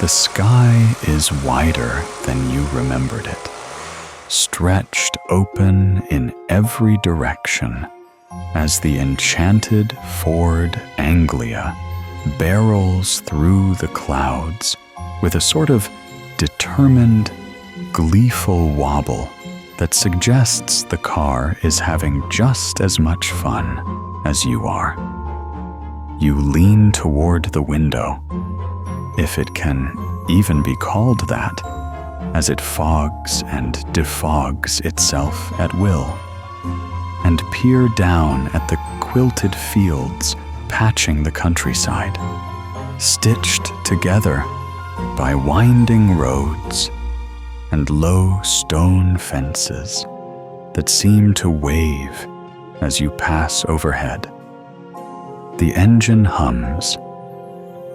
The sky is wider than you remembered it, stretched open in every direction as the enchanted Ford Anglia barrels through the clouds with a sort of determined, gleeful wobble that suggests the car is having just as much fun as you are. You lean toward the window, if it can even be called that, as it fogs and defogs itself at will, and peer down at the quilted fields patching the countryside, stitched together by winding roads and low stone fences that seem to wave as you pass overhead. The engine hums,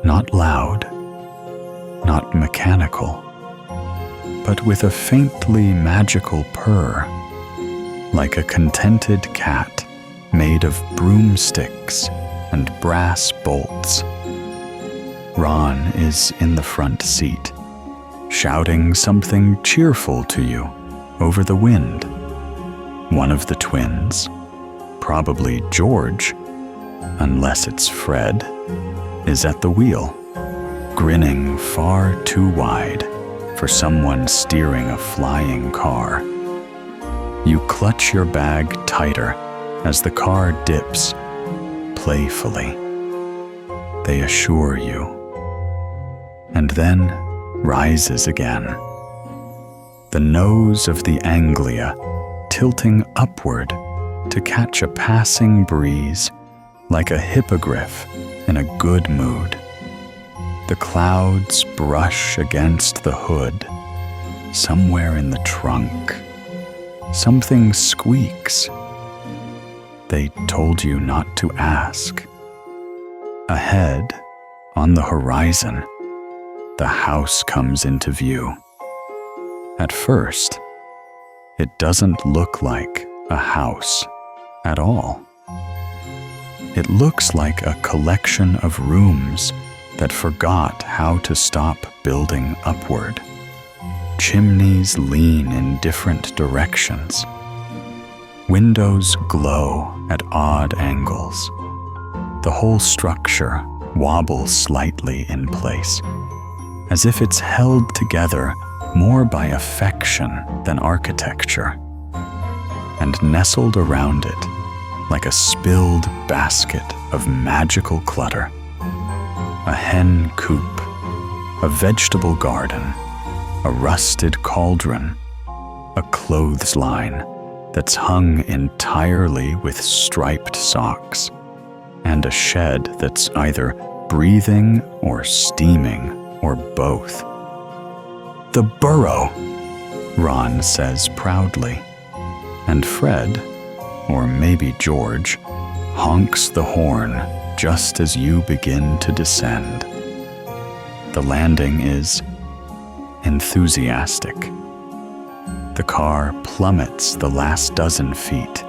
not loud, not mechanical, but with a faintly magical purr, like a contented cat made of broomsticks and brass bolts. Ron is in the front seat, shouting something cheerful to you over the wind. One of the twins, probably George, unless it's Fred, is at the wheel, grinning far too wide for someone steering a flying car. You clutch your bag tighter as the car dips, playfully. They assure you, and then rises again. The nose of the Anglia tilting upward to catch a passing breeze like a hippogriff in a good mood. The clouds brush against the hood. Somewhere in the trunk, something squeaks. They told you not to ask. Ahead, on the horizon, the house comes into view. At first, it doesn't look like a house at all. It looks like a collection of rooms that forgot how to stop building upward. Chimneys lean in different directions. Windows glow at odd angles. The whole structure wobbles slightly in place, as if it's held together more by affection than architecture, and nestled around it like a spilled basket of magical clutter. A hen coop, a vegetable garden, a rusted cauldron, a clothesline that's hung entirely with striped socks, and a shed that's either breathing or steaming or both. "The Burrow," Ron says proudly, and Fred, or maybe George, honks the horn just as you begin to descend. The landing is enthusiastic. The car plummets the last dozen feet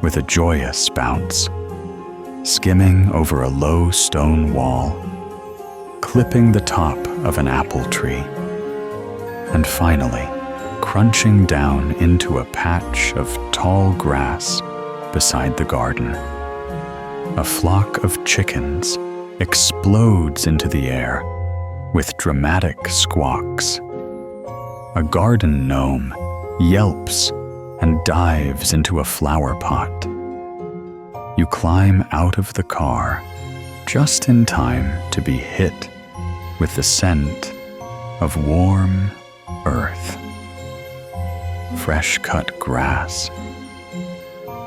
with a joyous bounce, skimming over a low stone wall, clipping the top of an apple tree, and finally crunching down into a patch of tall grass beside the garden. A flock of chickens explodes into the air with dramatic squawks. A garden gnome yelps and dives into a flower pot. You climb out of the car just in time to be hit with the scent of warm earth, fresh-cut grass,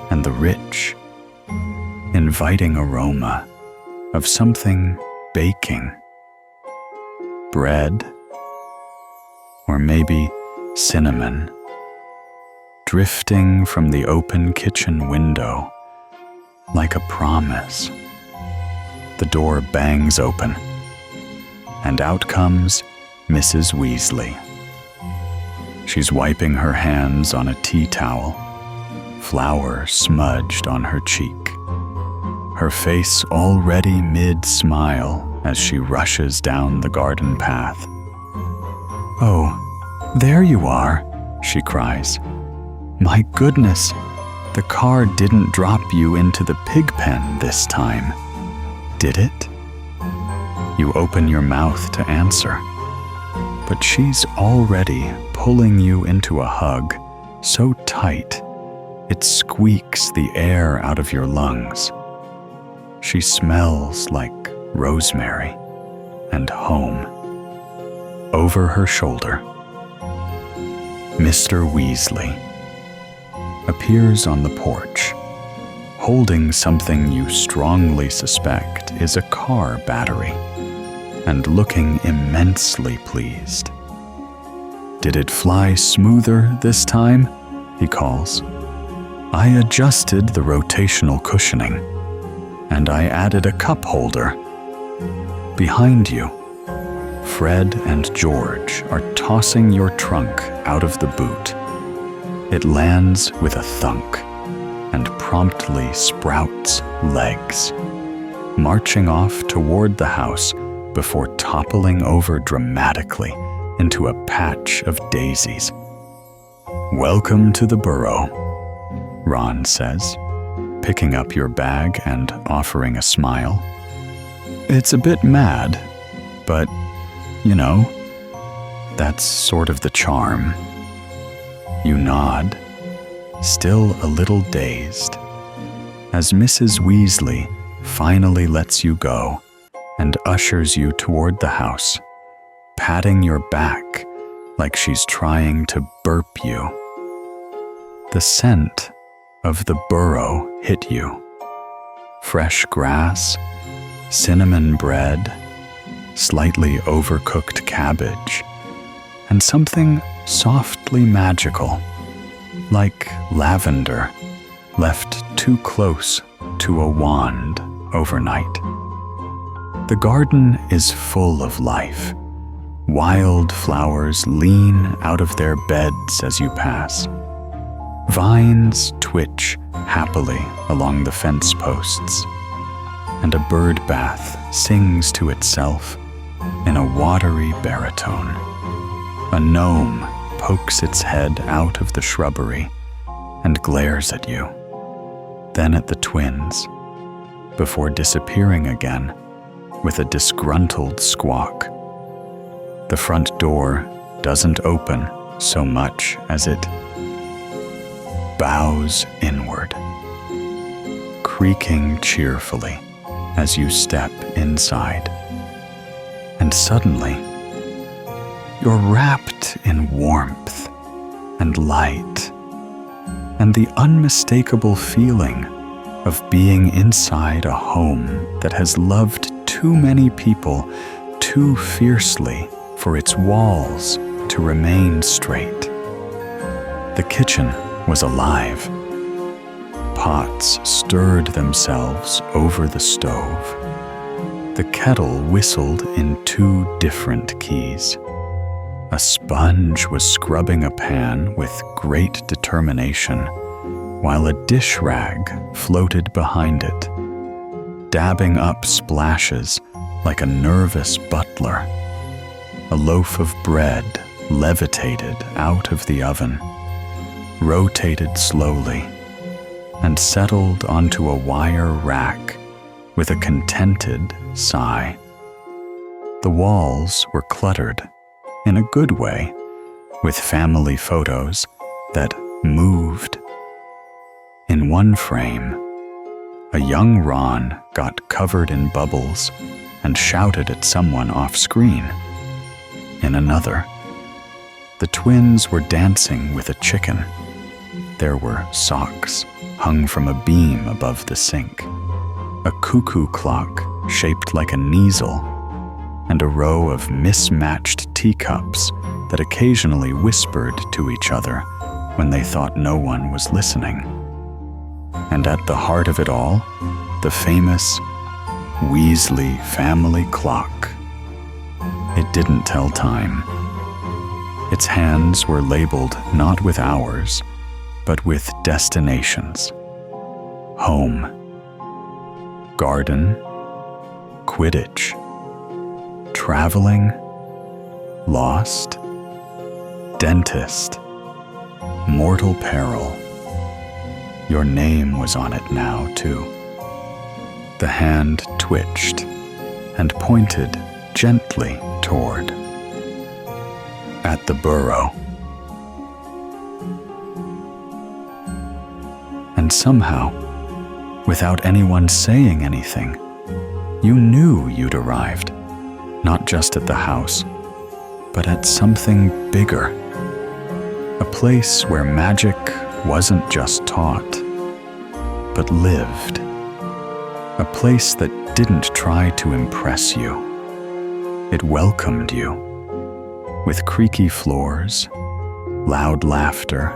and the rich, inviting aroma of something baking. Bread, or maybe cinnamon, drifting from the open kitchen window like a promise. The door bangs open, and out comes Mrs. Weasley. She's wiping her hands on a tea towel, flour smudged on her cheek. Her face already mid-smile as she rushes down the garden path, "Oh, there you are," she cries. "My goodness, the car didn't drop you into the pig pen this time, did it?" You open your mouth to answer, but she's already pulling you into a hug so tight it squeaks the air out of your lungs. She smells like rosemary and home. Over her shoulder, Mr. Weasley appears on the porch, holding something you strongly suspect is a car battery, and looking immensely pleased. "Did it fly smoother this time?" he calls. "I adjusted the rotational cushioning, and I added a cup holder." Behind you, Fred and George are tossing your trunk out of the boot. It lands with a thunk and promptly sprouts legs, marching off toward the house before toppling over dramatically into a patch of daisies. "Welcome to the Burrow," Ron says, picking up your bag and offering a smile. "It's a bit mad, but, you know, that's sort of the charm." You nod, still a little dazed, as Mrs. Weasley finally lets you go and ushers you toward the house, patting your back like she's trying to burp you. The scent of the Burrow hit you. Fresh grass, cinnamon bread, slightly overcooked cabbage, and something softly magical, like lavender left too close to a wand overnight. The garden is full of life. Wild flowers lean out of their beds as you pass. Vines twitch happily along the fence posts, and a bird bath sings to itself in a watery baritone. A gnome pokes its head out of the shrubbery and glares at you, then at the twins, before disappearing again with a disgruntled squawk. The front door doesn't open so much as it bows inward, creaking cheerfully as you step inside. And suddenly, you're wrapped in warmth and light, and the unmistakable feeling of being inside a home that has loved too many people too fiercely for its walls to remain straight. The kitchen was alive. Pots stirred themselves over the stove. The kettle whistled in 2 different keys. A sponge was scrubbing a pan with great determination, while a dish rag floated behind it, dabbing up splashes like a nervous butler. A loaf of bread levitated out of the oven, rotated slowly, and settled onto a wire rack with a contented sigh. The walls were cluttered, in a good way, with family photos that moved. In one frame, a young Ron got covered in bubbles and shouted at someone off-screen. In another, the twins were dancing with a chicken. There were socks hung from a beam above the sink, a cuckoo clock shaped like a kneesel, and a row of mismatched teacups that occasionally whispered to each other when they thought no one was listening. And at the heart of it all, the famous Weasley family clock. It didn't tell time. Its hands were labeled not with hours, but with destinations. Home, garden, Quidditch, traveling, lost, dentist, mortal peril. Your name was on it now, too. The hand twitched and pointed gently toward. At the Burrow. And somehow, without anyone saying anything, you knew you'd arrived, not just at the house, but at something bigger. A place where magic wasn't just taught, but lived. A place that didn't try to impress you. It welcomed you, with creaky floors, loud laughter,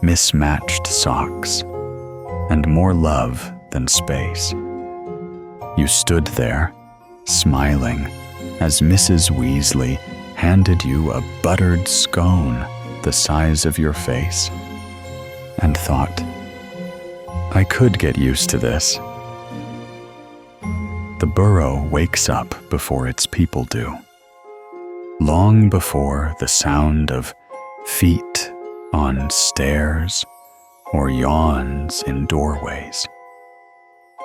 mismatched socks, and more love than space. You stood there, smiling, as Mrs. Weasley handed you a buttered scone the size of your face, and thought, I could get used to this. The Burrow wakes up before its people do, long before the sound of feet on stairs or yawns in doorways.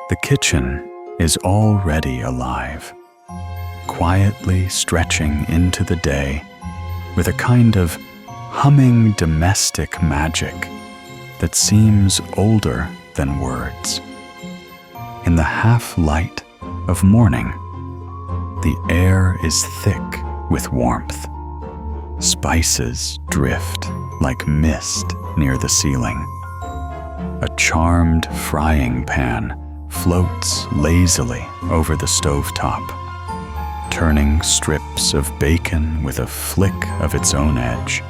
The kitchen is already alive, quietly stretching into the day with a kind of humming domestic magic that seems older than words. In the half-light of morning, the air is thick with warmth. Spices drift like mist near the ceiling. A charmed frying pan floats lazily over the stovetop, turning strips of bacon with a flick of its own edge.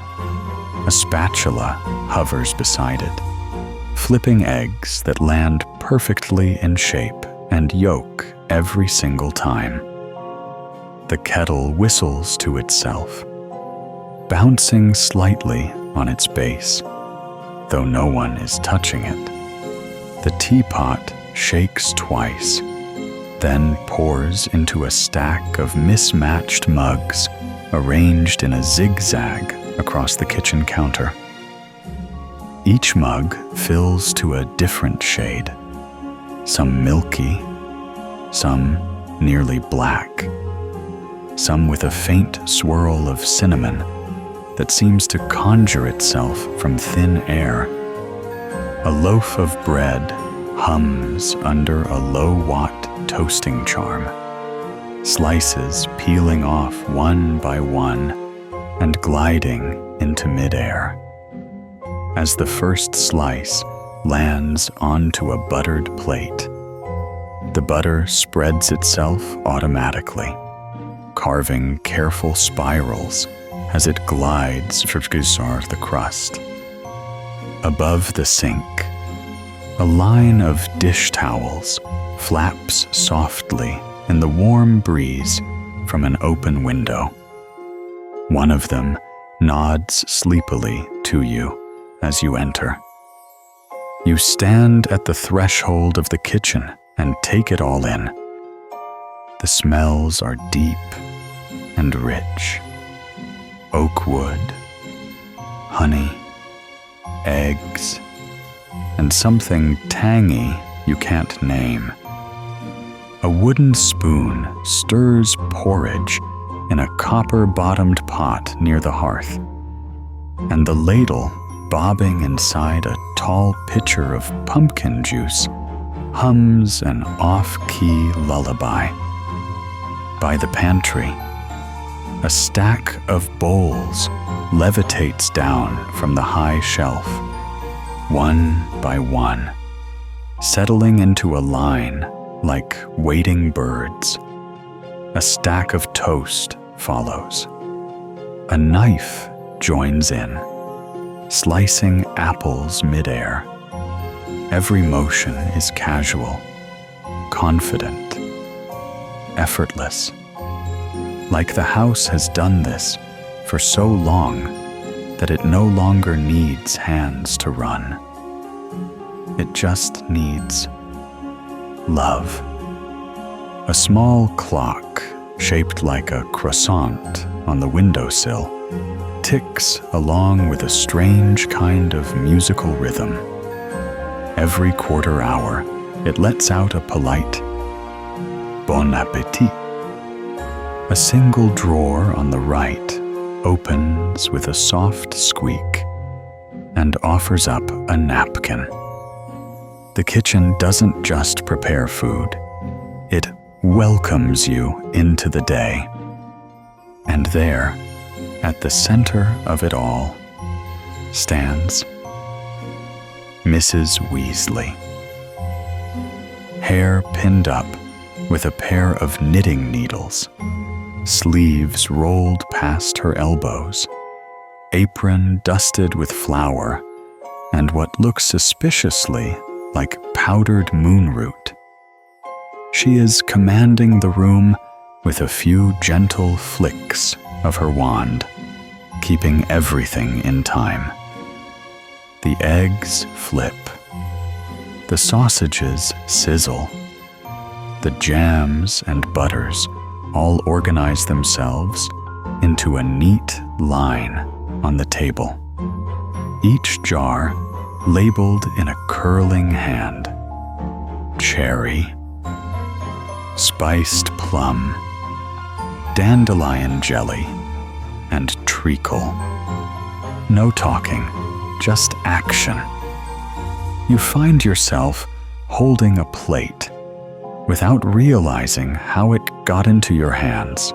A spatula hovers beside it, flipping eggs that land perfectly in shape and yolk every single time. The kettle whistles to itself, bouncing slightly on its base, though no one is touching it. The teapot shakes twice, then pours into a stack of mismatched mugs arranged in a zigzag across the kitchen counter. Each mug fills to a different shade, some milky, some nearly black, some with a faint swirl of cinnamon that seems to conjure itself from thin air. A loaf of bread hums under a low-watt toasting charm, slices peeling off one by one and gliding into midair. As the first slice lands onto a buttered plate, the butter spreads itself automatically, carving careful spirals as it glides through the crust. Above the sink, a line of dish towels flaps softly in the warm breeze from an open window. One of them nods sleepily to you as you enter. You stand at the threshold of the kitchen and take it all in. The smells are deep and rich. Oak wood, honey, eggs, and something tangy you can't name. A wooden spoon stirs porridge in a copper-bottomed pot near the hearth, and the ladle, bobbing inside a tall pitcher of pumpkin juice, hums an off-key lullaby. By the pantry, a stack of bowls levitates down from the high shelf, one by one, settling into a line like waiting birds. A stack of toast follows. A knife joins in, slicing apples midair. Every motion is casual, confident, effortless. Like the house has done this for so long that it no longer needs hands to run. It just needs love. A small clock shaped like a croissant on the windowsill ticks along with a strange kind of musical rhythm. Every quarter hour, it lets out a polite "Bon appétit." A single drawer on the right opens with a soft squeak and offers up a napkin. The kitchen doesn't just prepare food, it welcomes you into the day. And there, at the center of it all, stands Mrs. Weasley. Hair pinned up with a pair of knitting needles, sleeves rolled past her elbows, apron dusted with flour, and what looks suspiciously like powdered moonroot. She is commanding the room with a few gentle flicks of her wand, keeping everything in time. The eggs flip. The sausages sizzle. The jams and butters all organize themselves into a neat line on the table. Each jar labeled in a curling hand. Cherry, spiced plum, dandelion jelly, and treacle. No talking, just action. You find yourself holding a plate without realizing how it got into your hands.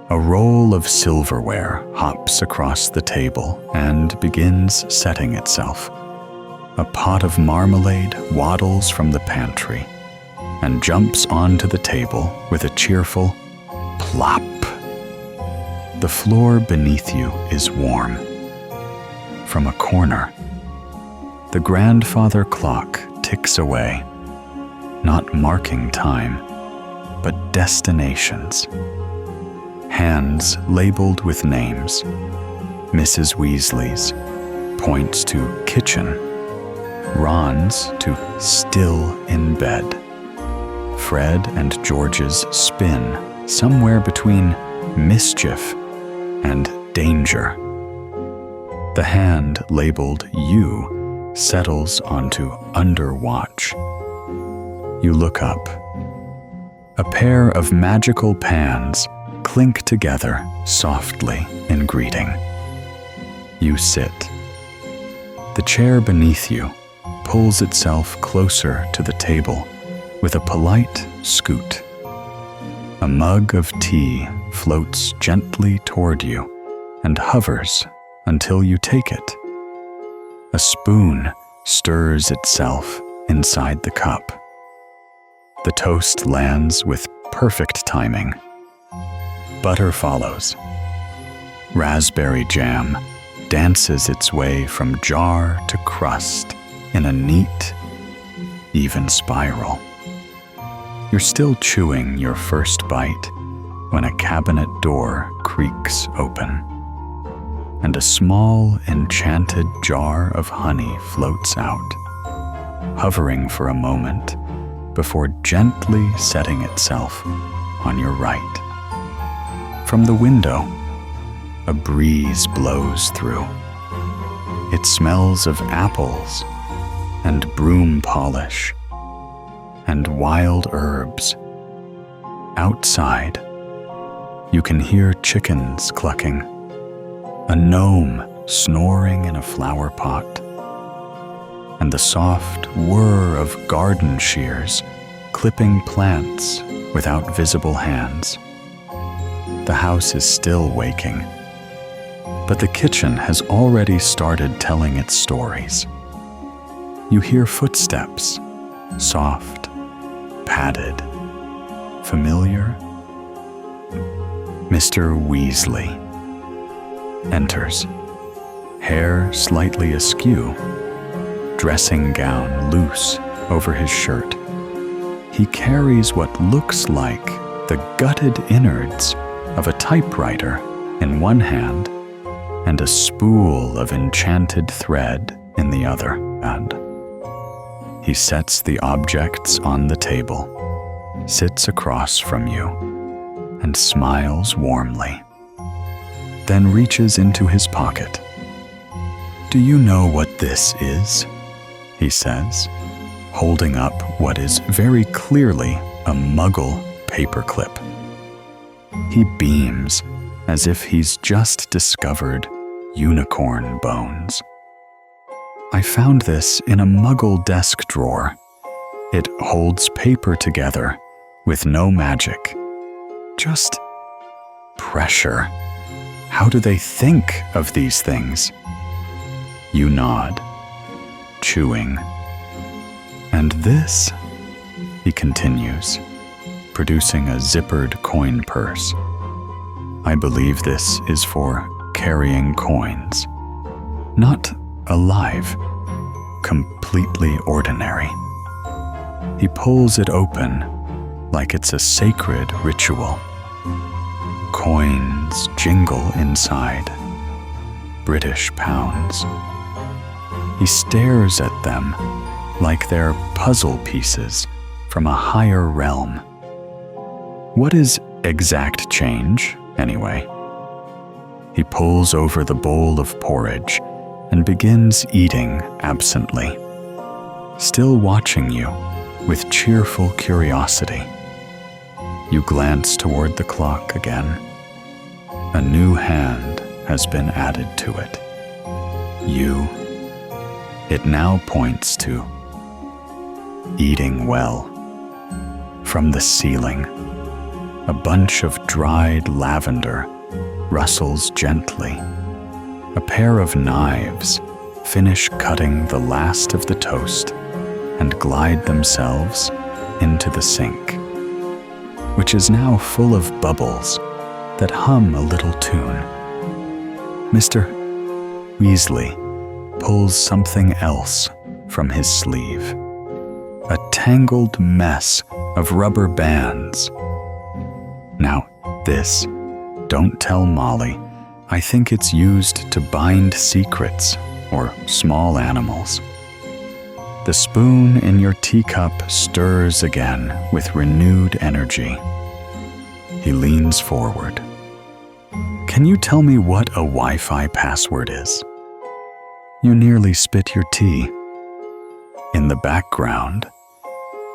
A roll of silverware hops across the table and begins setting itself. A pot of marmalade waddles from the pantry and jumps onto the table with a cheerful plop. The floor beneath you is warm. From a corner, the grandfather clock ticks away, not marking time, but destinations. Hands labeled with names. Mrs. Weasley's points to kitchen, Ron's to still in bed. Fred and George's spin somewhere between mischief and danger. The hand labeled you settles onto underwatch. You look up. A pair of magical pans clink together softly in greeting. You sit. The chair beneath you pulls itself closer to the table with a polite scoot. A mug of tea floats gently toward you and hovers until you take it. A spoon stirs itself inside the cup. The toast lands with perfect timing. Butter follows. Raspberry jam dances its way from jar to crust in a neat, even spiral. You're still chewing your first bite when a cabinet door creaks open, and a small, enchanted jar of honey floats out, hovering for a moment before gently setting itself on your right. From the window, a breeze blows through. It smells of apples and broom polish and wild herbs. Outside, you can hear chickens clucking, a gnome snoring in a flower pot, and the soft whir of garden shears clipping plants without visible hands. The house is still waking, but the kitchen has already started telling its stories. You hear footsteps, soft, padded, familiar. Mr. Weasley enters, hair slightly askew, dressing gown loose over his shirt. He carries what looks like the gutted innards of a typewriter in one hand and a spool of enchanted thread in the other hand. He sets the objects on the table, sits across from you, and smiles warmly. then reaches into his pocket. "Do you know what this is?" he says, holding up what is very clearly a Muggle paperclip. He beams as if he's just discovered unicorn bones. "I found this in a Muggle desk drawer. It holds paper together with no magic. Just pressure. How do they think of these things?" You nod, chewing. "And this," he continues, producing a zippered coin purse. "I believe this is for carrying coins. Not alive, completely ordinary." He pulls it open like it's a sacred ritual. Coins jingle inside. British pounds. He stares at them like they're puzzle pieces from a higher realm. What is exact change, anyway? He pulls over the bowl of porridge and begins eating absently, still watching you with cheerful curiosity. You glance toward the clock again. A new hand has been added to it. It now points to eating well. From the ceiling, a bunch of dried lavender rustles gently. A pair of knives finish cutting the last of the toast and glide themselves into the sink, which is now full of bubbles that hum a little tune. Mr. Weasley pulls something else from his sleeve. A tangled mess of rubber bands. Now, this, don't tell Molly. I think it's used to bind secrets or small animals. The spoon in your teacup stirs again with renewed energy. He leans forward. "Can you tell me what a Wi-Fi password is?" You nearly spit your tea. In the background,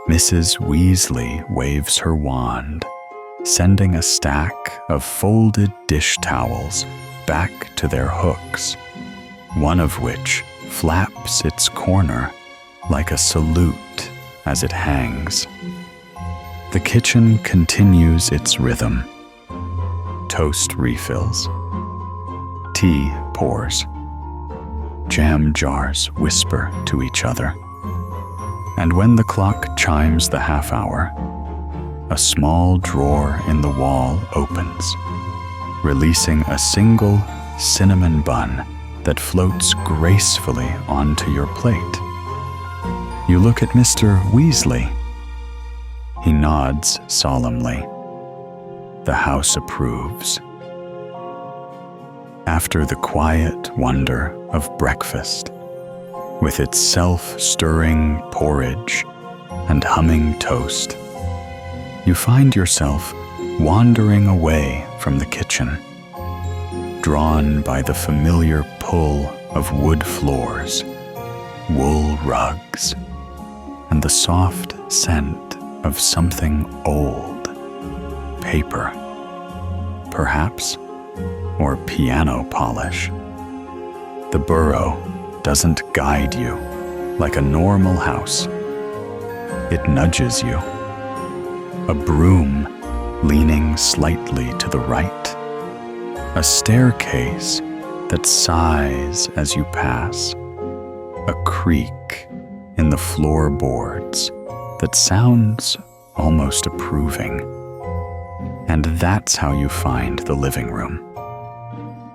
Mrs. Weasley waves her wand, sending a stack of folded dish towels back to their hooks, one of which flaps its corner like a salute as it hangs. The kitchen continues its rhythm. Toast refills. Tea pours. Jam jars whisper to each other. And when the clock chimes the half hour, a small drawer in the wall opens, releasing a single cinnamon bun that floats gracefully onto your plate. You look at Mr. Weasley. He nods solemnly. The house approves. After the quiet wonder of breakfast, with its self-stirring porridge and humming toast, you find yourself wandering away from the kitchen, drawn by the familiar pull of wood floors, wool rugs, and the soft scent of something old, paper, perhaps, or piano polish. The Burrow doesn't guide you like a normal house. It nudges you. A broom leaning slightly to the right. A staircase that sighs as you pass. A creak in the floorboards that sounds almost approving. And that's how you find the living room.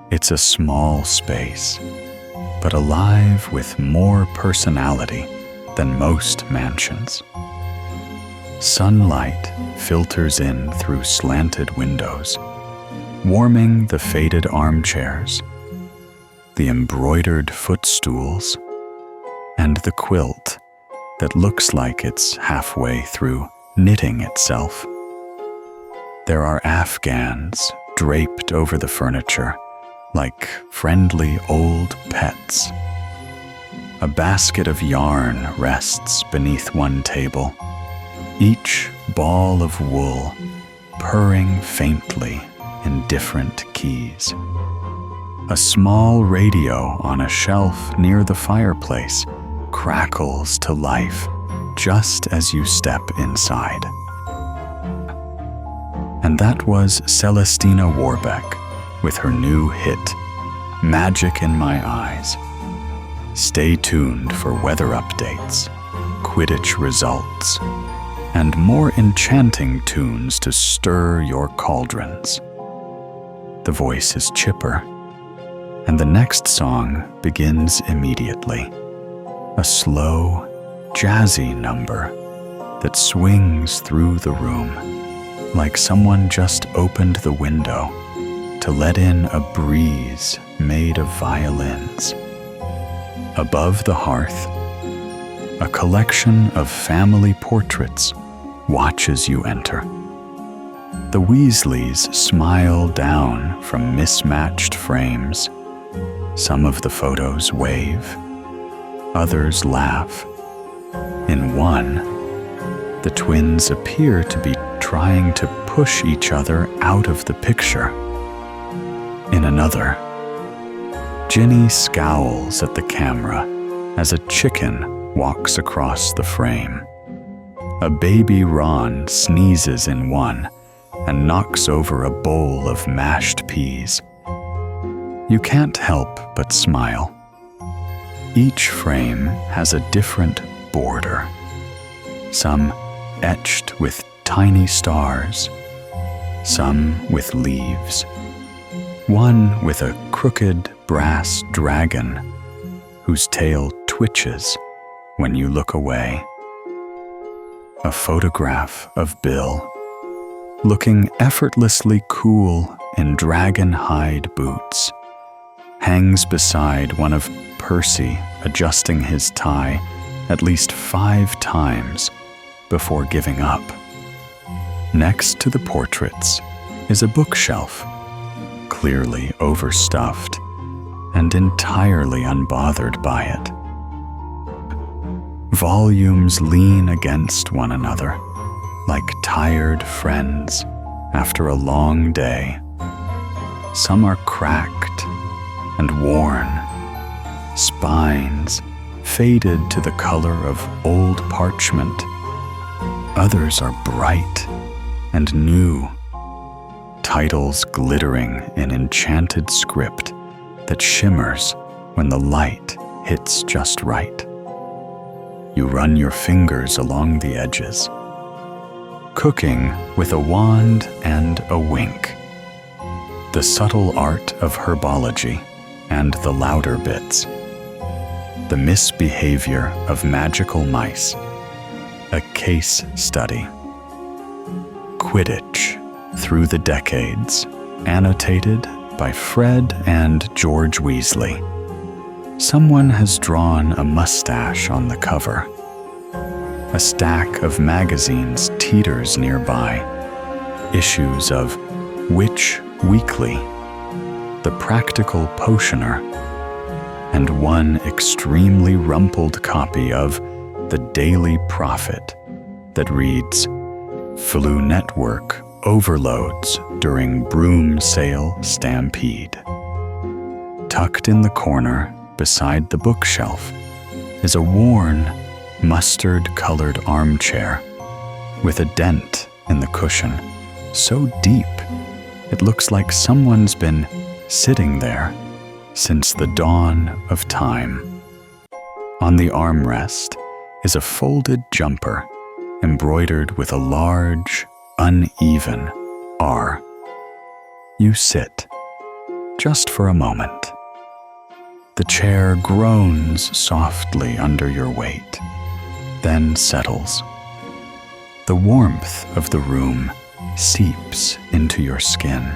It's a small space, but alive with more personality than most mansions. Sunlight filters in through slanted windows, warming the faded armchairs, the embroidered footstools, and the quilt that looks like it's halfway through knitting itself. There are Afghans draped over the furniture like friendly old pets. A basket of yarn rests beneath one table, each ball of wool purring faintly in different keys. A small radio on a shelf near the fireplace crackles to life just as you step inside. And that was Celestina Warbeck with her new hit, Magic in My Eyes. Stay tuned for weather updates, Quidditch results, and more enchanting tunes to stir your cauldrons. The voice is chipper, and the next song begins immediately. A slow, jazzy number that swings through the room, like someone just opened the window to let in a breeze made of violins. Above the hearth, a collection of family portraits watches you enter. The Weasleys smile down from mismatched frames. Some of the photos wave, others laugh. In one, the twins appear to be trying to push each other out of the picture. In another, Ginny scowls at the camera as a chicken walks across the frame. A baby Ron sneezes in one and knocks over a bowl of mashed peas. You can't help but smile. Each frame has a different border, some etched with tiny stars, some with leaves, one with a crooked brass dragon whose tail twitches when you look away. A photograph of Bill, looking effortlessly cool in dragon hide boots, hangs beside one of Percy adjusting his tie at least 5 times before giving up. Next to the portraits is a bookshelf, clearly overstuffed and entirely unbothered by it. Volumes lean against one another like tired friends after a long day. Some are cracked and worn, spines faded to the color of old parchment. Others are bright and new, titles glittering in enchanted script that shimmers when the light hits just right. You run your fingers along the edges, cooking with a wand and a wink. The subtle art of herbology and the louder bits. The misbehavior of magical mice. A case study. Quidditch through the decades, annotated by Fred and George Weasley. Someone has drawn a mustache on the cover. A stack of magazines teeters nearby. Issues of Witch Weekly, The Practical Potioner, and one extremely rumpled copy of The Daily Prophet that reads, Flu Network overloads during broom sale stampede. Tucked in the corner beside the bookshelf is a worn, mustard-colored armchair with a dent in the cushion so deep it looks like someone's been sitting there since the dawn of time. On the armrest is a folded jumper embroidered with a large, uneven R. You sit, just for a moment. The chair groans softly under your weight, then settles. The warmth of the room seeps into your skin.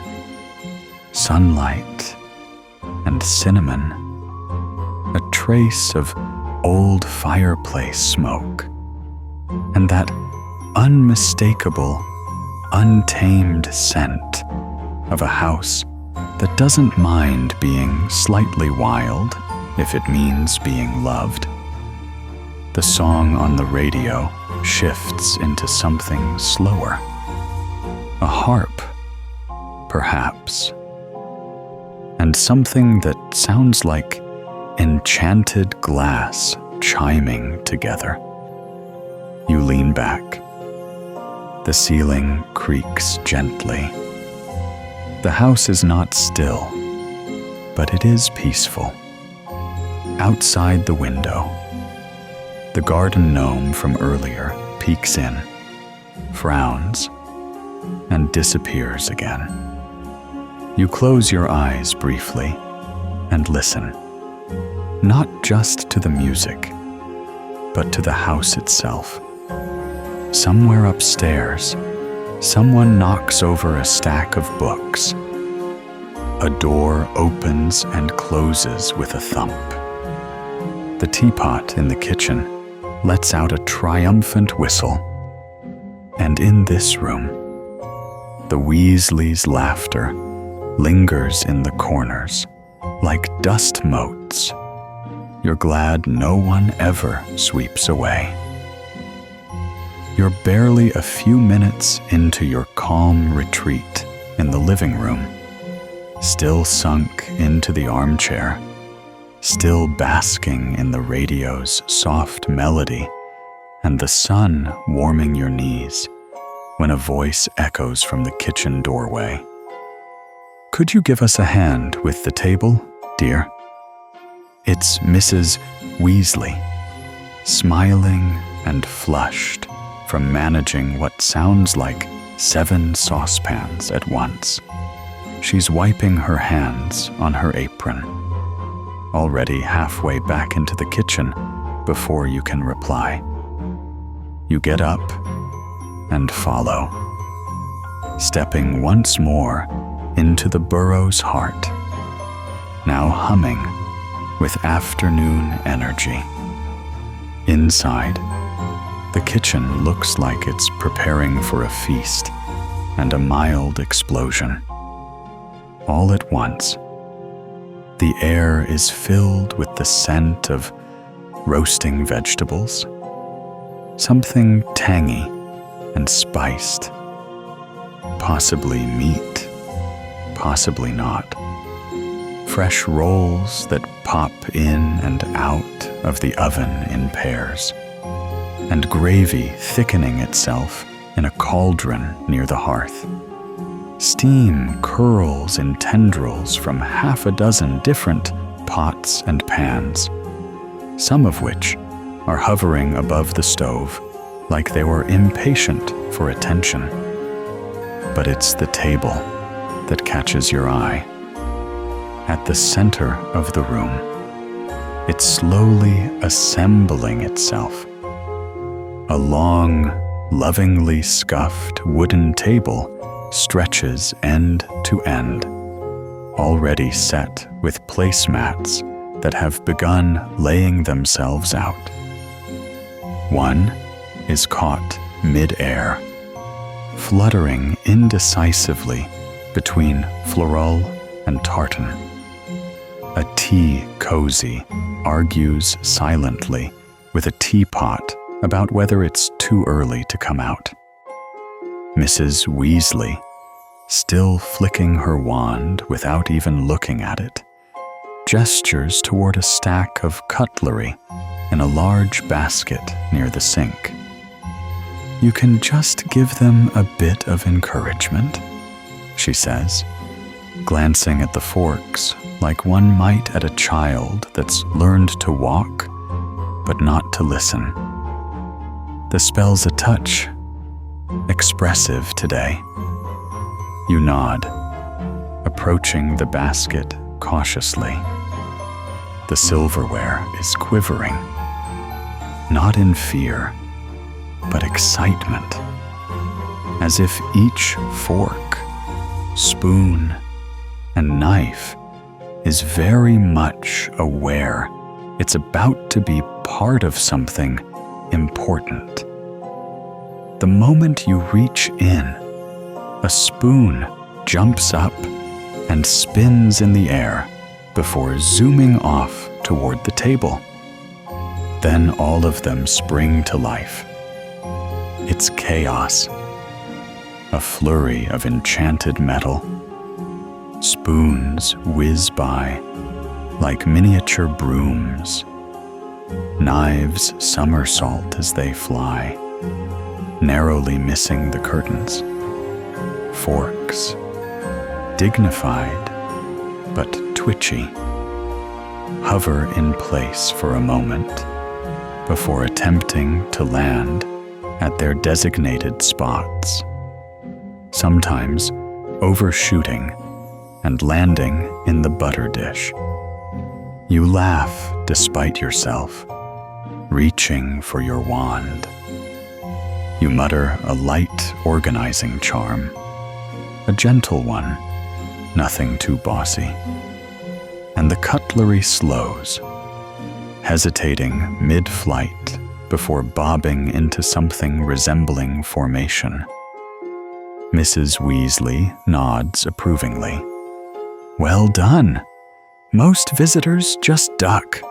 Sunlight and cinnamon, a trace of old fireplace smoke, and that unmistakable, untamed scent of a house that doesn't mind being slightly wild if it means being loved. The song on the radio shifts into something slower. A harp, perhaps. And something that sounds like enchanted glass chiming together. You lean back. The ceiling creaks gently. The house is not still, but it is peaceful. Outside the window, the garden gnome from earlier peeks in, frowns, and disappears again. You close your eyes briefly and listen, not just to the music, but to the house itself. Somewhere upstairs, someone knocks over a stack of books. A door opens and closes with a thump. The teapot in the kitchen lets out a triumphant whistle. And in this room, the Weasleys' laughter lingers in the corners like dust motes. You're glad no one ever sweeps away. You're barely a few minutes into your calm retreat in the living room, still sunk into the armchair, still basking in the radio's soft melody and the sun warming your knees, when a voice echoes from the kitchen doorway. "Could you give us a hand with the table, dear?" It's Mrs. Weasley, smiling and flushed from managing what sounds like 7 saucepans at once. She's wiping her hands on her apron, already halfway back into the kitchen before you can reply. You get up and follow, stepping once more into the Burrow's heart, now humming with afternoon energy. Inside, the kitchen looks like it's preparing for a feast and a mild explosion. All at once, the air is filled with the scent of roasting vegetables, something tangy and spiced, possibly meat, possibly not. Fresh rolls that pop in and out of the oven in pairs, and gravy thickening itself in a cauldron near the hearth. Steam curls in tendrils from half a dozen different pots and pans, some of which are hovering above the stove like they were impatient for attention. But it's the table that catches your eye. At the center of the room, it's slowly assembling itself. A long, lovingly scuffed wooden table stretches end to end, already set with placemats that have begun laying themselves out. One is caught mid-air, fluttering indecisively between floral and tartan. A tea cozy argues silently with a teapot about whether it's too early to come out. Mrs. Weasley, still flicking her wand without even looking at it, gestures toward a stack of cutlery in a large basket near the sink. "You can just give them a bit of encouragement," she says, glancing at the forks like one might at a child that's learned to walk, but not to listen. The spell's a touch expressive today. You nod, approaching the basket cautiously. The silverware is quivering, not in fear, but excitement, as if each fork, spoon, and knife is very much aware it's about to be part of something important. The moment you reach in, a spoon jumps up and spins in the air before zooming off toward the table. Then all of them spring to life. It's chaos. A flurry of enchanted metal. Spoons whiz by like miniature brooms. Knives somersault as they fly, narrowly missing the curtains. Forks, dignified but twitchy, hover in place for a moment before attempting to land at their designated spots, sometimes overshooting and landing in the butter dish. You laugh despite yourself, reaching for your wand. You mutter a light organizing charm, a gentle one, nothing too bossy. And the cutlery slows, hesitating mid-flight before bobbing into something resembling formation. Mrs. Weasley nods approvingly. Well done. Most visitors just duck.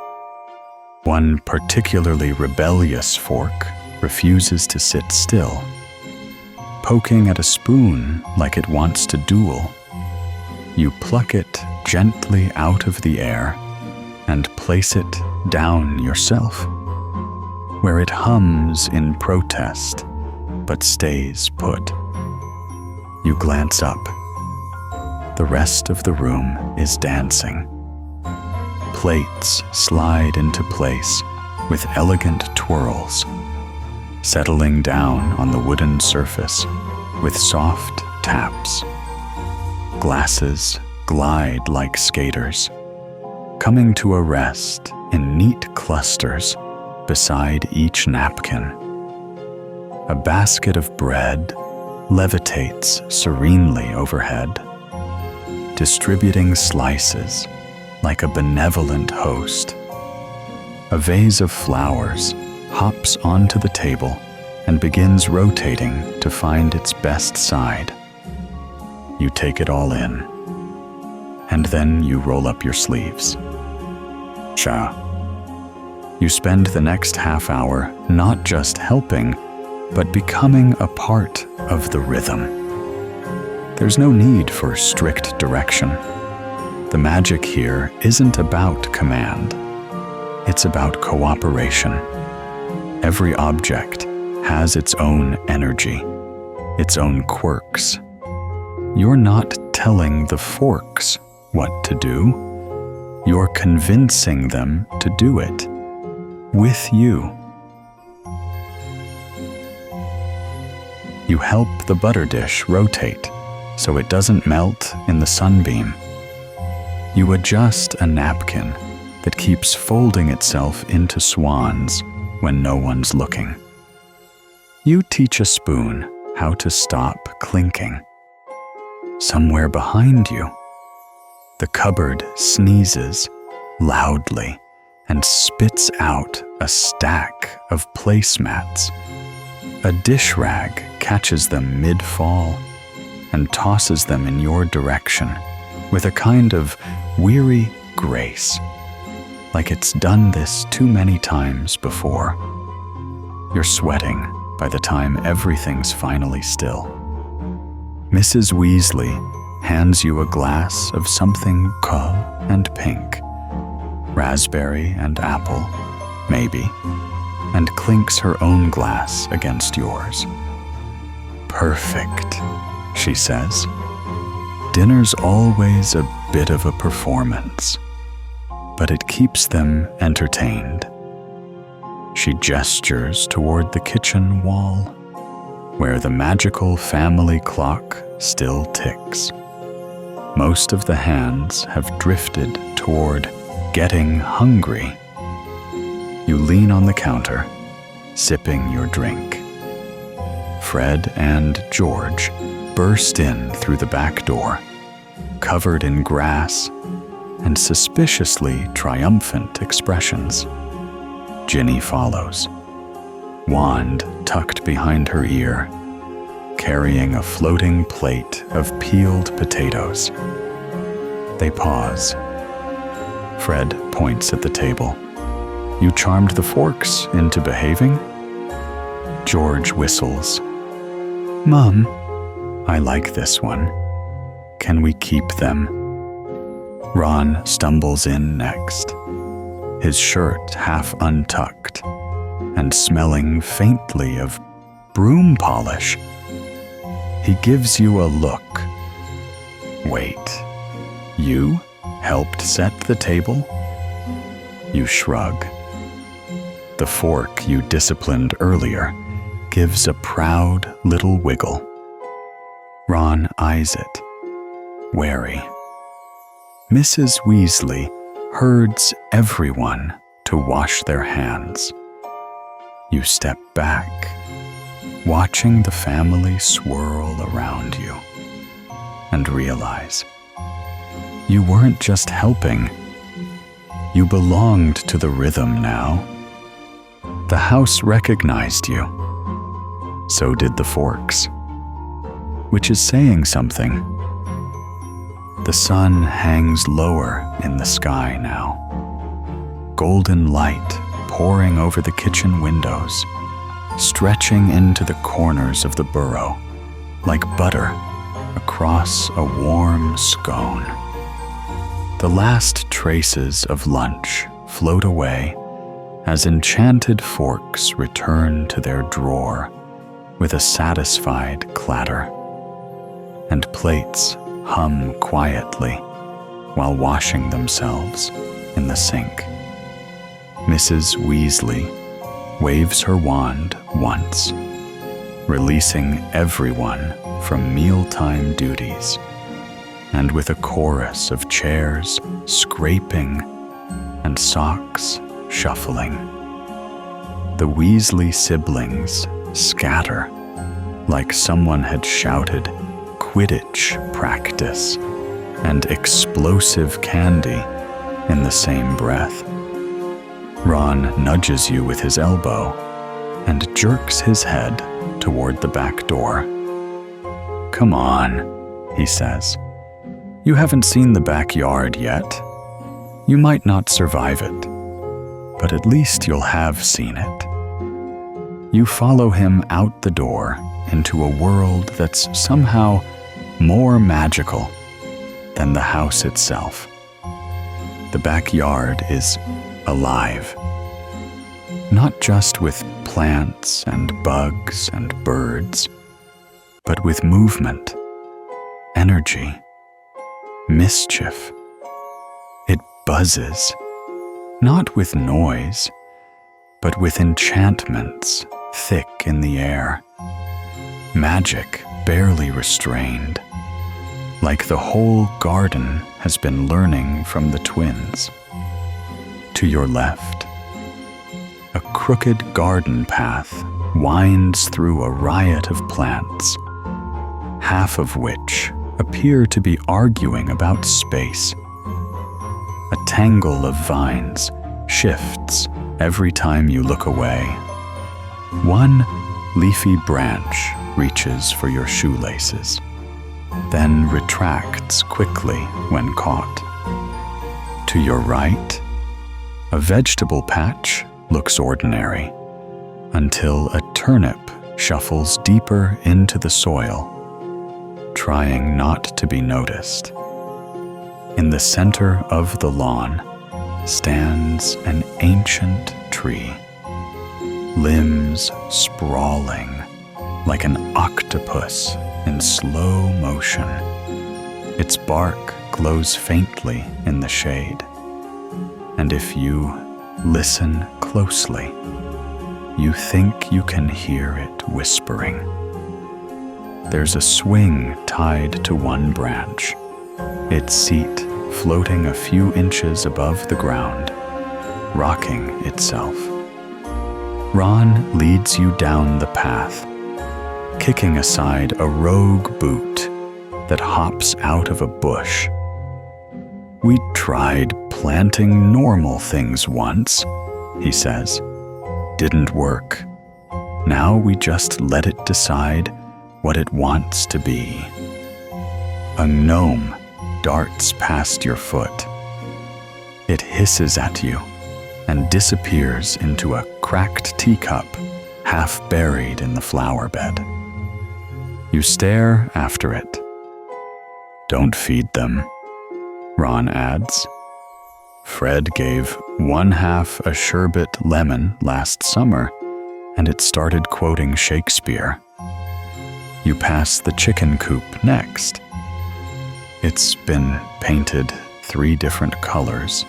One particularly rebellious fork refuses to sit still, poking at a spoon like it wants to duel. You pluck it gently out of the air and place it down yourself, where it hums in protest but stays put. You glance up. The rest of the room is dancing. Plates slide into place with elegant twirls, settling down on the wooden surface with soft taps. Glasses glide like skaters, coming to a rest in neat clusters beside each napkin. A basket of bread levitates serenely overhead, distributing slices like a benevolent host. A vase of flowers hops onto the table and begins rotating to find its best side. You take it all in, and then you roll up your sleeves. Cha. You spend the next half hour not just helping, but becoming a part of the rhythm. There's no need for strict direction. The magic here isn't about command. It's about cooperation. Every object has its own energy, its own quirks. You're not telling the forks what to do. You're convincing them to do it with you. You help the butter dish rotate so it doesn't melt in the sunbeam. You adjust a napkin that keeps folding itself into swans when no one's looking. You teach a spoon how to stop clinking. Somewhere behind you, the cupboard sneezes loudly and spits out a stack of placemats. A dish rag catches them mid-fall and tosses them in your direction with a kind of weary grace, like it's done this too many times before. You're sweating by the time everything's finally still. Mrs. Weasley hands you a glass of something cool and pink, raspberry and apple, maybe, and clinks her own glass against yours. Perfect, she says. Dinner's always a bit of a performance, but it keeps them entertained. She gestures toward the kitchen wall, where the magical family clock still ticks. Most of the hands have drifted toward getting hungry. You lean on the counter, sipping your drink. Fred and George burst in through the back door, covered in grass and suspiciously triumphant expressions. Ginny follows, wand tucked behind her ear, carrying a floating plate of peeled potatoes. They pause. Fred points at the table. You charmed the forks into behaving? George whistles. Mom, I like this one. Can we keep them? Ron stumbles in next, his shirt half untucked and smelling faintly of broom polish. He gives you a look. Wait, you helped set the table? You shrug. The fork you disciplined earlier gives a proud little wiggle. Ron eyes it, wary. Mrs. Weasley herds everyone to wash their hands. You step back, watching the family swirl around you, and realize you weren't just helping. You belonged to the rhythm now. The house recognized you. So did the forks, which is saying something. The sun hangs lower in the sky now, golden light pouring over the kitchen windows, stretching into the corners of the Burrow like butter across a warm scone. The last traces of lunch float away as enchanted forks return to their drawer with a satisfied clatter, and plates hum quietly while washing themselves in the sink. Mrs. Weasley waves her wand once, releasing everyone from mealtime duties, and with a chorus of chairs scraping and socks shuffling, the Weasley siblings scatter like someone had shouted Quidditch practice and explosive candy in the same breath. Ron nudges you with his elbow and jerks his head toward the back door. Come on, he says. You haven't seen the backyard yet. You might not survive it, but at least you'll have seen it. You follow him out the door into a world that's somehow more magical than the house itself. The backyard is alive, not just with plants and bugs and birds, but with movement, energy, mischief. It buzzes, not with noise, but with enchantments thick in the air, magic barely restrained, like the whole garden has been learning from the twins. To your left, a crooked garden path winds through a riot of plants, half of which appear to be arguing about space. A tangle of vines shifts every time you look away. One leafy branch reaches for your shoelaces, then retracts quickly when caught. To your right, a vegetable patch looks ordinary, until a turnip shuffles deeper into the soil, trying not to be noticed. In the center of the lawn stands an ancient tree, limbs sprawling like an octopus in slow motion. Its bark glows faintly in the shade, and if you listen closely, you think you can hear it whispering. There's a swing tied to one branch, its seat floating a few inches above the ground, rocking itself. Ron leads you down the path, kicking aside a rogue boot that hops out of a bush. We tried planting normal things once, he says. Didn't work. Now we just let it decide what it wants to be. A gnome darts past your foot. It hisses at you and disappears into a cracked teacup half buried in the flower bed. You stare after it. "Don't feed them," Ron adds. "Fred gave 1/2 a sherbet lemon last summer, and it started quoting Shakespeare." You pass the chicken coop next. It's been painted 3 different colors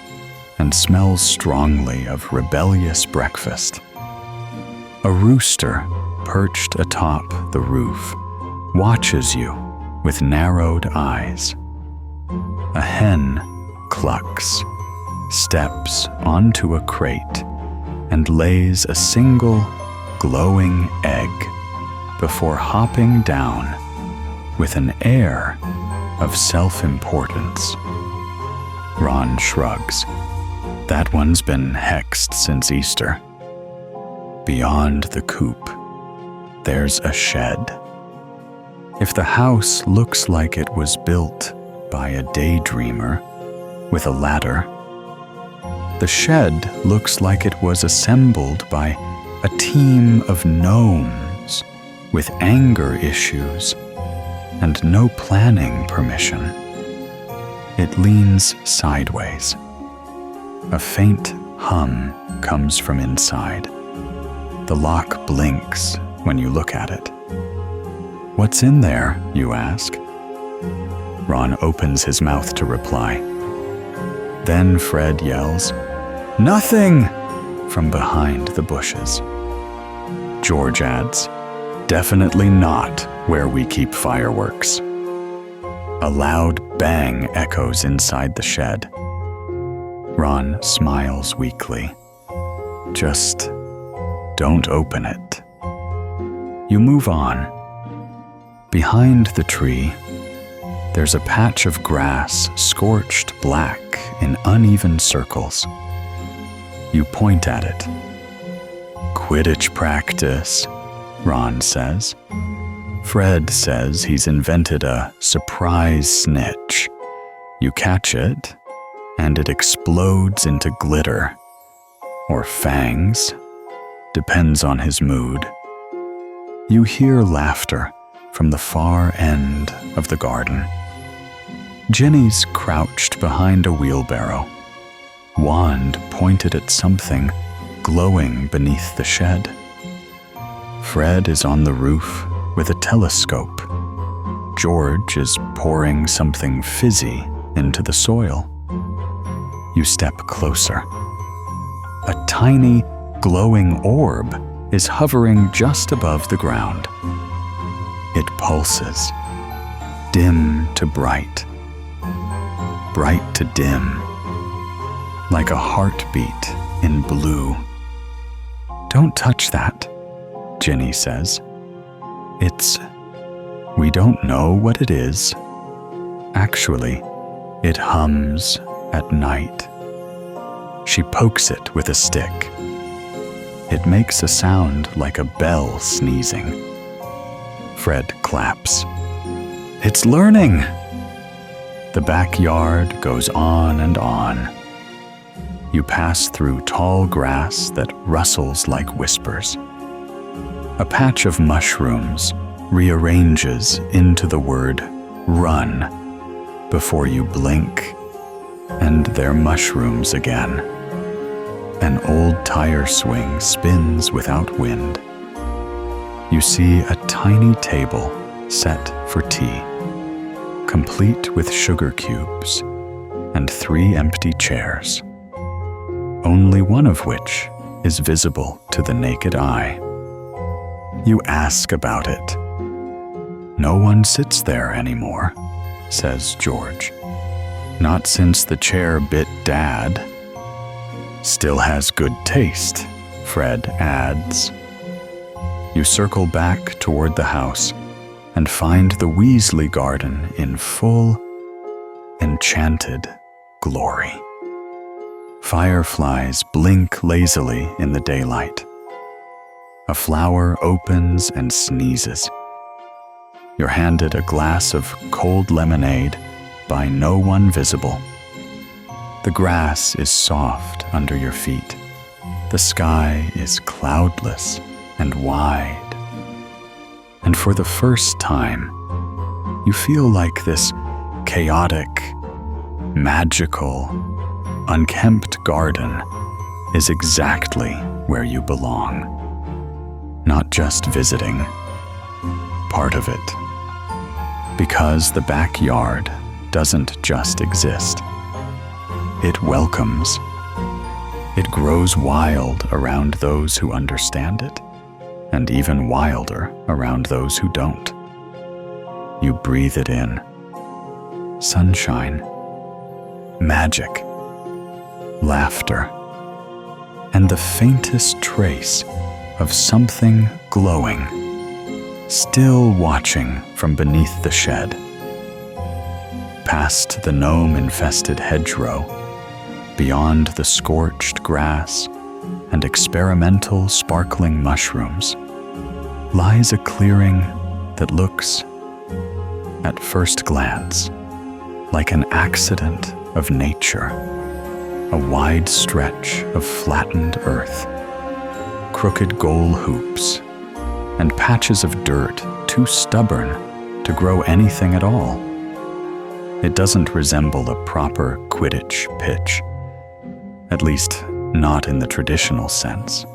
and smells strongly of rebellious breakfast. A rooster, perched atop the roof, watches you with narrowed eyes. A hen clucks, steps onto a crate, and lays a single glowing egg before hopping down with an air of self-importance. Ron shrugs. That one's been hexed since Easter. Beyond the coop, there's a shed. If the house looks like it was built by a daydreamer with a ladder, the shed looks like it was assembled by a team of gnomes with anger issues and no planning permission. It leans sideways. A faint hum comes from inside. The lock blinks when you look at it. "What's in there?" you ask. Ron opens his mouth to reply. Then Fred yells, "Nothing!" from behind the bushes. George adds, "Definitely not where we keep fireworks." A loud bang echoes inside the shed. Ron smiles weakly. "Just don't open it." You move on. Behind the tree, there's a patch of grass scorched black in uneven circles. You point at it. "Quidditch practice," Ron says. Fred says he's invented a surprise snitch. You catch it, and it explodes into glitter. Or fangs. Depends on his mood. You hear laughter from the far end of the garden. Ginny's crouched behind a wheelbarrow, wand pointed at something glowing beneath the shed. Fred is on the roof with a telescope. George is pouring something fizzy into the soil. You step closer. A tiny, glowing orb is hovering just above the ground. It pulses, dim to bright, bright to dim, like a heartbeat in blue. "Don't touch that," Ginny says. We don't know what it is. Actually, it hums at night." She pokes it with a stick. It makes a sound like a bell sneezing. Fred claps. "It's learning!" The backyard goes on and on. You pass through tall grass that rustles like whispers. A patch of mushrooms rearranges into the word "run" before you blink, and they're mushrooms again. An old tire swing spins without wind. You see a tiny table set for tea, complete with sugar cubes, and 3 empty chairs, only one of which is visible to the naked eye. You ask about it. "No one sits there anymore," says George. "Not since the chair bit Dad." "Still has good taste," Fred adds. You circle back toward the house and find the Weasley garden in full, enchanted glory. Fireflies blink lazily in the daylight. A flower opens and sneezes. You're handed a glass of cold lemonade by no one visible. The grass is soft under your feet. The sky is cloudless and wide. And for the first time, you feel like this chaotic, magical, unkempt garden is exactly where you belong. Not just visiting, part of it. Because the backyard doesn't just exist. It welcomes. It grows wild around those who understand it, and even wilder around those who don't. You breathe it in. Sunshine, magic, laughter, and the faintest trace of something glowing, still watching from beneath the shed. Past the gnome-infested hedgerow, beyond the scorched grass and experimental sparkling mushrooms, lies a clearing that looks, at first glance, like an accident of nature, a wide stretch of flattened earth, crooked goal hoops, and patches of dirt too stubborn to grow anything at all. It doesn't resemble a proper Quidditch pitch, at least not in the traditional sense.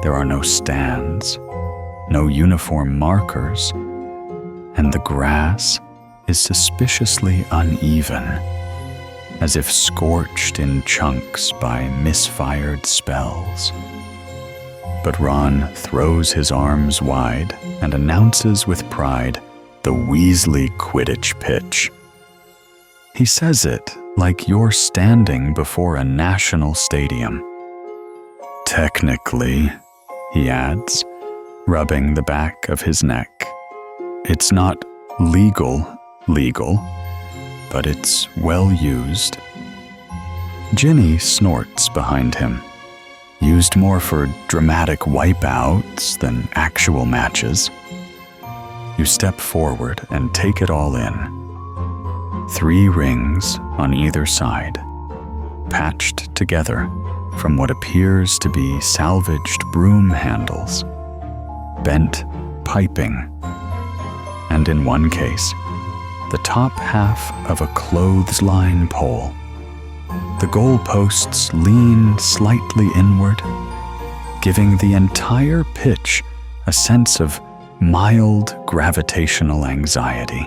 There are no stands, no uniform markers, and the grass is suspiciously uneven, as if scorched in chunks by misfired spells. But Ron throws his arms wide and announces with pride the Weasley Quidditch pitch. He says it like you're standing before a national stadium. Technically, he adds, rubbing the back of his neck, it's not legal, but it's well used. Ginny snorts behind him. Used more for dramatic wipeouts than actual matches. You step forward and take it all in. 3 rings on either side, patched together from what appears to be salvaged broom handles, bent piping, and in one case, the top half of a clothesline pole. The goalposts lean slightly inward, giving the entire pitch a sense of mild gravitational anxiety.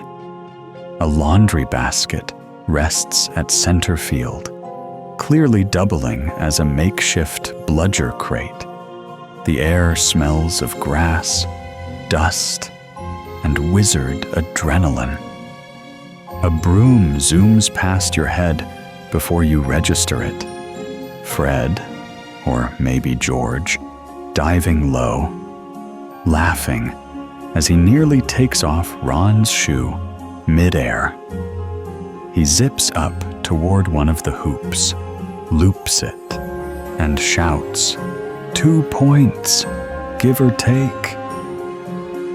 A laundry basket rests at center field, clearly doubling as a makeshift bludger crate. The air smells of grass, dust, and wizard adrenaline. A broom zooms past your head before you register it. Fred, or maybe George, diving low, laughing as he nearly takes off Ron's shoe mid-air. He zips up toward one of the hoops, loops it, and shouts, 2 points, give or take.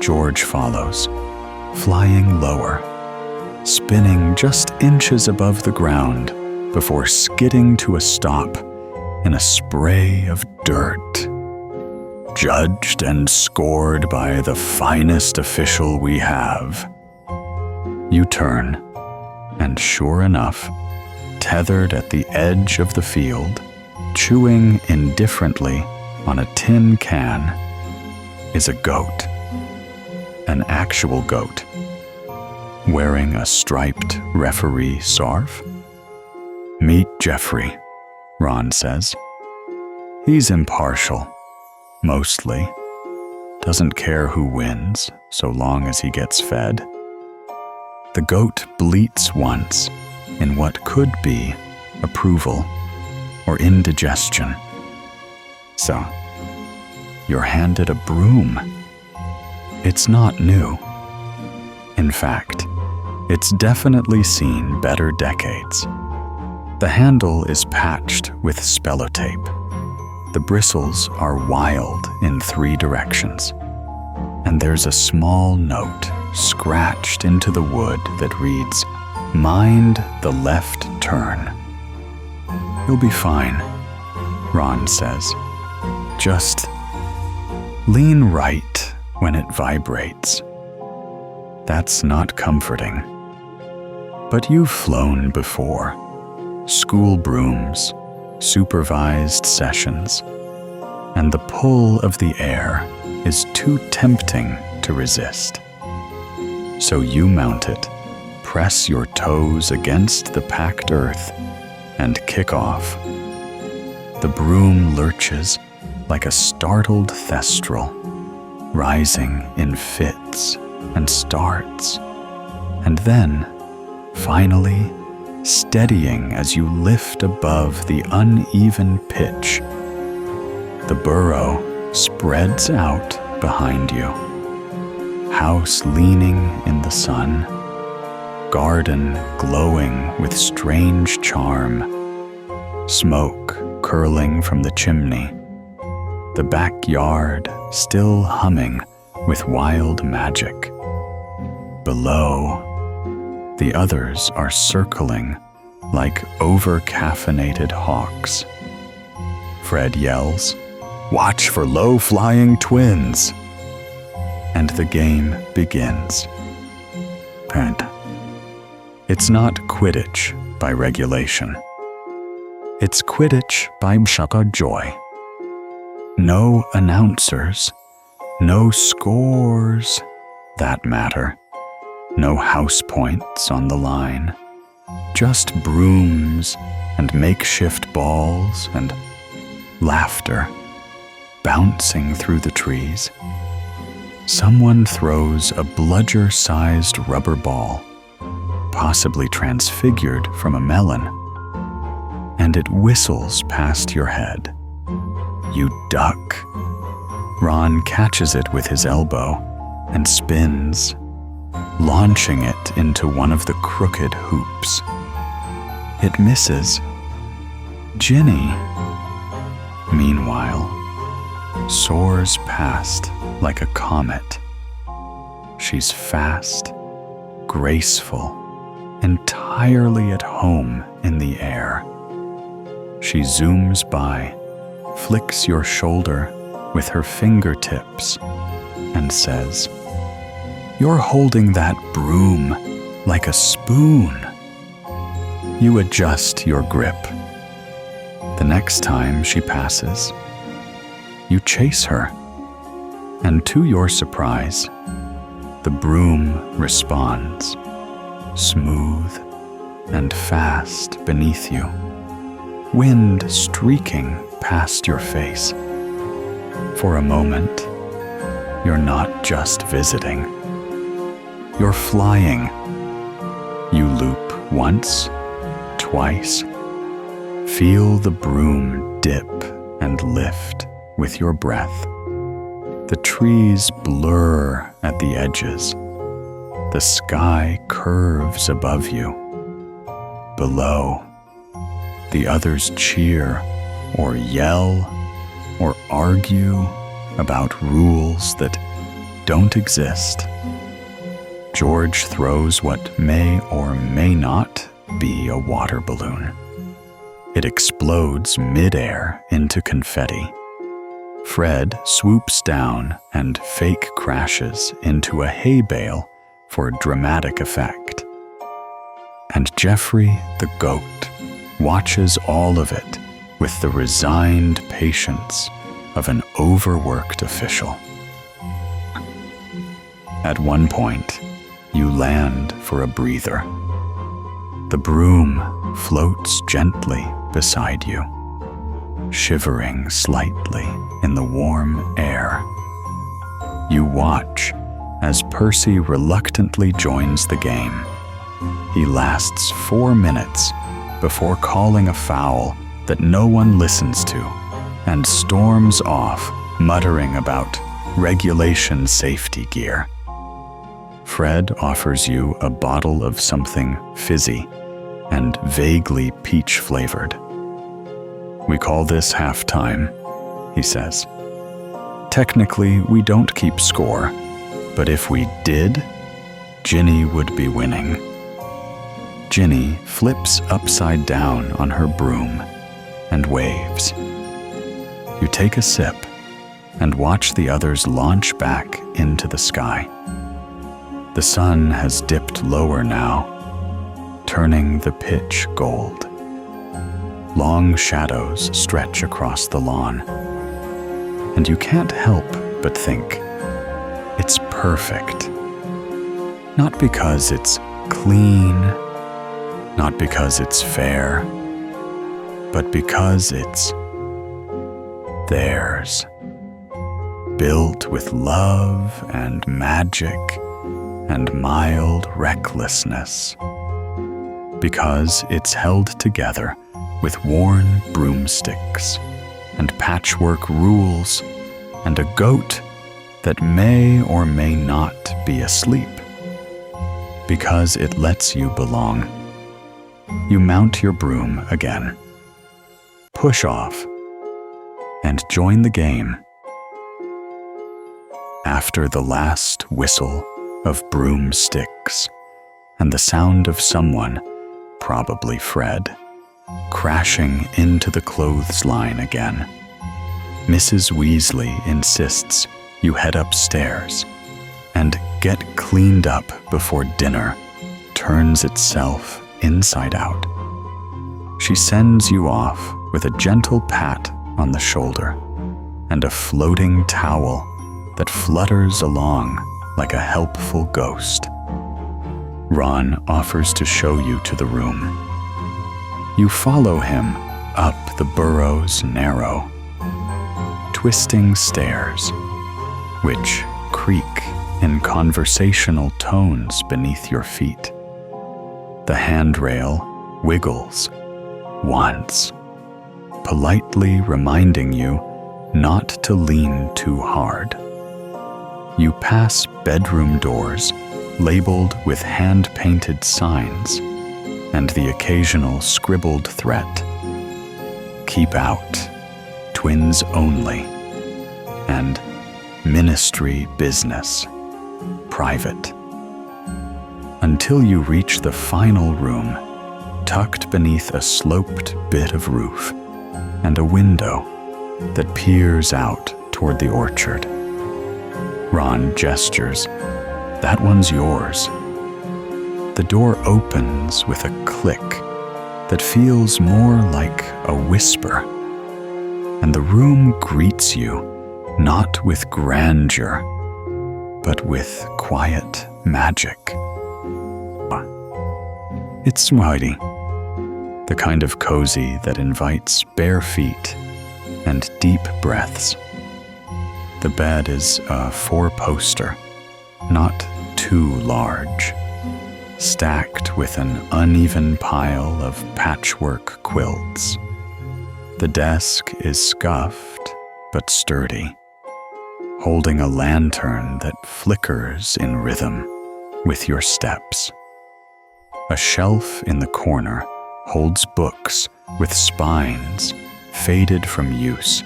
George follows, flying lower, spinning just inches above the ground before skidding to a stop in a spray of dirt. Judged and scored by the finest official we have. You turn, and sure enough, tethered at the edge of the field, chewing indifferently on a tin can, is a goat. An actual goat, wearing a striped referee scarf. Meet Jeffrey, Ron says. He's impartial, mostly. Doesn't care who wins, so long as he gets fed. The goat bleats once in what could be approval or indigestion. So, you're handed a broom. It's not new. In fact, it's definitely seen better decades. The handle is patched with spellotape. The bristles are wild in 3 directions. And there's a small note scratched into the wood that reads, mind the left turn. You'll be fine, Ron says. Just lean right when it vibrates. That's not comforting. But you've flown before. School brooms, supervised sessions, and the pull of the air is too tempting to resist. So you mount it, press your toes against the packed earth, and kick off. The broom lurches like a startled thestral, rising in fits and starts, and then, finally, steadying as you lift above the uneven pitch. The burrow spreads out behind you. House leaning in the sun, garden glowing with strange charm, smoke curling from the chimney, the backyard still humming with wild magic. Below, the others are circling like over-caffeinated hawks. Fred yells, "Watch for low-flying twins!" And the game begins. And it's not Quidditch by regulation. It's Quidditch by Shaka Joy. No announcers, no scores that matter. No house points on the line, just brooms and makeshift balls and laughter bouncing through the trees. Someone throws a bludger-sized rubber ball, possibly transfigured from a melon, and it whistles past your head. You duck. Ron catches it with his elbow and spins, launching it into one of the crooked hoops. It misses. Ginny, meanwhile, soars past like a comet. She's fast, graceful, entirely at home in the air. She zooms by, flicks your shoulder with her fingertips, and says, "You're holding that broom like a spoon." You adjust your grip. The next time she passes, you chase her, and to your surprise, the broom responds, smooth and fast beneath you, wind streaking past your face. For a moment, you're not just visiting. You're flying. You loop once, twice. Feel the broom dip and lift with your breath. The trees blur at the edges. The sky curves above you. Below, the others cheer or yell or argue about rules that don't exist. George throws what may or may not be a water balloon. It explodes midair into confetti. Fred swoops down and fake crashes into a hay bale for dramatic effect. And Jeffrey the goat watches all of it with the resigned patience of an overworked official. At one point, you land for a breather. The broom floats gently beside you, shivering slightly in the warm air. You watch as Percy reluctantly joins the game. He lasts 4 minutes before calling a foul that no one listens to and storms off, muttering about regulation safety gear. Fred offers you a bottle of something fizzy and vaguely peach-flavored. "We call this halftime," he says. "Technically, we don't keep score, but if we did, Ginny would be winning." Ginny flips upside down on her broom and waves. You take a sip and watch the others launch back into the sky. The sun has dipped lower now, turning the pitch gold. Long shadows stretch across the lawn, and you can't help but think, it's perfect. Not because it's clean, not because it's fair, but because it's theirs. Built with love and magic and mild recklessness. Because it's held together with worn broomsticks and patchwork rules and a goat that may or may not be asleep. Because it lets you belong. You mount your broom again, push off, and join the game. After the last whistle of broomsticks and the sound of someone, probably Fred, crashing into the clothesline again, Mrs. Weasley insists you head upstairs and get cleaned up before dinner turns itself inside out. She sends you off with a gentle pat on the shoulder and a floating towel that flutters along like a helpful ghost. Ron offers to show you to the room. You follow him up the Burrow's narrow, twisting stairs, which creak in conversational tones beneath your feet. The handrail wiggles once, politely reminding you not to lean too hard. You pass bedroom doors labeled with hand-painted signs and the occasional scribbled threat. Keep out, twins only, and ministry business, private. Until you reach the final room, tucked beneath a sloped bit of roof and a window that peers out toward the orchard. Ron gestures. That one's yours. The door opens with a click that feels more like a whisper, and the room greets you not with grandeur, but with quiet magic. It's mighty, the kind of cozy that invites bare feet and deep breaths. The bed is a four-poster, not too large, stacked with an uneven pile of patchwork quilts. The desk is scuffed but sturdy, holding a lantern that flickers in rhythm with your steps. A shelf in the corner holds books with spines faded from use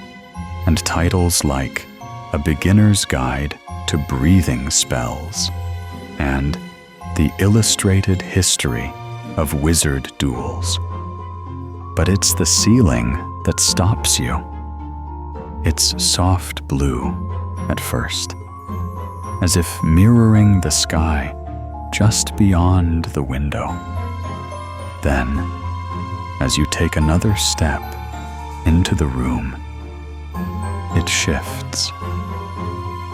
and titles like A Beginner's Guide to Breathing Spells and The Illustrated History of Wizard Duels. But it's the ceiling that stops you. It's soft blue at first, as if mirroring the sky just beyond the window. Then, as you take another step into the room, it shifts,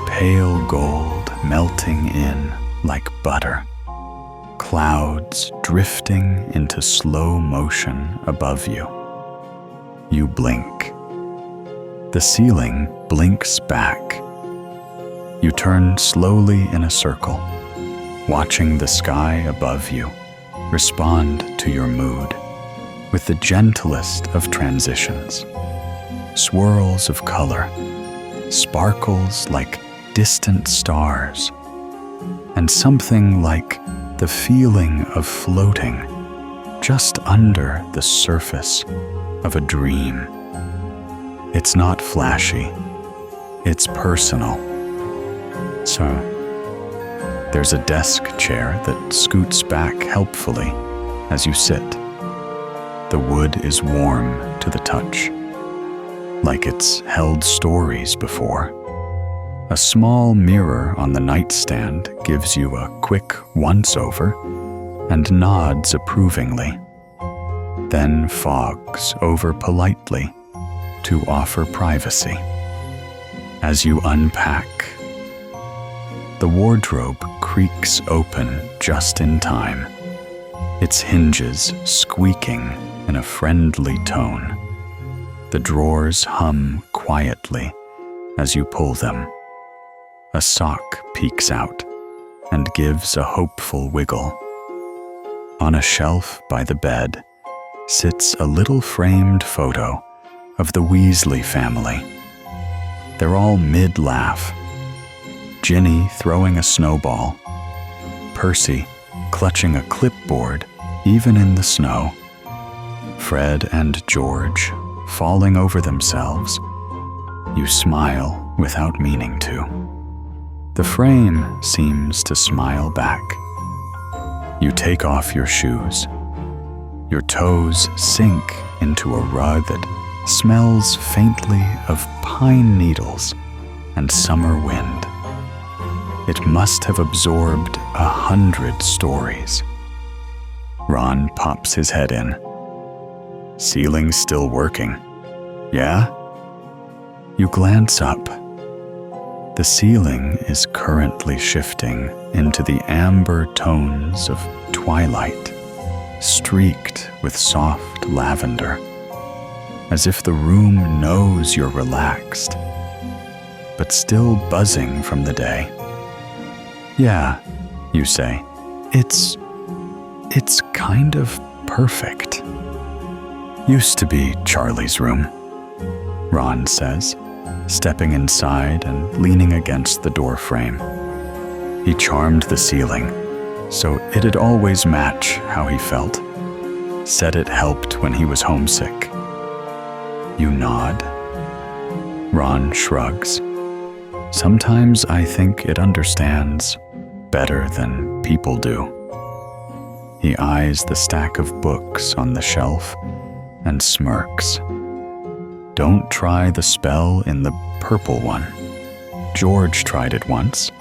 pale gold melting in like butter, clouds drifting into slow motion above you. You blink. The ceiling blinks back. You turn slowly in a circle, watching the sky above you respond to your mood with the gentlest of transitions. Swirls of color, sparkles like distant stars, and something like the feeling of floating just under the surface of a dream. It's not flashy, it's personal. So, there's a desk chair that scoots back helpfully as you sit. The wood is warm to the touch, like it's held stories before. A small mirror on the nightstand gives you a quick once-over and nods approvingly, then fogs over politely to offer privacy. As you unpack, the wardrobe creaks open just in time, its hinges squeaking in a friendly tone. The drawers hum quietly as you pull them. A sock peeks out and gives a hopeful wiggle. On a shelf by the bed sits a little framed photo of the Weasley family. They're all mid-laugh. Ginny throwing a snowball, Percy clutching a clipboard even in the snow, Fred and George falling over themselves. You smile without meaning to. The frame seems to smile back. You take off your shoes. Your toes sink into a rug that smells faintly of pine needles and summer wind. It must have absorbed 100 stories. Ron pops his head in. Ceiling's still working. Yeah? You glance up. The ceiling is currently shifting into the amber tones of twilight, streaked with soft lavender, as if the room knows you're relaxed, but still buzzing from the day. Yeah, you say, it's kind of perfect. Used to be Charlie's room, Ron says, stepping inside and leaning against the door frame. He charmed the ceiling, so it'd always match how he felt. Said it helped when he was homesick. You nod. Ron shrugs. Sometimes I think it understands better than people do. He eyes the stack of books on the shelf and smirks. Don't try the spell in the purple one. George tried it once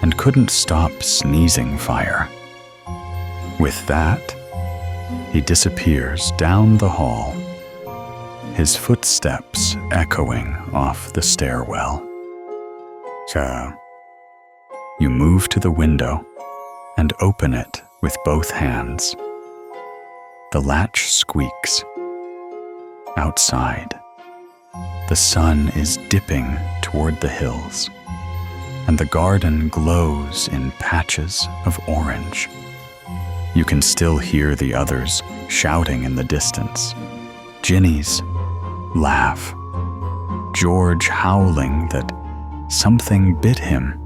and couldn't stop sneezing fire. With that, he disappears down the hall, his footsteps echoing off the stairwell. So, you move to the window and open it with both hands. The latch squeaks. Outside, the sun is dipping toward the hills, and the garden glows in patches of orange. You can still hear the others shouting in the distance. Ginny's laugh. George howling that something bit him.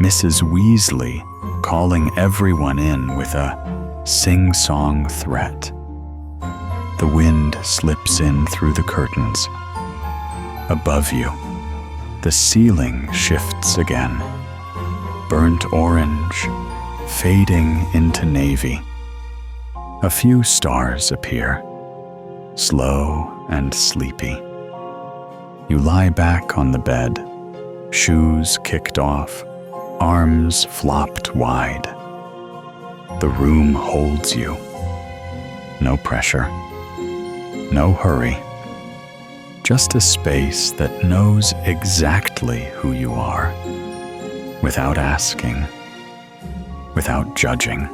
Mrs. Weasley calling everyone in with a sing-song threat. The wind slips in through the curtains. Above you, the ceiling shifts again. Burnt orange, fading into navy. A few stars appear, slow and sleepy. You lie back on the bed, shoes kicked off, arms flopped wide. The room holds you. No pressure, no hurry. Just a space that knows exactly who you are, without asking, without judging,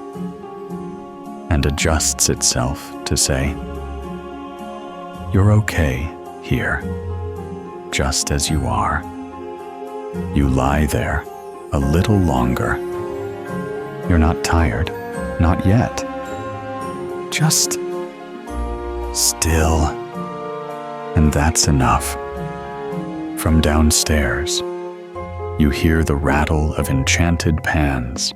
and adjusts itself to say, "You're okay here, just as you are." You lie there a little longer. You're not tired, not yet. Just still. And that's enough. From downstairs, you hear the rattle of enchanted pans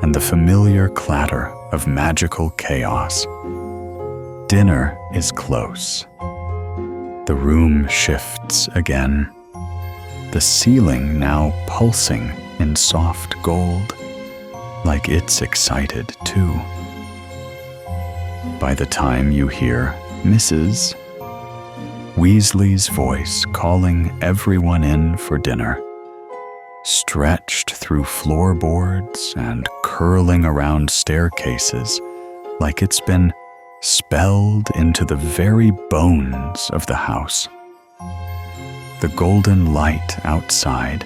and the familiar clatter of magical chaos. Dinner is close. The room shifts again, the ceiling now pulsing in soft gold, like it's excited too. by the time you hear Mrs. Weasley's voice calling everyone in for dinner, stretched through floorboards and curling around staircases like it's been spelled into the very bones of the house. The golden light outside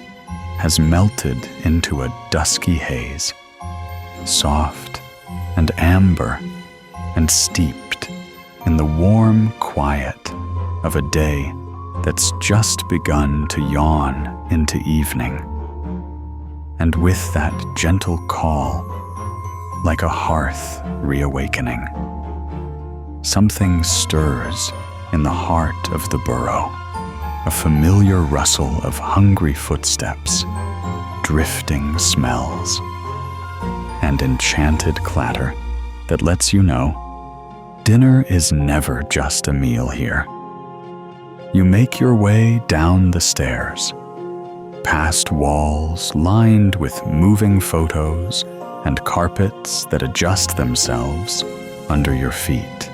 has melted into a dusky haze, soft and amber and steeped in the warm quiet of a day that's just begun to yawn into evening. And with that gentle call, like a hearth reawakening, something stirs in the heart of the Burrow, a familiar rustle of hungry footsteps, drifting smells, and enchanted clatter that lets you know dinner is never just a meal here. You make your way down the stairs, past walls lined with moving photos and carpets that adjust themselves under your feet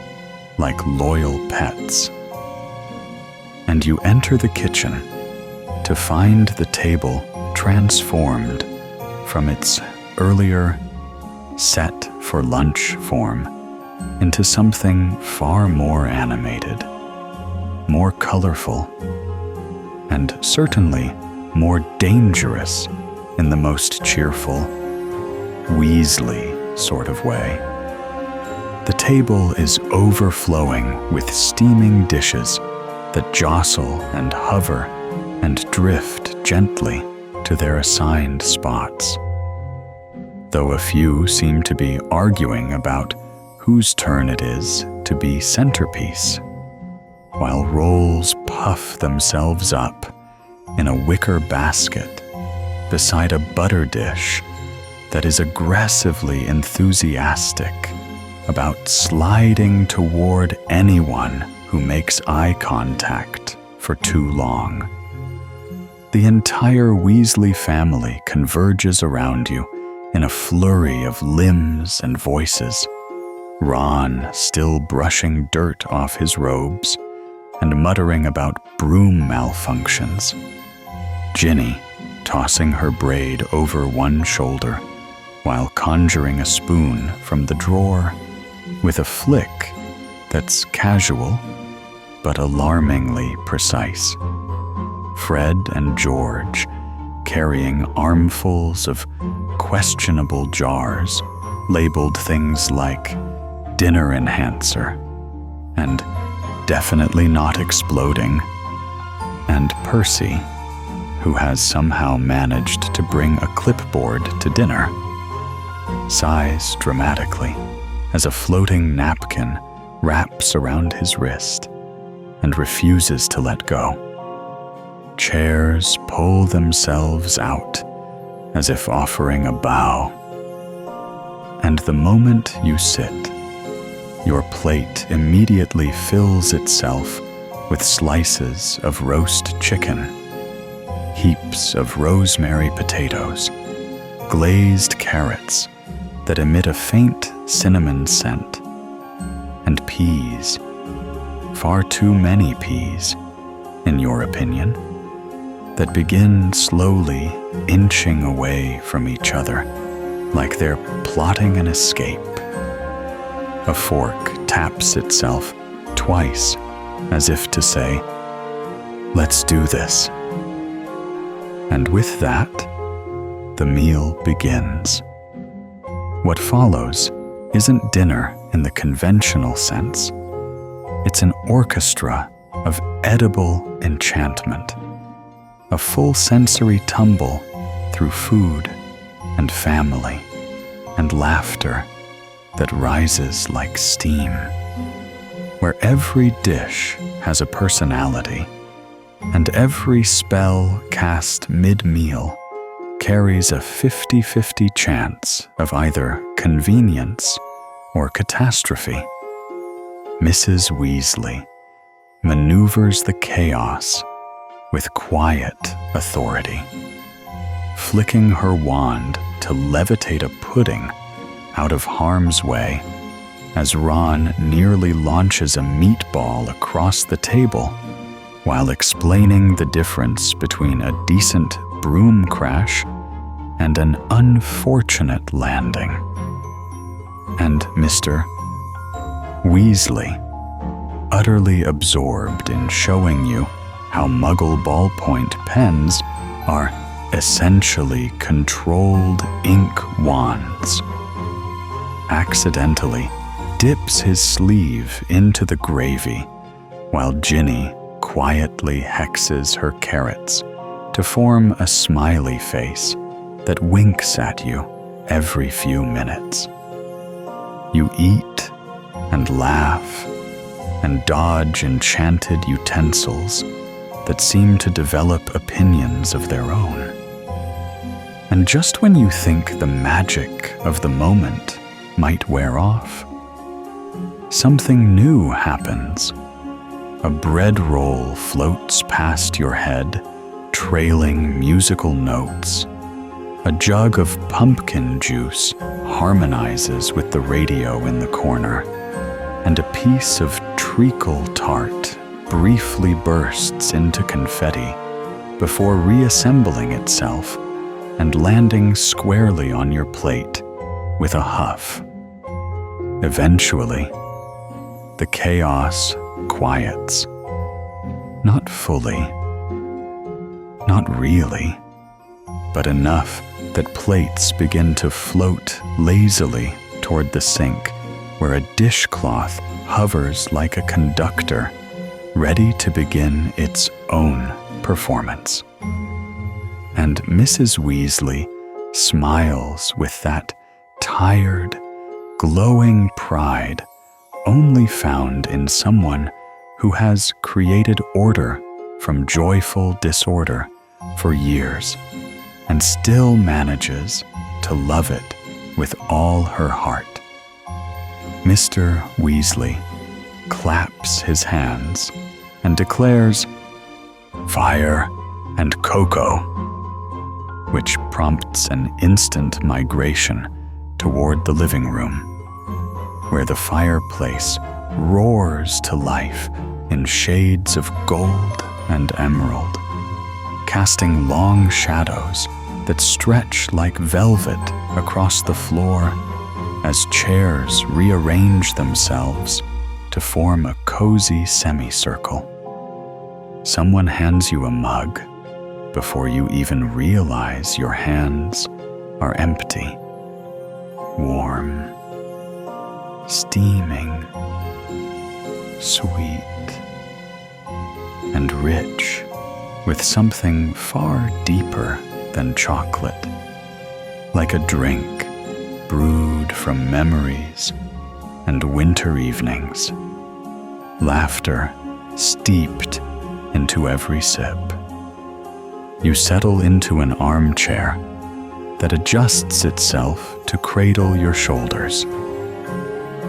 like loyal pets. And you enter the kitchen to find the table transformed from its earlier set for lunch form into something far more animated, more colorful, and certainly more dangerous in the most cheerful, Weasley sort of way. The table is overflowing with steaming dishes that jostle and hover and drift gently to their assigned spots, though a few seem to be arguing about whose turn it is to be centerpiece, while rolls puff themselves up in a wicker basket beside a butter dish that is aggressively enthusiastic about sliding toward anyone who makes eye contact for too long. The entire Weasley family converges around you in a flurry of limbs and voices, Ron still brushing dirt off his robes and muttering about broom malfunctions, Ginny tossing her braid over one shoulder while conjuring a spoon from the drawer with a flick that's casual but alarmingly precise. Fred and George carrying armfuls of questionable jars labeled things like dinner enhancer and definitely not exploding, and Percy, who has somehow managed to bring a clipboard to dinner, sighs dramatically as a floating napkin wraps around his wrist and refuses to let go. Chairs pull themselves out as if offering a bow, and the moment you sit, your plate immediately fills itself with slices of roast chicken, heaps of rosemary potatoes, glazed carrots that emit a faint cinnamon scent, and peas, far too many peas, in your opinion, that begin slowly inching away from each other like they're plotting an escape. A fork taps itself twice as if to say, "Let's do this." And with that, the meal begins. What follows isn't dinner in the conventional sense. It's an orchestra of edible enchantment, a full sensory tumble through food and family and laughter that rises like steam, where every dish has a personality and every spell cast mid-meal carries a 50-50 chance of either convenience or catastrophe. Mrs. Weasley maneuvers the chaos with quiet authority, flicking her wand to levitate a pudding out of harm's way as Ron nearly launches a meatball across the table while explaining the difference between a decent broom crash and an unfortunate landing. And Mr. Weasley, utterly absorbed in showing you how Muggle ballpoint pens are essentially controlled ink wands, accidentally dips his sleeve into the gravy while Ginny quietly hexes her carrots to form a smiley face that winks at you every few minutes. You eat and laugh and dodge enchanted utensils that seem to develop opinions of their own. And just when you think the magic of the moment might wear off, something new happens. A bread roll floats past your head, trailing musical notes. A jug of pumpkin juice harmonizes with the radio in the corner, and a piece of treacle tart briefly bursts into confetti before reassembling itself and landing squarely on your plate with a huff. Eventually, the chaos quiets. Not fully, not really, but enough that plates begin to float lazily toward the sink, where a dishcloth hovers like a conductor, ready to begin its own performance. And Mrs. Weasley smiles with that tired, glowing pride only found in someone who has created order from joyful disorder for years and still manages to love it with all her heart. Mr. Weasley claps his hands and declares, "Fire and cocoa," which prompts an instant migration toward the living room, where the fireplace roars to life in shades of gold and emerald, casting long shadows that stretch like velvet across the floor as chairs rearrange themselves to form a cozy semicircle. Someone hands you a mug before you even realize your hands are empty, warm, steaming, sweet, and rich with something far deeper than chocolate, like a drink brewed from memories and winter evenings, laughter steeped into every sip. You settle into an armchair that adjusts itself to cradle your shoulders,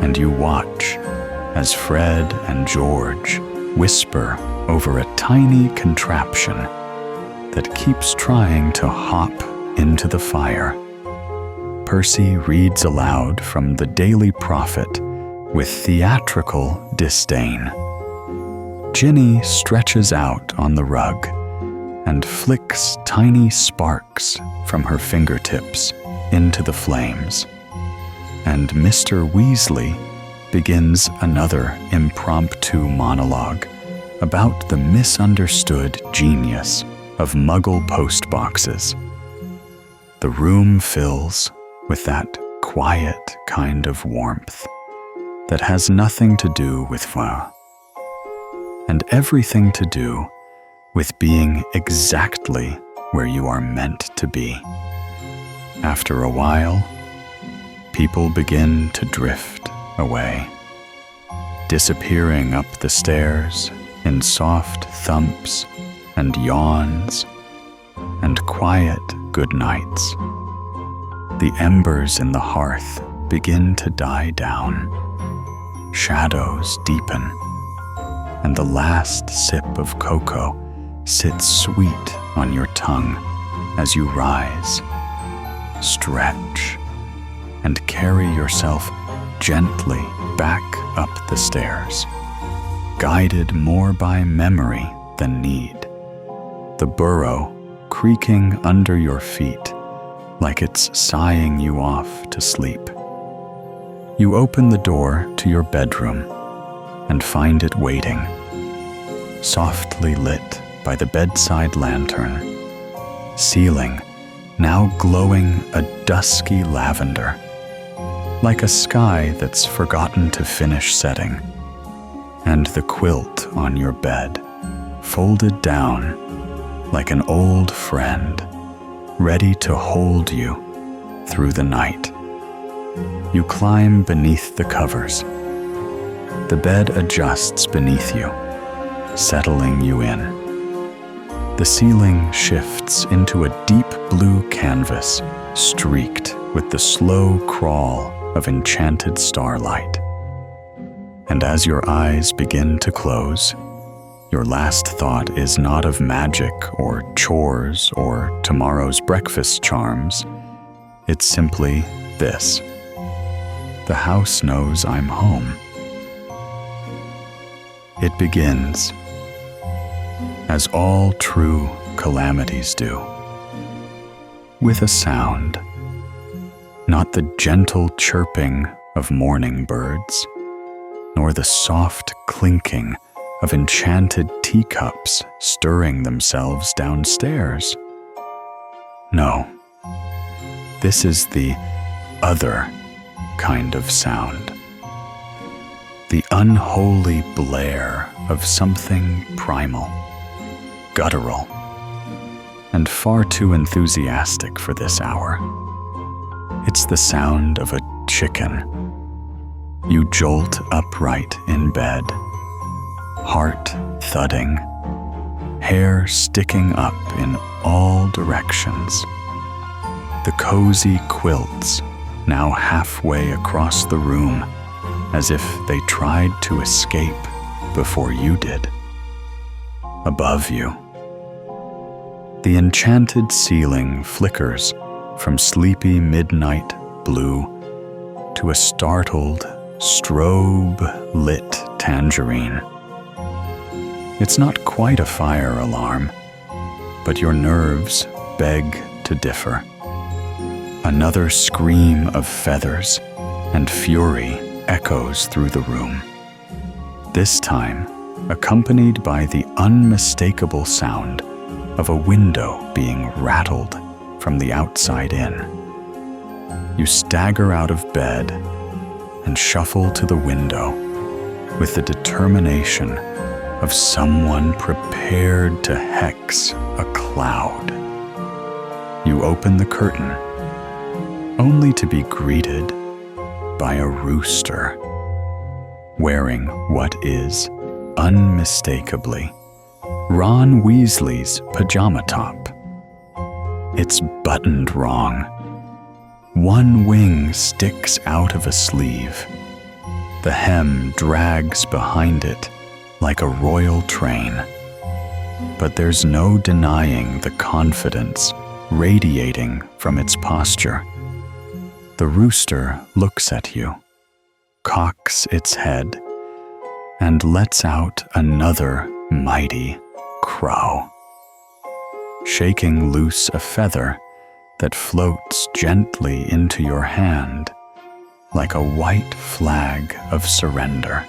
and you watch as Fred and George whisper over a tiny contraption that keeps trying to hop into the fire. Percy reads aloud from the Daily Prophet with theatrical disdain. Ginny stretches out on the rug and flicks tiny sparks from her fingertips into the flames. And Mr. Weasley begins another impromptu monologue about the misunderstood genius of Muggle postboxes. The room fills with that quiet kind of warmth that has nothing to do with fun, and everything to do with being exactly where you are meant to be. After a while, people begin to drift away, disappearing up the stairs in soft thumps and yawns and quiet good nights. The embers in the hearth begin to die down. Shadows deepen, and the last sip of cocoa sits sweet on your tongue as you rise, stretch, and carry yourself gently back up the stairs, guided more by memory than need. The burrow creaking under your feet like it's sighing you off to sleep. You open the door to your bedroom and find it waiting, softly lit by the bedside lantern, ceiling now glowing a dusky lavender, like a sky that's forgotten to finish setting, and the quilt on your bed folded down like an old friend, ready to hold you through the night. You climb beneath the covers. The bed adjusts beneath you, settling you in. The ceiling shifts into a deep blue canvas streaked with the slow crawl of enchanted starlight. And as your eyes begin to close, your last thought is not of magic or chores or tomorrow's breakfast charms. It's simply this: the house knows I'm home. It begins, as all true calamities do, with a sound, not the gentle chirping of morning birds, nor the soft clinking of enchanted teacups stirring themselves downstairs. No, this is the other kind of sound. The unholy blare of something primal, guttural, and far too enthusiastic for this hour. It's the sound of a chicken. You jolt upright in bed, heart thudding, hair sticking up in all directions. The cozy quilts now halfway across the room, as if they tried to escape before you did. Above you, the enchanted ceiling flickers from sleepy midnight blue to a startled, strobe-lit tangerine. It's not quite a fire alarm, but your nerves beg to differ. Another scream of feathers and fury echoes through the room, this time accompanied by the unmistakable sound of a window being rattled from the outside in. You stagger out of bed and shuffle to the window with the determination of someone prepared to hex a cloud. You open the curtain, only to be greeted by a rooster, wearing what is unmistakably Ron Weasley's pajama top. It's buttoned wrong. One wing sticks out of a sleeve. The hem drags behind it like a royal train. But there's no denying the confidence radiating from its posture. The rooster looks at you, cocks its head, and lets out another mighty crow, shaking loose a feather that floats gently into your hand like a white flag of surrender.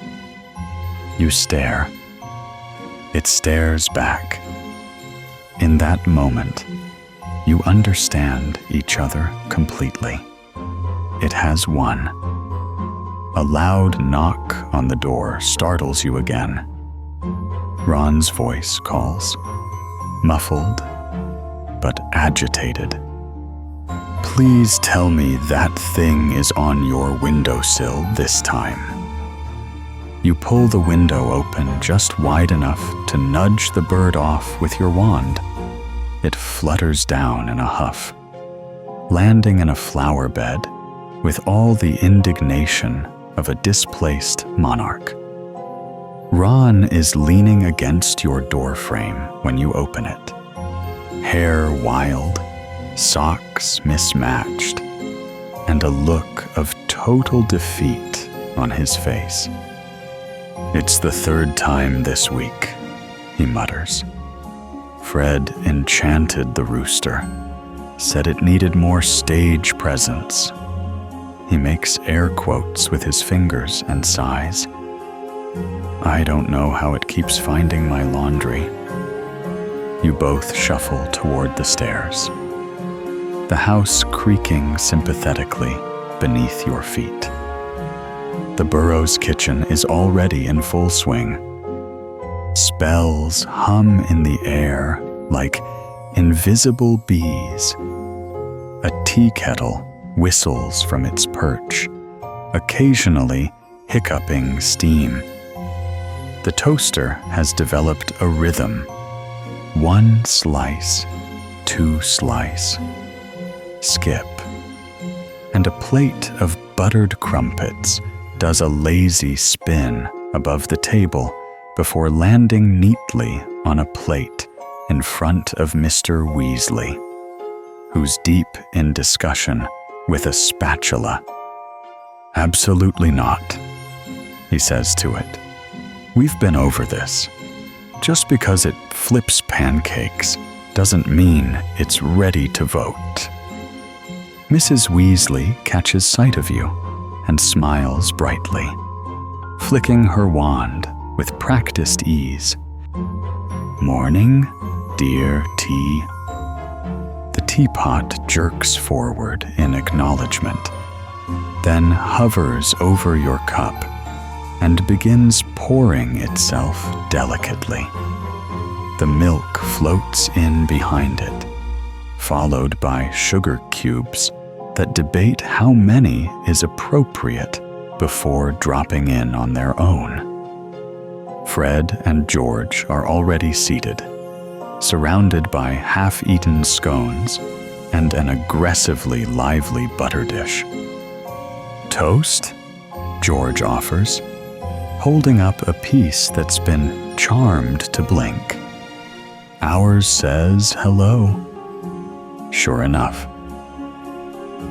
You stare. It stares back. In that moment, you understand each other completely. It has won. A loud knock on the door startles you again. Ron's voice calls, muffled but agitated. Please tell me that thing is on your windowsill this time. You pull the window open just wide enough to nudge the bird off with your wand. It flutters down in a huff, landing in a flower bed with all the indignation of a displaced monarch. Ron is leaning against your doorframe when you open it, hair wild, socks mismatched, and a look of total defeat on his face. "It's the third time this week," he mutters. Fred enchanted the rooster, said it needed more stage presence. He makes air quotes with his fingers and sighs. "I don't know how it keeps finding my laundry." You both shuffle toward the stairs, the house creaking sympathetically beneath your feet. The Burrow's kitchen is already in full swing. Spells hum in the air like invisible bees. A tea kettle whistles from its perch, occasionally hiccuping steam. The toaster has developed a rhythm. 1 slice, 2 slice, skip. And a plate of buttered crumpets does a lazy spin above the table before landing neatly on a plate in front of Mr. Weasley, who's deep in discussion with a spatula. "Absolutely not," he says to it. "We've been over this. Just because it flips pancakes doesn't mean it's ready to vote." Mrs. Weasley catches sight of you and smiles brightly, flicking her wand with practiced ease. "Morning, dear tea." The teapot jerks forward in acknowledgement, then hovers over your cup and begins pouring itself delicately. The milk floats in behind it, followed by sugar cubes that debate how many is appropriate before dropping in on their own. Fred and George are already seated, surrounded by half-eaten scones and an aggressively lively butter dish. "Toast?" George offers, holding up a piece that's been charmed to blink. "Ours says hello." Sure enough.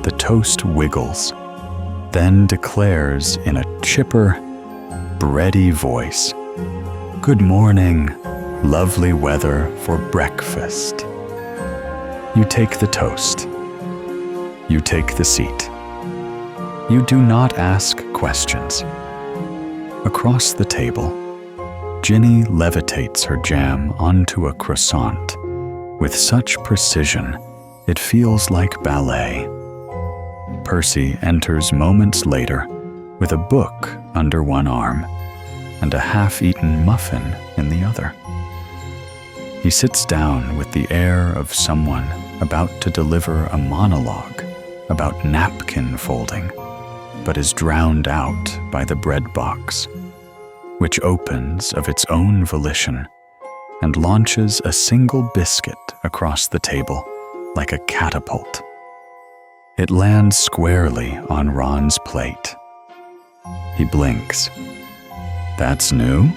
The toast wiggles, then declares in a chipper, bready voice, "Good morning, lovely weather for breakfast." You take the toast. You take the seat. You do not ask questions. Across the table, Ginny levitates her jam onto a croissant with such precision it feels like ballet. Percy enters moments later with a book under one arm and a half-eaten muffin in the other. He sits down with the air of someone about to deliver a monologue about napkin folding, but is drowned out by the bread box, which opens of its own volition and launches a single biscuit across the table like a catapult. It lands squarely on Ron's plate. He blinks. "That's new?"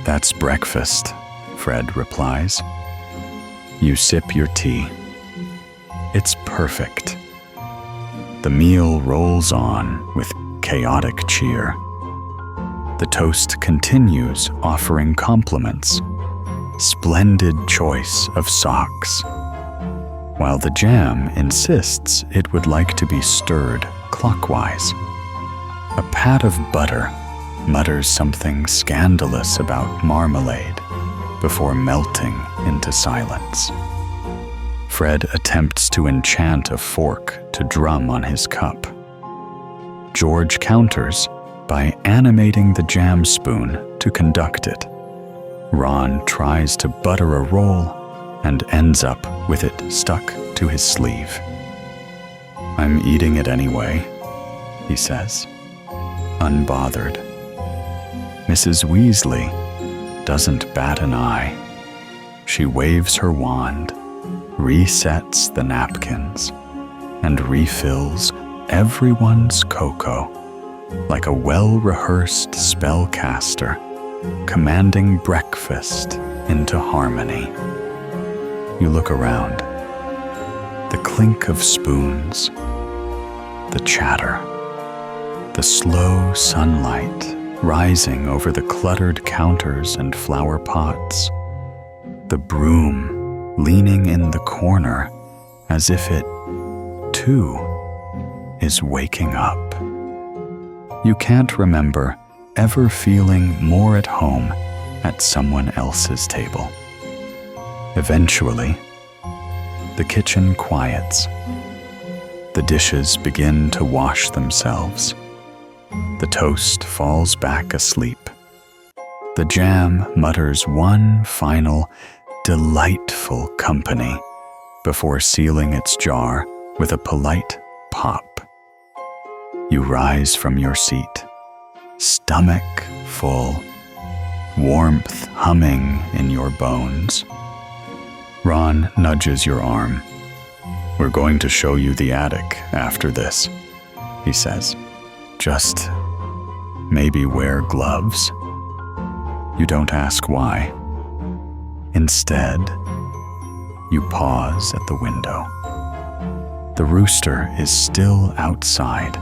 "That's breakfast," Fred replies. You sip your tea. It's perfect. The meal rolls on with chaotic cheer. The toast continues offering compliments. Splendid choice of socks. While the jam insists it would like to be stirred clockwise. A pat of butter mutters something scandalous about marmalade before melting into silence. Fred attempts to enchant a fork to drum on his cup. George counters by animating the jam spoon to conduct it. Ron tries to butter a roll and ends up with it stuck to his sleeve. "I'm eating it anyway," he says, unbothered. Mrs. Weasley doesn't bat an eye. She waves her wand, resets the napkins, and refills everyone's cocoa like a well-rehearsed spellcaster commanding breakfast into harmony. You look around. The clink of spoons, the chatter, The slow sunlight rising over the cluttered counters and flower pots. The broom leaning in the corner as if it, too, is waking up. You can't remember ever feeling more at home at someone else's table. Eventually, the kitchen quiets. The dishes begin to wash themselves. The toast falls back asleep. The jam mutters one final, delightful company before sealing its jar with a polite pop. You rise from your seat, stomach full, warmth humming in your bones. Ron nudges your arm. "We're going to show you the attic after this," he says. "Just maybe wear gloves." You don't ask why. Instead, you pause at the window. The rooster is still outside,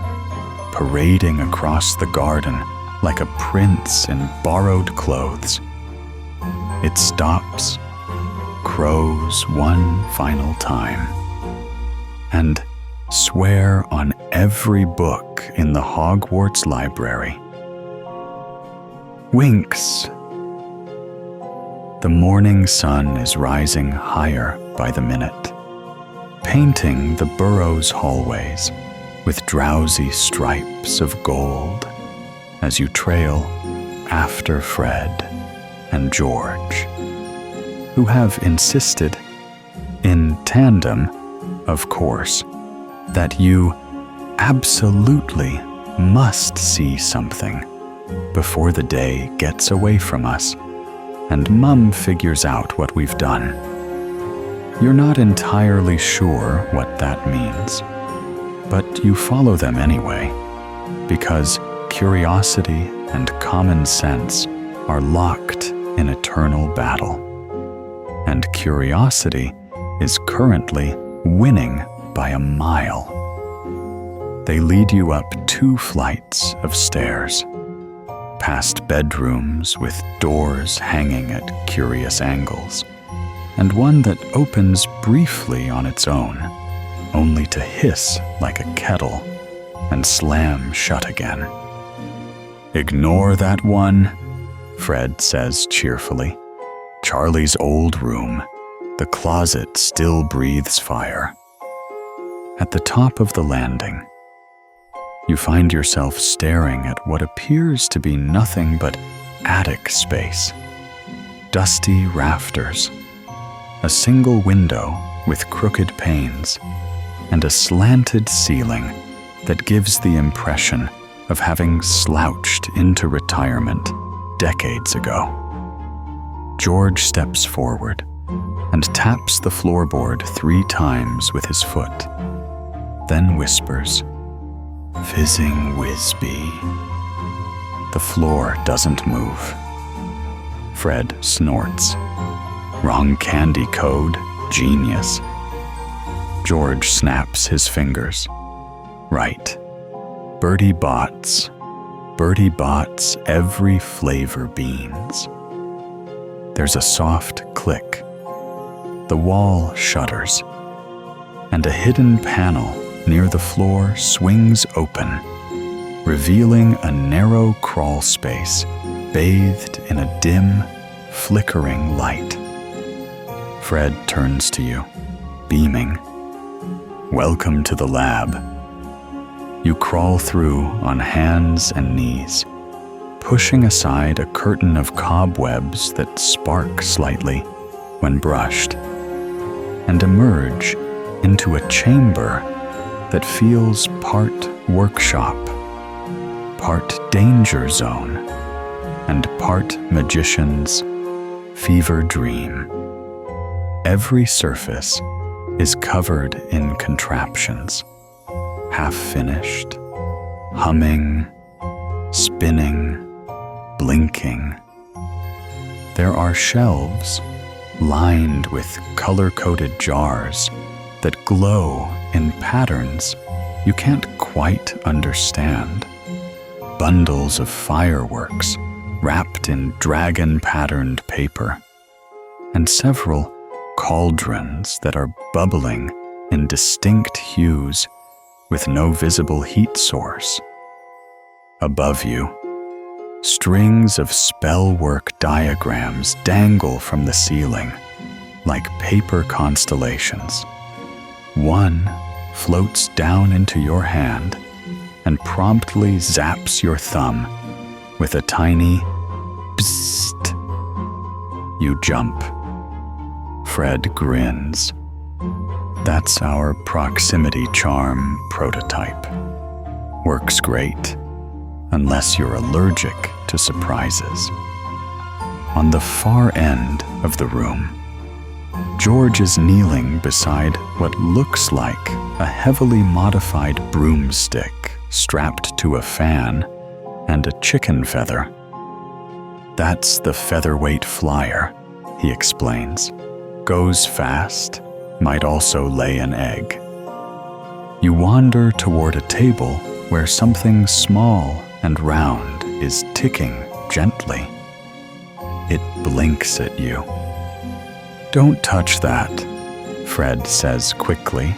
parading across the garden like a prince in borrowed clothes. It stops, crows one final time, and swear on every book in the Hogwarts library. Winks. The morning sun is rising higher by the minute, painting the Burrow's hallways with drowsy stripes of gold as you trail after Fred and George, who have insisted, in tandem, of course, that you absolutely must see something before the day gets away from us and Mum figures out what we've done. You're not entirely sure what that means, but you follow them anyway, because curiosity and common sense are locked in eternal battle. And curiosity is currently winning by a mile. They lead you up 2 flights of stairs, past bedrooms with doors hanging at curious angles, and one that opens briefly on its own, only to hiss like a kettle and slam shut again. "Ignore that one," Fred says cheerfully. "Charlie's old room. The closet still breathes fire." At the top of the landing, you find yourself staring at what appears to be nothing but attic space. Dusty rafters, a single window with crooked panes, and a slanted ceiling that gives the impression of having slouched into retirement decades ago. George steps forward and taps the floorboard 3 times with his foot, then whispers, "Fizzing Whizbee." The floor doesn't move. Fred snorts. "Wrong candy code, genius." George snaps his fingers. "Right. Bertie Bott's every flavor beans." There's a soft click. The wall shudders, and a hidden panel near the floor swings open, revealing a narrow crawl space bathed in a dim, flickering light. Fred turns to you, beaming. "Welcome to the lab." You crawl through on hands and knees, pushing aside a curtain of cobwebs that spark slightly when brushed, and emerge into a chamber that feels part workshop, part danger zone, and part magician's fever dream. Every surface is covered in contraptions, half-finished, humming, spinning, blinking. There are shelves lined with color-coded jars that glow in patterns you can't quite understand. bundles of fireworks wrapped in dragon-patterned paper, and several cauldrons that are bubbling in distinct hues with no visible heat source. Above you, strings of spellwork diagrams dangle from the ceiling like paper constellations. One floats down into your hand and promptly zaps your thumb with a tiny psst. You jump. Fred grins. That's our proximity charm prototype. Works great, unless you're allergic to surprises. On the far end of the room, George is kneeling beside what looks like a heavily modified broomstick strapped to a fan and a chicken feather. That's the featherweight flyer, he explains. Goes fast, might also lay an egg. You wander toward a table where something small and round is ticking gently. It blinks at you. Don't touch that, Fred says quickly.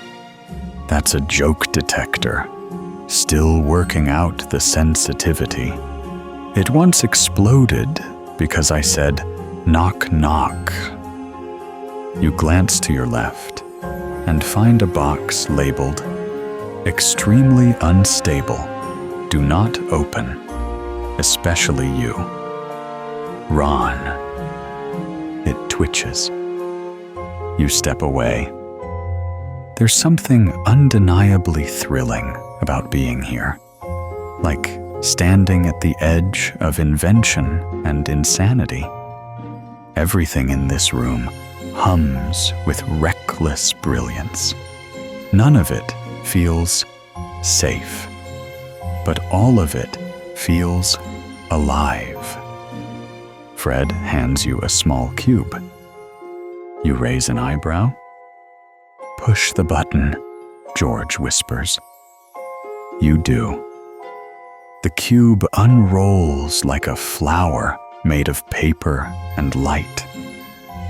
That's a joke detector, still working out the sensitivity. It once exploded because I said, knock, knock. You glance to your left and find a box labeled, extremely unstable, do not open, especially you. Ron. It twitches. You step away. There's something undeniably thrilling about being here, like standing at the edge of invention and insanity. Everything in this room hums with reckless brilliance. None of it feels safe, but all of it feels alive. Fred hands you a small cube. You raise an eyebrow. Push the button, George whispers. You do. The cube unrolls like a flower made of paper and light,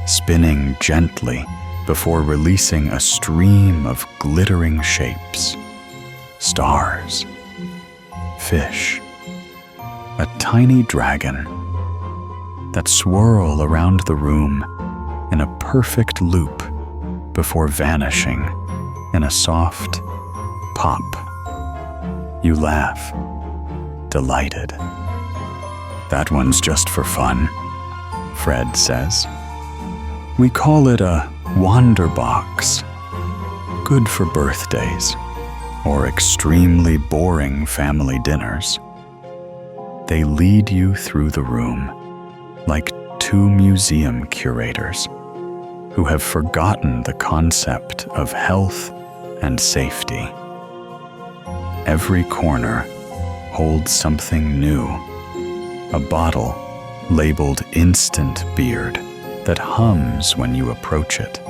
spinning gently before releasing a stream of glittering shapes. Stars, fish, a tiny dragon that swirl around the room in a perfect loop before vanishing in a soft pop. You laugh, delighted. That one's just for fun, Fred says. We call it a wander box. Good for birthdays or extremely boring family dinners. They lead you through the room like two museum curators who have forgotten the concept of health and safety. Every corner holds something new, a bottle labeled Instant Beard that hums when you approach it,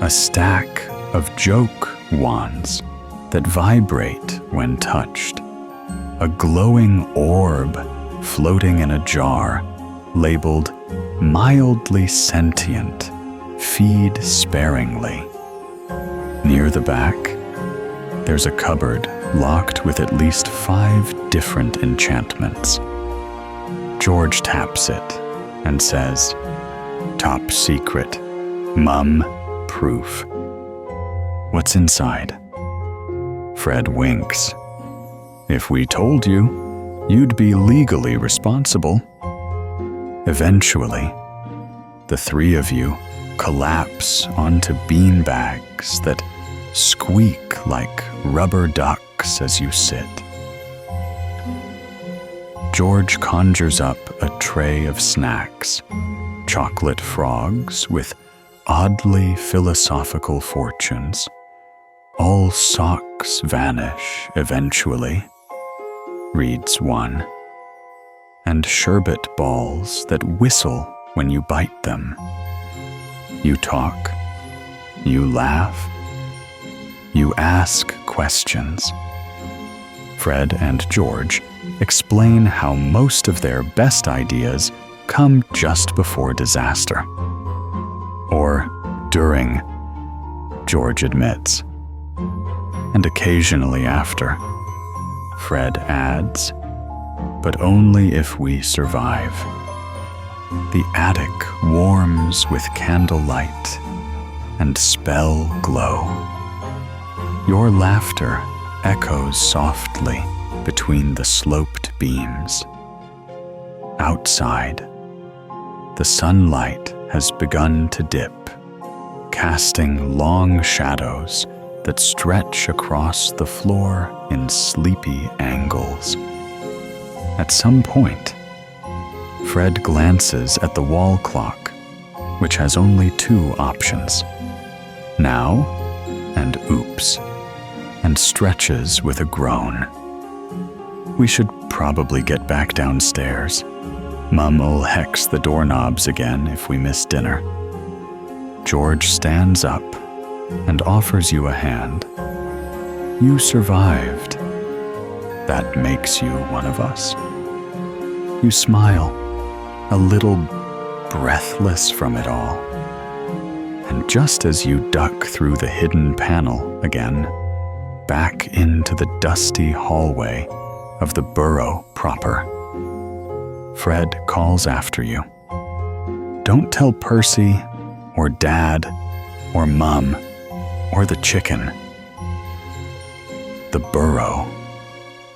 a stack of joke wands that vibrate when touched, a glowing orb floating in a jar labeled Mildly Sentient, Feed Sparingly. Near the back, there's a cupboard locked with at least 5 different enchantments. George taps it and says, Top secret, mum proof. What's inside? Fred winks. If we told you, you'd be legally responsible. Eventually, the 3 of you collapse onto beanbags that squeak like rubber ducks as you sit. George conjures up a tray of snacks, chocolate frogs with oddly philosophical fortunes. All socks vanish eventually, reads one, and sherbet balls that whistle when you bite them. You talk, you laugh, you ask questions. Fred and George explain how most of their best ideas come just before disaster. Or during, George admits. And occasionally after, Fred adds, but only if we survive. The attic warms with candlelight and spell glow. Your laughter echoes softly between the sloped beams. Outside, the sunlight has begun to dip, casting long shadows that stretch across the floor in sleepy angles. At some point, Fred glances at the wall clock, which has only two options, now and oops, and stretches with a groan. We should probably get back downstairs. Mum'll hex the doorknobs again if we miss dinner. George stands up and offers you a hand. You survived. That makes you one of us. You smile, a little breathless from it all. And just as you duck through the hidden panel again, back into the dusty hallway of the Burrow proper, Fred calls after you. Don't tell Percy, or Dad, or Mum, or the chicken. The Burrow,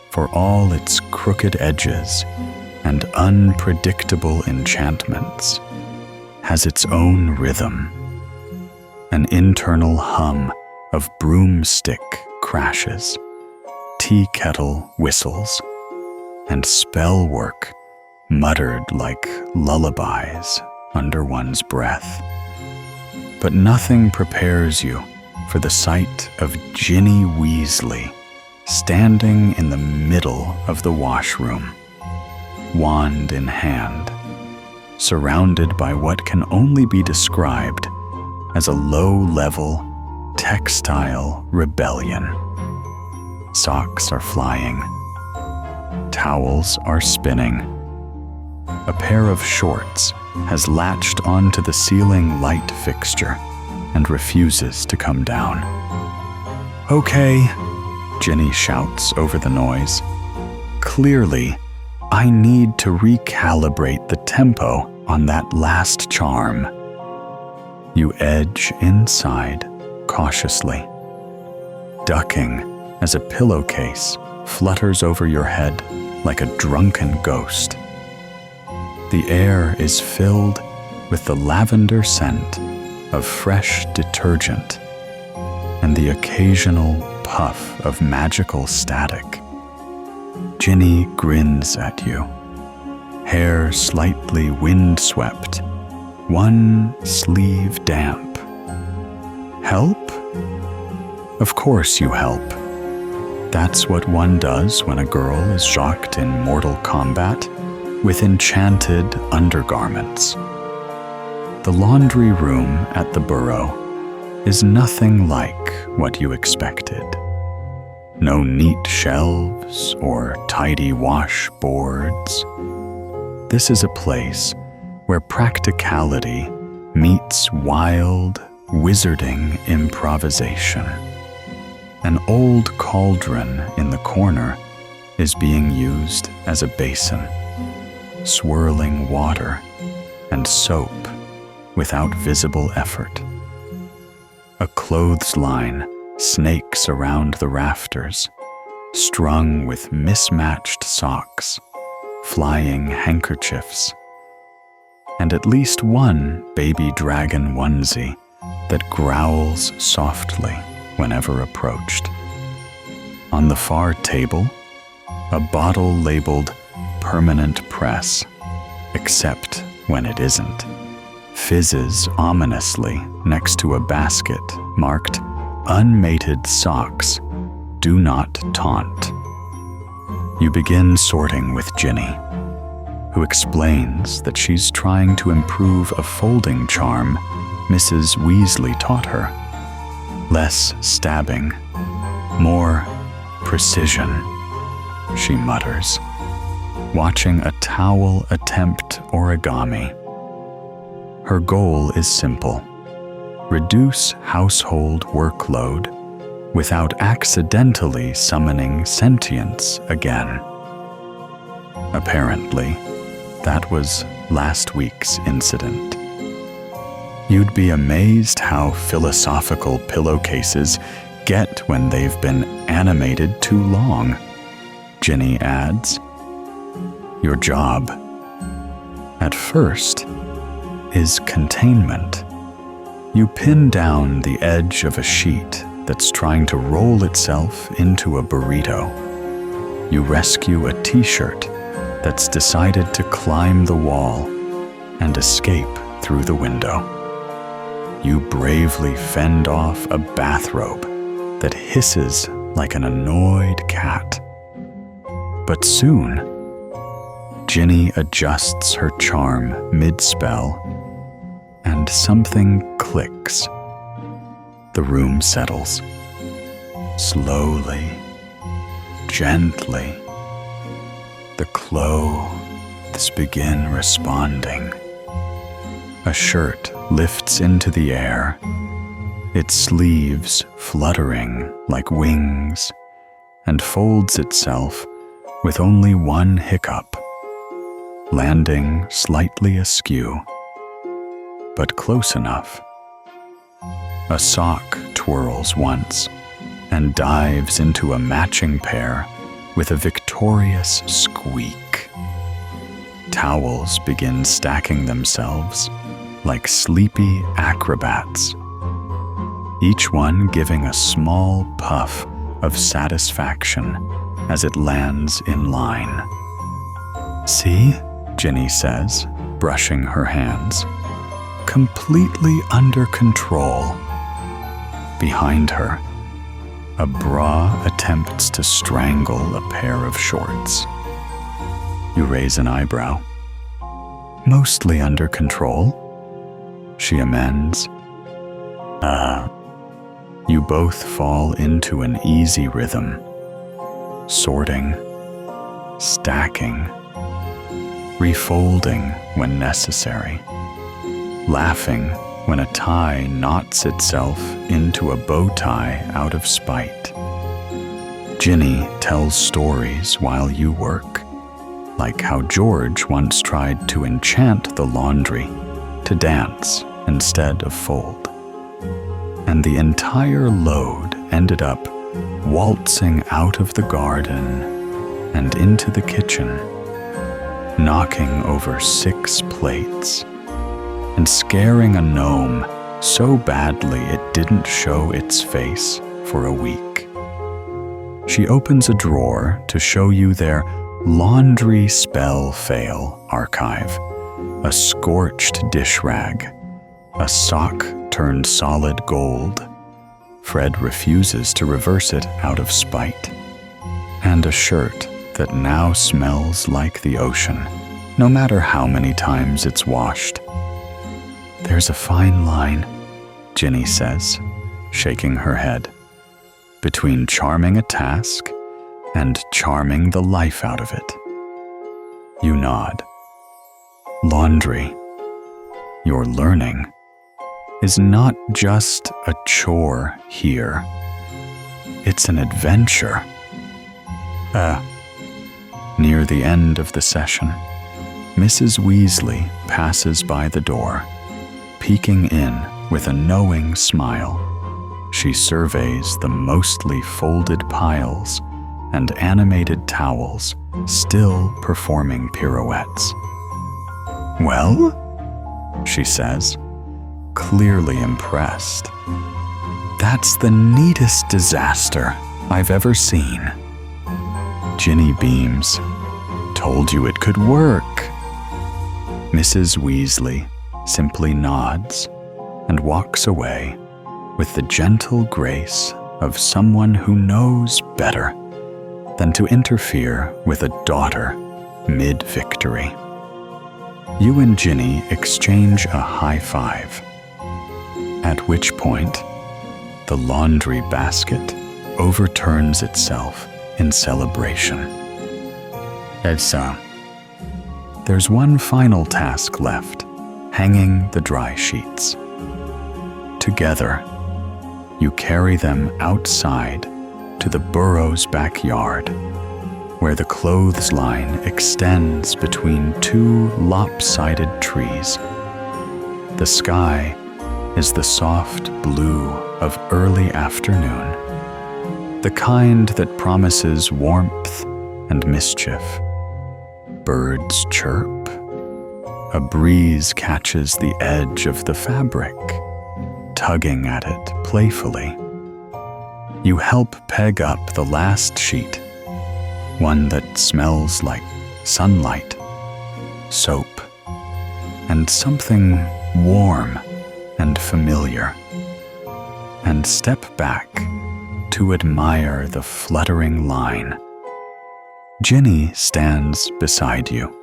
for all its crooked edges and unpredictable enchantments, has its own rhythm, an internal hum of broomstick crashes, tea kettle whistles, and spell work muttered like lullabies under one's breath. But nothing prepares you for the sight of Ginny Weasley standing in the middle of the washroom, wand in hand, surrounded by what can only be described as a low-level textile rebellion. Socks are flying. Towels are spinning. A pair of shorts has latched onto the ceiling light fixture and refuses to come down. Okay, Ginny shouts over the noise. Clearly, I need to recalibrate the tempo on that last charm. You edge inside cautiously, ducking as a pillowcase flutters over your head like a drunken ghost. The air is filled with the lavender scent of fresh detergent and the occasional puff of magical static. Ginny grins at you, hair slightly windswept, one sleeve damp. Help? Of course you help. That's what one does when a girl is shocked in mortal combat with enchanted undergarments. The laundry room at the Burrow is nothing like what you expected. No neat shelves or tidy washboards. This is a place where practicality meets wild, wizarding improvisation. An old cauldron in the corner is being used as a basin, swirling water and soap without visible effort. A clothesline snakes around the rafters, strung with mismatched socks, flying handkerchiefs, and at least one baby dragon onesie that growls softly whenever approached. On the far table, a bottle labeled permanent press, except when it isn't, fizzes ominously next to a basket marked unmated socks, do not taunt. You begin sorting with Ginny, who explains that she's trying to improve a folding charm Mrs. Weasley taught her. Less stabbing, more precision, she mutters. watching a towel attempt origami. Her goal is simple: reduce household workload without accidentally summoning sentience again. Apparently, that was last week's incident. You'd be amazed how philosophical pillowcases get when they've been animated too long, Ginny adds. Your job, at first, is containment. You pin down the edge of a sheet that's trying to roll itself into a burrito. You rescue a t-shirt that's decided to climb the wall and escape through the window. You bravely fend off a bathrobe that hisses like an annoyed cat. But soon, Ginny adjusts her charm mid-spell, and something clicks. The room settles. Slowly, gently, the clothes begin responding. A shirt lifts into the air, its sleeves fluttering like wings, and folds itself with only one hiccup, landing slightly askew, but close enough. A sock twirls once and dives into a matching pair with a victorious squeak. Towels begin stacking themselves like sleepy acrobats, each one giving a small puff of satisfaction as it lands in line. See, Ginny says, brushing her hands. Completely under control. Behind her, a bra attempts to strangle a pair of shorts. You raise an eyebrow. Mostly under control, she amends. You both fall into an easy rhythm, sorting, stacking, refolding when necessary, laughing when a tie knots itself into a bow tie out of spite. Ginny tells stories while you work, like how George once tried to enchant the laundry to dance instead of fold. And the entire load ended up waltzing out of the garden and into the kitchen, knocking over 6 plates and scaring a gnome so badly it didn't show its face for a week. She opens a drawer to show you their laundry spell fail archive, a scorched dish rag, a sock turned solid gold. Fred refuses to reverse it out of spite. And a shirt that now smells like the ocean, no matter how many times it's washed. There's a fine line, Ginny says, shaking her head, between charming a task and charming the life out of it. You nod. Laundry, your learning, is not just a chore here. It's an adventure. Near the end of the session, Mrs. Weasley passes by the door, peeking in with a knowing smile. She surveys the mostly folded piles and animated towels still performing pirouettes. Well, she says, clearly impressed. That's the neatest disaster I've ever seen. Ginny beams. Told you it could work. Mrs. Weasley simply nods and walks away with the gentle grace of someone who knows better than to interfere with a daughter mid-victory. You and Ginny exchange a high five, at which point the laundry basket overturns itself in celebration. It's there's one final task left, hanging the dry sheets. Together, you carry them outside to the Burrow's backyard, where the clothesline extends between two lopsided trees. The sky is the soft blue of early afternoon, the kind that promises warmth and mischief. Birds chirp. A breeze catches the edge of the fabric, tugging at it playfully. You help peg up the last sheet, one that smells like sunlight, soap, and something warm and familiar, and step back to admire the fluttering line. Ginny stands beside you,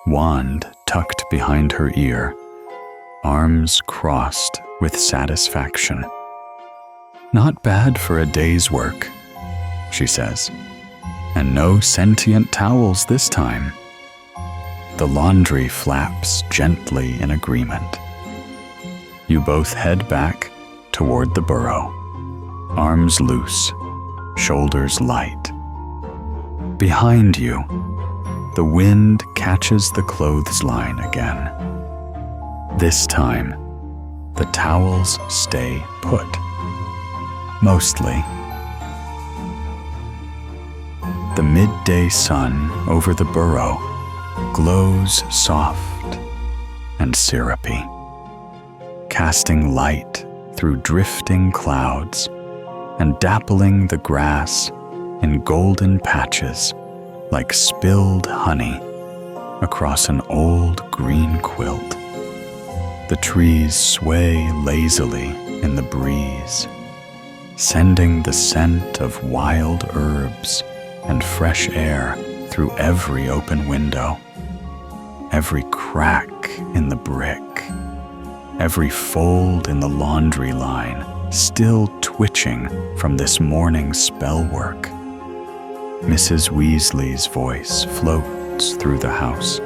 wand tucked behind her ear, arms crossed with satisfaction. "Not bad for a day's work," she says, "and no sentient towels this time." The laundry flaps gently in agreement. You both head back toward the burrow, arms loose, shoulders light. Behind you, the wind catches the clothesline again. This time, the towels stay put. Mostly. The midday sun over the burrow glows soft and syrupy, casting light through drifting clouds and dappling the grass in golden patches like spilled honey across an old green quilt. The trees sway lazily in the breeze, sending the scent of wild herbs and fresh air through every open window, every crack in the brick, every fold in the laundry line still twitching from this morning's spell work. Mrs. Weasley's voice floats through the house.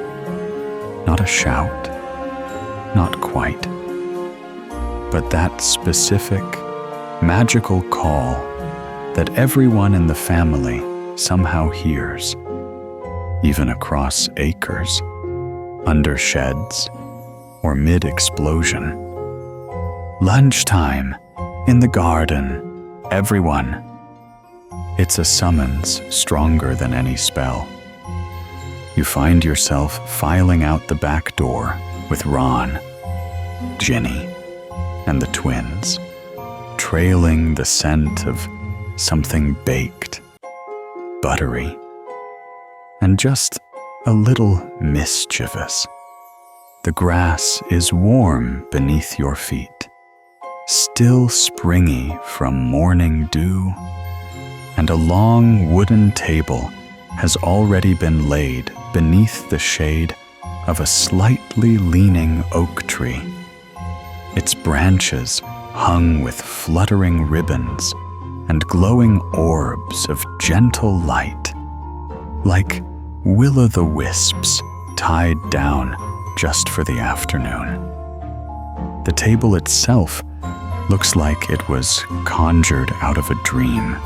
Not a shout, not quite, but that specific, magical call that everyone in the family somehow hears, even across acres, under sheds, or mid-explosion. "Lunchtime, in the garden, everyone." It's a summons stronger than any spell. You find yourself filing out the back door with Ron, Ginny, and the twins, trailing the scent of something baked, buttery, and just a little mischievous. The grass is warm beneath your feet, still springy from morning dew, and a long wooden table has already been laid beneath the shade of a slightly leaning oak tree, its branches hung with fluttering ribbons and glowing orbs of gentle light, like will-o'-the-wisps tied down just for the afternoon. The table itself looks like it was conjured out of a dream,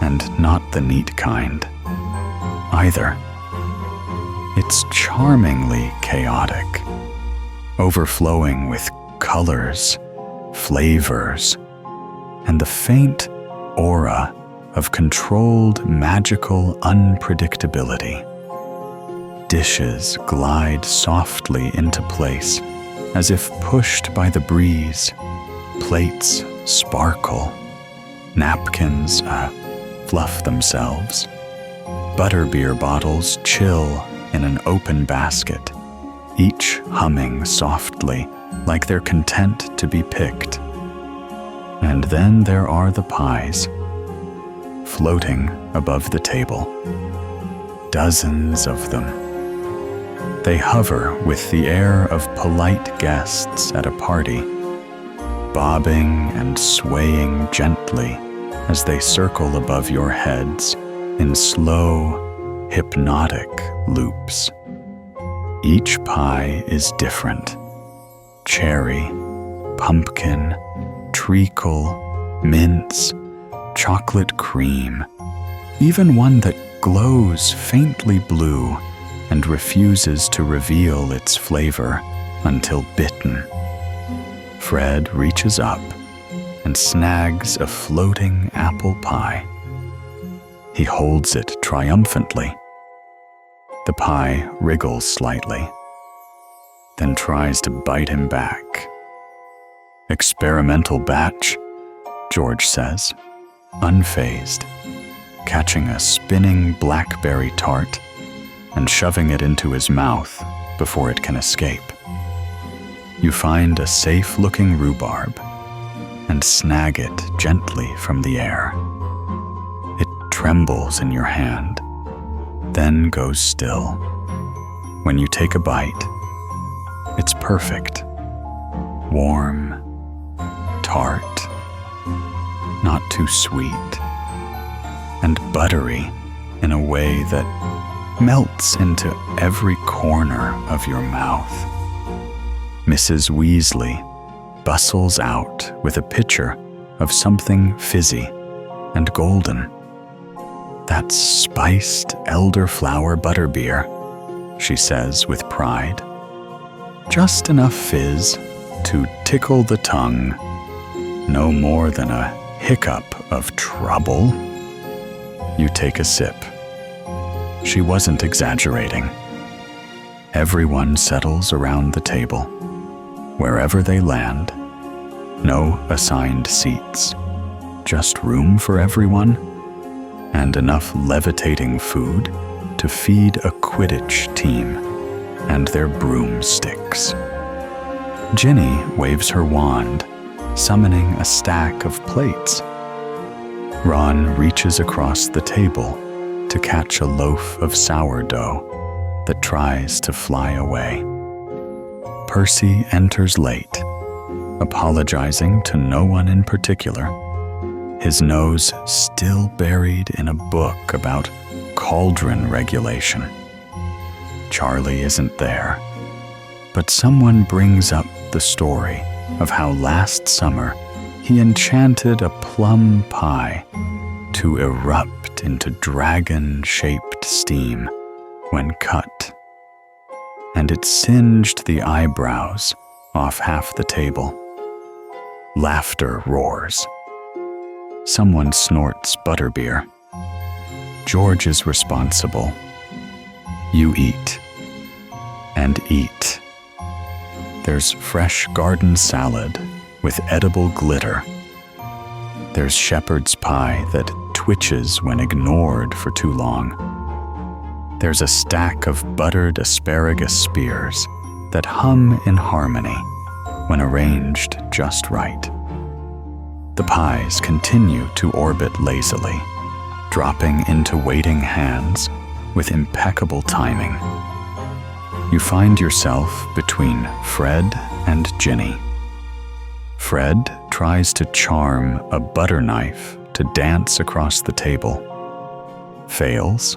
and not the neat kind, either. It's charmingly chaotic, overflowing with colors, flavors, and the faint aura of controlled magical unpredictability. Dishes glide softly into place as if pushed by the breeze. Plates sparkle, napkins fluff themselves. Butterbeer bottles chill in an open basket, each humming softly like they're content to be picked. And then there are the pies, floating above the table. Dozens of them. They hover with the air of polite guests at a party, bobbing and swaying gently as they circle above your heads in slow, hypnotic loops. Each pie is different. Cherry, pumpkin, treacle, mince, chocolate cream, even one that glows faintly blue and refuses to reveal its flavor until bitten. Fred reaches up and snags a floating apple pie. He holds it triumphantly. The pie wriggles slightly, then tries to bite him back. "Experimental batch," George says, unfazed, catching a spinning blackberry tart and shoving it into his mouth before it can escape. You find a safe-looking rhubarb and snag it gently from the air. It trembles in your hand, then goes still. When you take a bite, it's perfect. Warm, tart, not too sweet, and buttery in a way that melts into every corner of your mouth. Mrs. Weasley bustles out with a pitcher of something fizzy and golden. "That's spiced elderflower butterbeer," she says with pride. "Just enough fizz to tickle the tongue. No more than a hiccup of trouble." You take a sip. She wasn't exaggerating. Everyone settles around the table, wherever they land. No assigned seats, just room for everyone, and enough levitating food to feed a Quidditch team and their broomsticks. Ginny waves her wand, summoning a stack of plates. Ron reaches across the table to catch a loaf of sourdough that tries to fly away. Percy enters late, apologizing to no one in particular, his nose still buried in a book about cauldron regulation. Charlie isn't there, but someone brings up the story of how last summer he enchanted a plum pie to erupt into dragon-shaped steam when cut, and it singed the eyebrows off half the table. Laughter roars. Someone snorts butterbeer. George is responsible. You eat. And eat. There's fresh garden salad with edible glitter. There's shepherd's pie that twitches when ignored for too long. There's a stack of buttered asparagus spears that hum in harmony when arranged just right. The pies continue to orbit lazily, dropping into waiting hands with impeccable timing. You find yourself between Fred and Ginny. Fred tries to charm a butter knife to dance across the table, fails,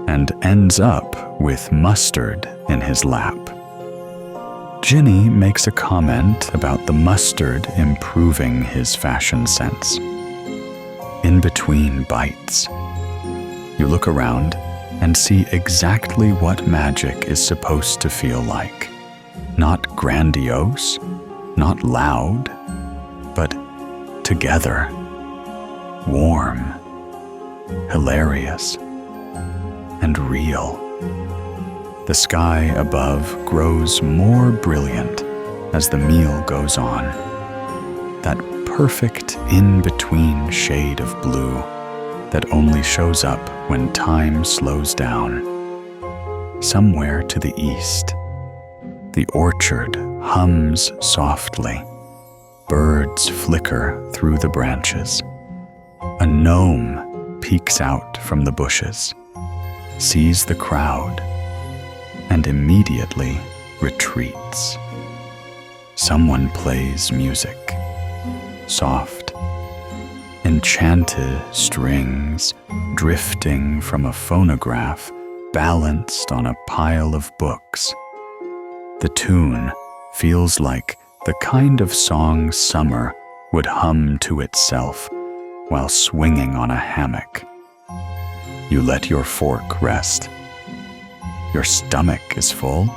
and ends up with mustard in his lap. Ginny makes a comment about the mustard improving his fashion sense. In between bites, you look around and see exactly what magic is supposed to feel like. Not grandiose, not loud, but together, warm, hilarious, and real. The sky above grows more brilliant as the meal goes on. That perfect in-between shade of blue that only shows up when time slows down. Somewhere to the east, the orchard hums softly. Birds flicker through the branches. A gnome peeks out from the bushes, sees the crowd, and immediately retreats. Someone plays music, soft, enchanted strings drifting from a phonograph balanced on a pile of books. The tune feels like the kind of song summer would hum to itself while swinging on a hammock. You let your fork rest. Your stomach is full.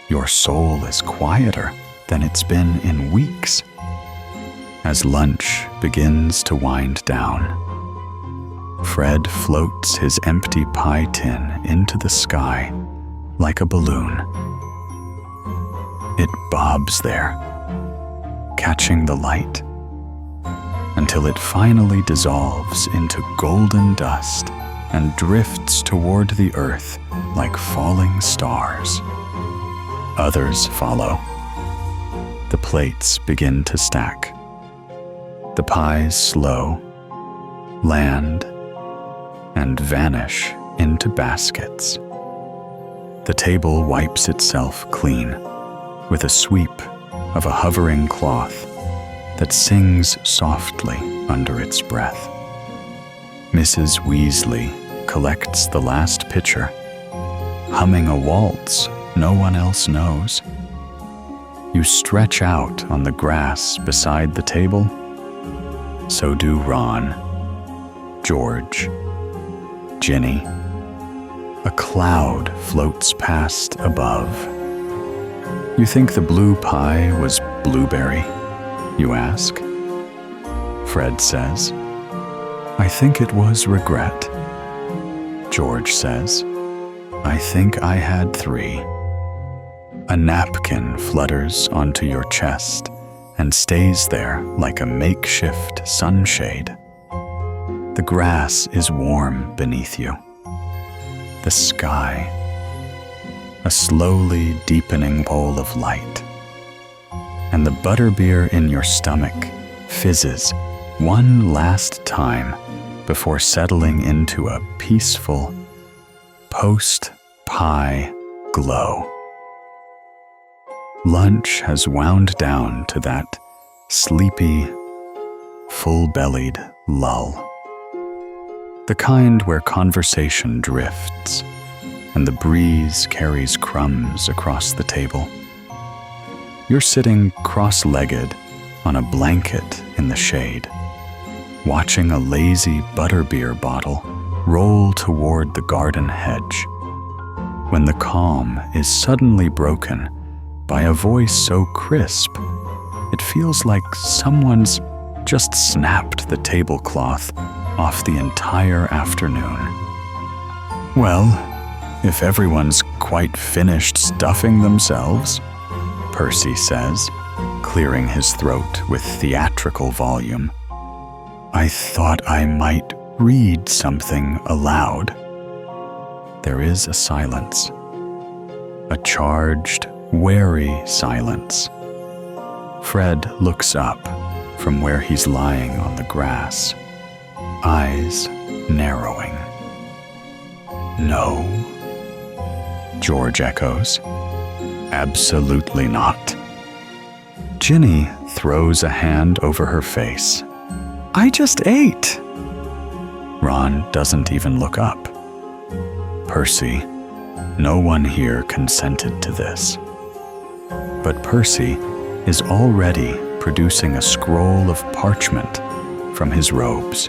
Your soul is quieter than it's been in weeks. As lunch begins to wind down, Fred floats his empty pie tin into the sky like a balloon. It bobs there, catching the light, until it finally dissolves into golden dust and drifts toward the earth like falling stars. Others follow. The plates begin to stack. The pies slow, land, and vanish into baskets. The table wipes itself clean with a sweep of a hovering cloth that sings softly under its breath. Mrs. Weasley collects the last pitcher, humming a waltz no one else knows. You stretch out on the grass beside the table. So do Ron, George, Ginny. A cloud floats past above. You think the blue pie was blueberry, you ask. Fred says, I think it was regret. George says, I think I had 3. A napkin flutters onto your chest and stays there like a makeshift sunshade. The grass is warm beneath you. The sky, a slowly deepening bowl of light. And the butterbeer in your stomach fizzes one last time before settling into a peaceful post-pie glow. Lunch has wound down to that sleepy, full-bellied lull. The kind where conversation drifts and the breeze carries crumbs across the table. You're sitting cross-legged on a blanket in the shade, watching a lazy butterbeer bottle roll toward the garden hedge, when the calm is suddenly broken by a voice so crisp, it feels like someone's just snapped the tablecloth off the entire afternoon. Well, if everyone's quite finished stuffing themselves, Percy says, clearing his throat with theatrical volume, I thought I might read something aloud. There is a silence, a charged, wary silence. Fred looks up from where he's lying on the grass, eyes narrowing. No, George echoes. Absolutely not. Ginny throws a hand over her face. I just ate. Ron doesn't even look up. Percy, no one here consented to this. But Percy is already producing a scroll of parchment from his robes.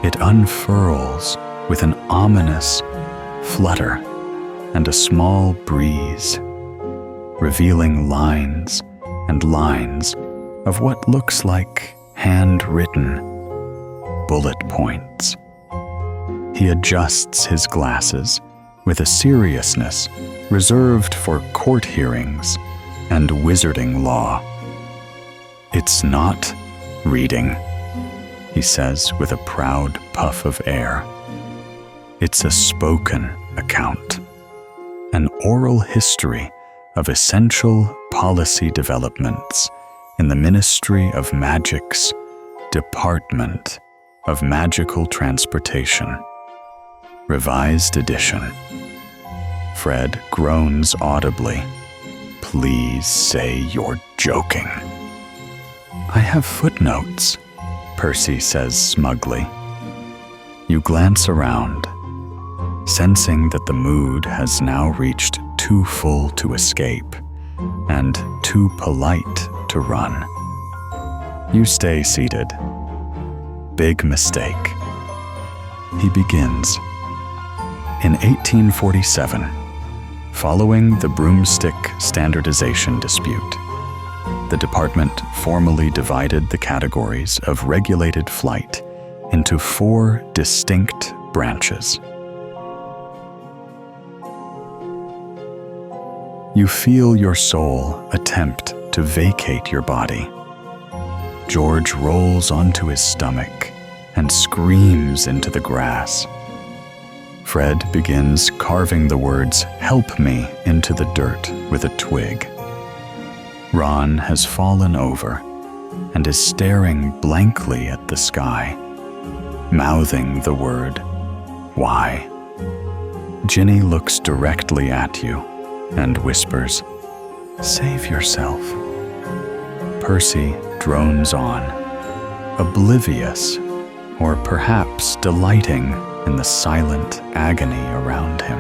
It unfurls with an ominous flutter and a small breeze, revealing lines and lines of what looks like handwritten bullet points. He adjusts his glasses with a seriousness reserved for court hearings and wizarding law. It's not reading, he says with a proud puff of air. It's a spoken account, an oral history of essential policy developments in the Ministry of Magic's Department of Magical Transportation. Revised edition. Fred groans audibly. Please say you're joking. I have footnotes, Percy says smugly. You glance around. sensing that the mood has now reached too full to escape and too polite to run. You stay seated. Big mistake. He begins. In 1847, following the broomstick standardization dispute, the department formally divided the categories of regulated flight into 4 distinct branches. You feel your soul attempt to vacate your body. George rolls onto his stomach and screams into the grass. Fred begins carving the words "help me" into the dirt with a twig. Ron has fallen over and is staring blankly at the sky, mouthing the word, "Why?" Ginny looks directly at you and whispers, "Save yourself." Percy drones on, oblivious, or perhaps delighting in the silent agony around him.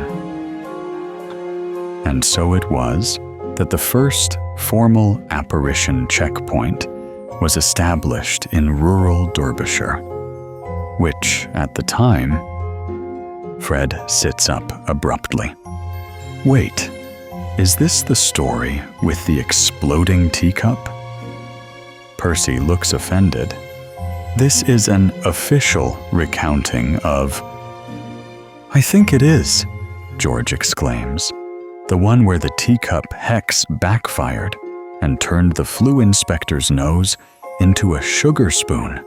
And so it was that the first formal apparition checkpoint was established in rural Derbyshire, which, at the time, Fred sits up abruptly. Wait, is this the story with the exploding teacup? Percy looks offended. This is an official recounting of... "I think it is," George exclaims. "The one where the teacup hex backfired and turned the flu inspector's nose into a sugar spoon."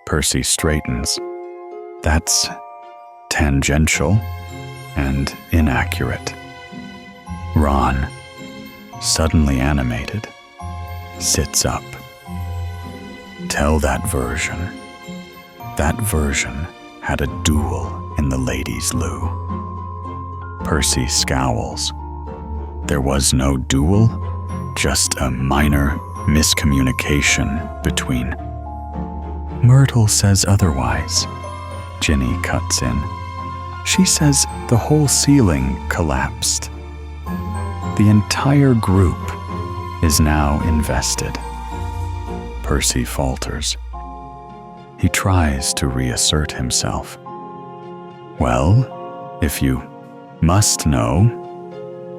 Percy straightens. That's tangential and inaccurate. Ron, suddenly animated, sits up. Tell that version. That version had a duel in the ladies' loo. Percy scowls. There was no duel, just a minor miscommunication between... Myrtle says otherwise. Ginny cuts in. She says the whole ceiling collapsed. The entire group is now invested. Percy falters. He tries to reassert himself. Well, if you must know,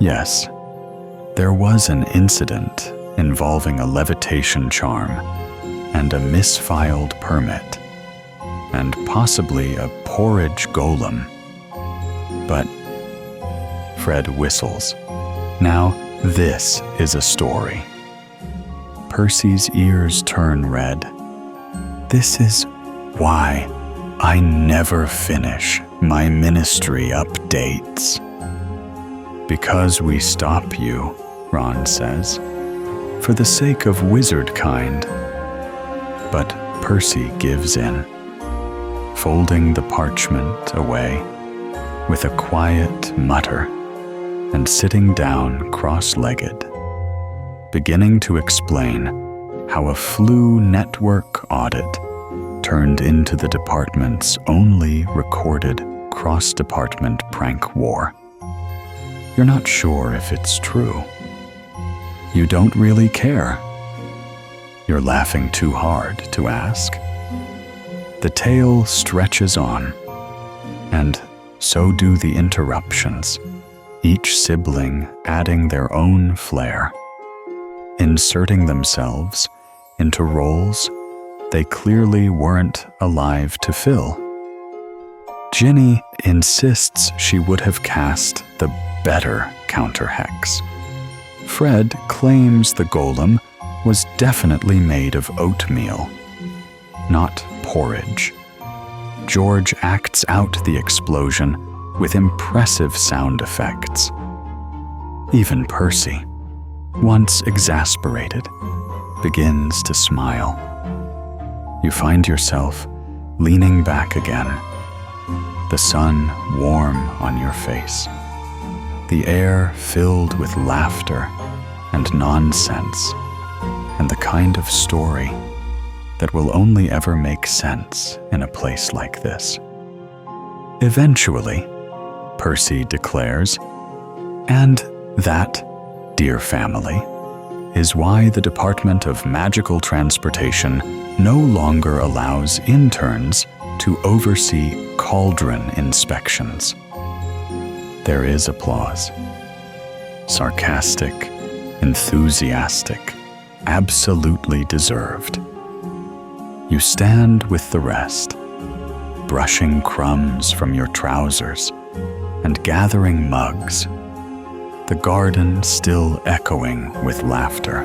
yes, there was an incident involving a levitation charm and a misfiled permit, and possibly a porridge golem. But Fred whistles. Now this is a story. Percy's ears turn red. This is why I never finish my ministry updates. Because we stop you, Ron says, for the sake of wizard kind. But Percy gives in, folding the parchment away with a quiet mutter and sitting down cross-legged, beginning to explain how a flu network audit turned into the department's only recorded cross-department prank war. You're not sure if it's true. You don't really care. You're laughing too hard to ask. The tale stretches on, and so do the interruptions, each sibling adding their own flair, inserting themselves into roles they clearly weren't alive to fill. Ginny insists she would have cast the better counter-hex. Fred claims the golem was definitely made of oatmeal, not porridge. George acts out the explosion with impressive sound effects. Even Percy, once exasperated, begins to smile. You find yourself leaning back again, the sun warm on your face, the air filled with laughter and nonsense, and the kind of story that will only ever make sense in a place like this. Eventually, Percy declares. And that, dear family, is why the Department of Magical Transportation no longer allows interns to oversee cauldron inspections. There is applause. Sarcastic, enthusiastic, absolutely deserved. You stand with the rest, brushing crumbs from your trousers and gathering mugs, the garden still echoing with laughter.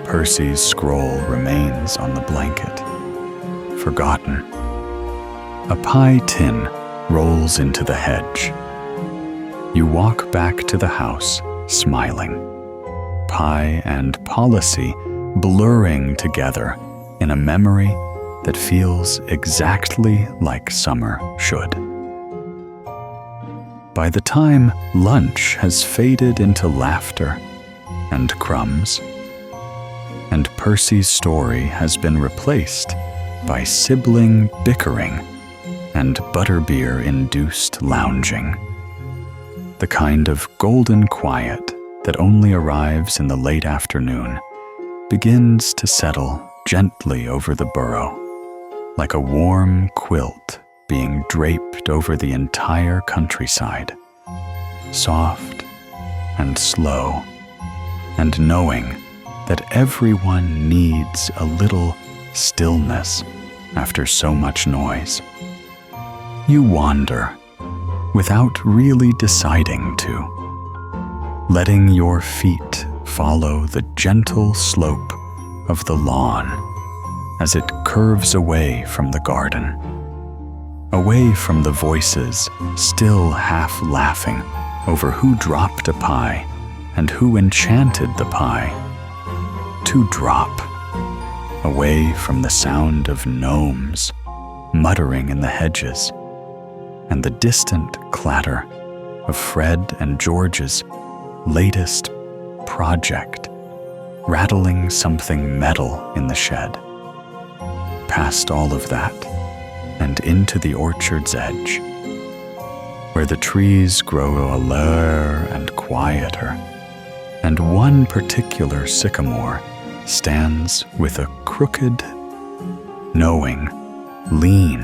Percy's scroll remains on the blanket, forgotten. A pie tin rolls into the hedge. You walk back to the house, smiling, pie and policy blurring together in a memory that feels exactly like summer should. By the time lunch has faded into laughter and crumbs, and Percy's story has been replaced by sibling bickering and butterbeer-induced lounging, the kind of golden quiet that only arrives in the late afternoon begins to settle gently over the Burrow, like a warm quilt being draped over the entire countryside, soft and slow, and knowing that everyone needs a little stillness after so much noise. You wander without really deciding to, letting your feet follow the gentle slope of the lawn as it curves away from the garden, away from the voices still half laughing over who dropped a pie and who enchanted the pie. To drop, away from the sound of gnomes muttering in the hedges and the distant clatter of Fred and George's latest project rattling something metal in the shed. Past all of that and into the orchard's edge, where the trees grow alert and quieter, and one particular sycamore stands with a crooked, knowing, lean,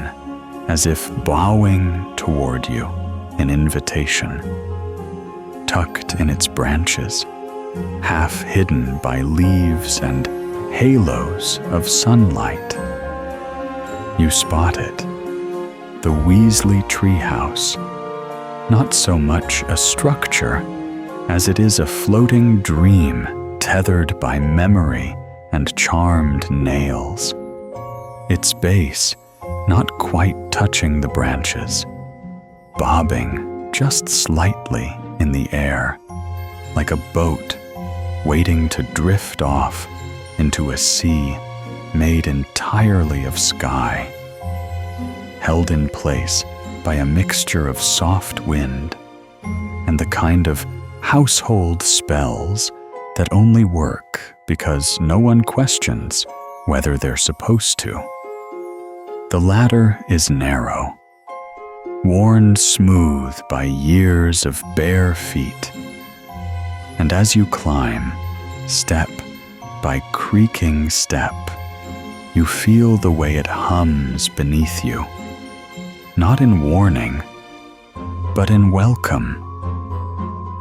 as if bowing toward you in invitation, tucked in its branches, half hidden by leaves and halos of sunlight. You spot it, the Weasley treehouse, not so much a structure as it is a floating dream tethered by memory and charmed nails. Its base not quite touching the branches, bobbing just slightly in the air, like a boat waiting to drift off into a sea made entirely of sky, held in place by a mixture of soft wind and the kind of household spells that only work because no one questions whether they're supposed to. The ladder is narrow, worn smooth by years of bare feet, and as you climb, step by creaking step, you feel the way it hums beneath you, not in warning, but in welcome,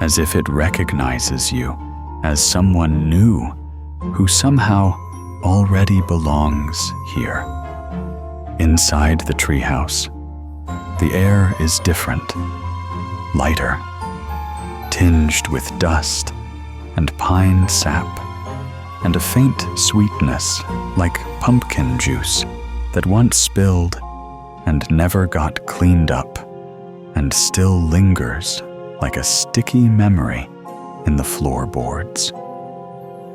as if it recognizes you as someone new who somehow already belongs here. Inside the treehouse, the air is different, lighter, tinged with dust and pine sap, and a faint sweetness like pumpkin juice that once spilled and never got cleaned up and still lingers like a sticky memory in the floorboards.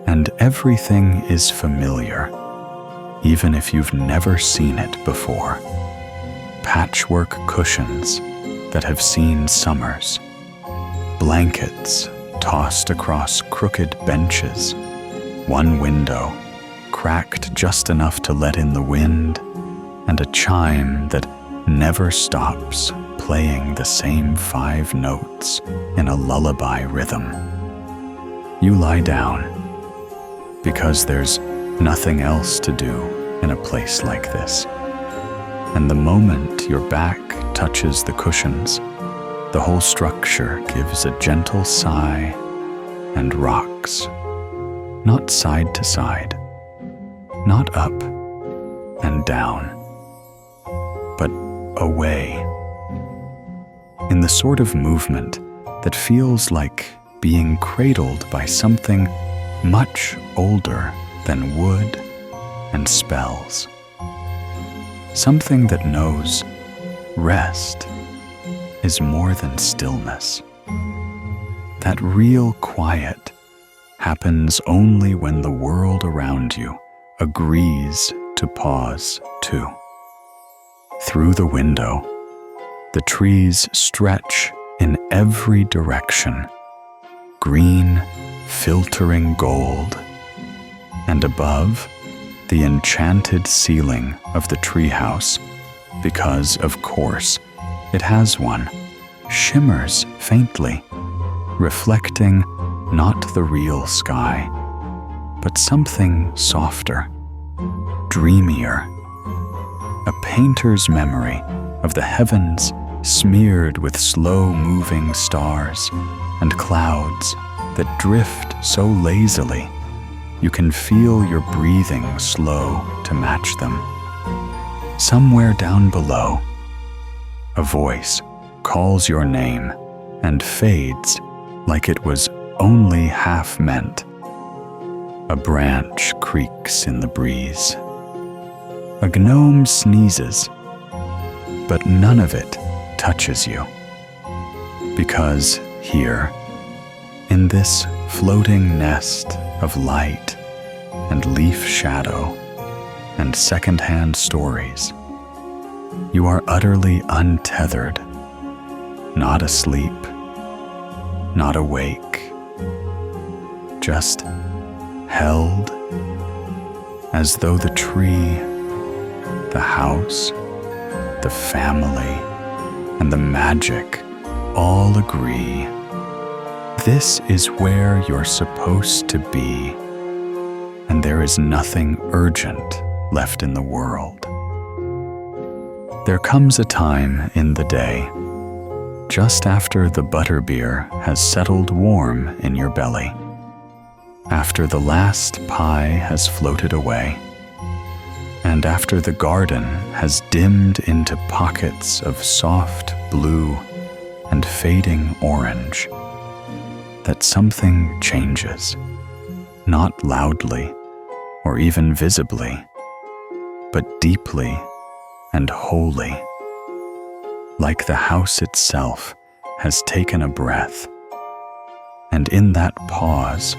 And everything is familiar, even if you've never seen it before. Patchwork cushions that have seen summers, blankets tossed across crooked benches, one window cracked just enough to let in the wind, and a chime that never stops playing the same 5 notes in a lullaby rhythm. You lie down because there's nothing else to do in a place like this. And the moment your back touches the cushions, the whole structure gives a gentle sigh and rocks, not side to side, not up and down, but away, in the sort of movement that feels like being cradled by something much older than wood and spells. Something that knows rest is more than stillness. That real quiet happens only when the world around you agrees to pause too. Through the window, the trees stretch in every direction, green, filtering gold, and above, the enchanted ceiling of the treehouse, because, of course, it has one, shimmers faintly, reflecting not the real sky, but something softer, dreamier, a painter's memory of the heavens smeared with slow-moving stars and clouds that drift so lazily you can feel your breathing slow to match them. Somewhere down below, a voice calls your name and fades like it was only half meant. A branch creaks in the breeze. A gnome sneezes, but none of it touches you. Because here, in this floating nest of light and leaf shadow and second-hand stories, you are utterly untethered, not asleep, not awake, just held as though the tree, the house, the family, and the magic all agree this is where you're supposed to be, and there is nothing urgent left in the world. There comes a time in the day, just after the butterbeer has settled warm in your belly, after the last pie has floated away, and after the garden has dimmed into pockets of soft blue and fading orange, that something changes, not loudly or even visibly, but deeply and wholly, like the house itself has taken a breath. And in that pause,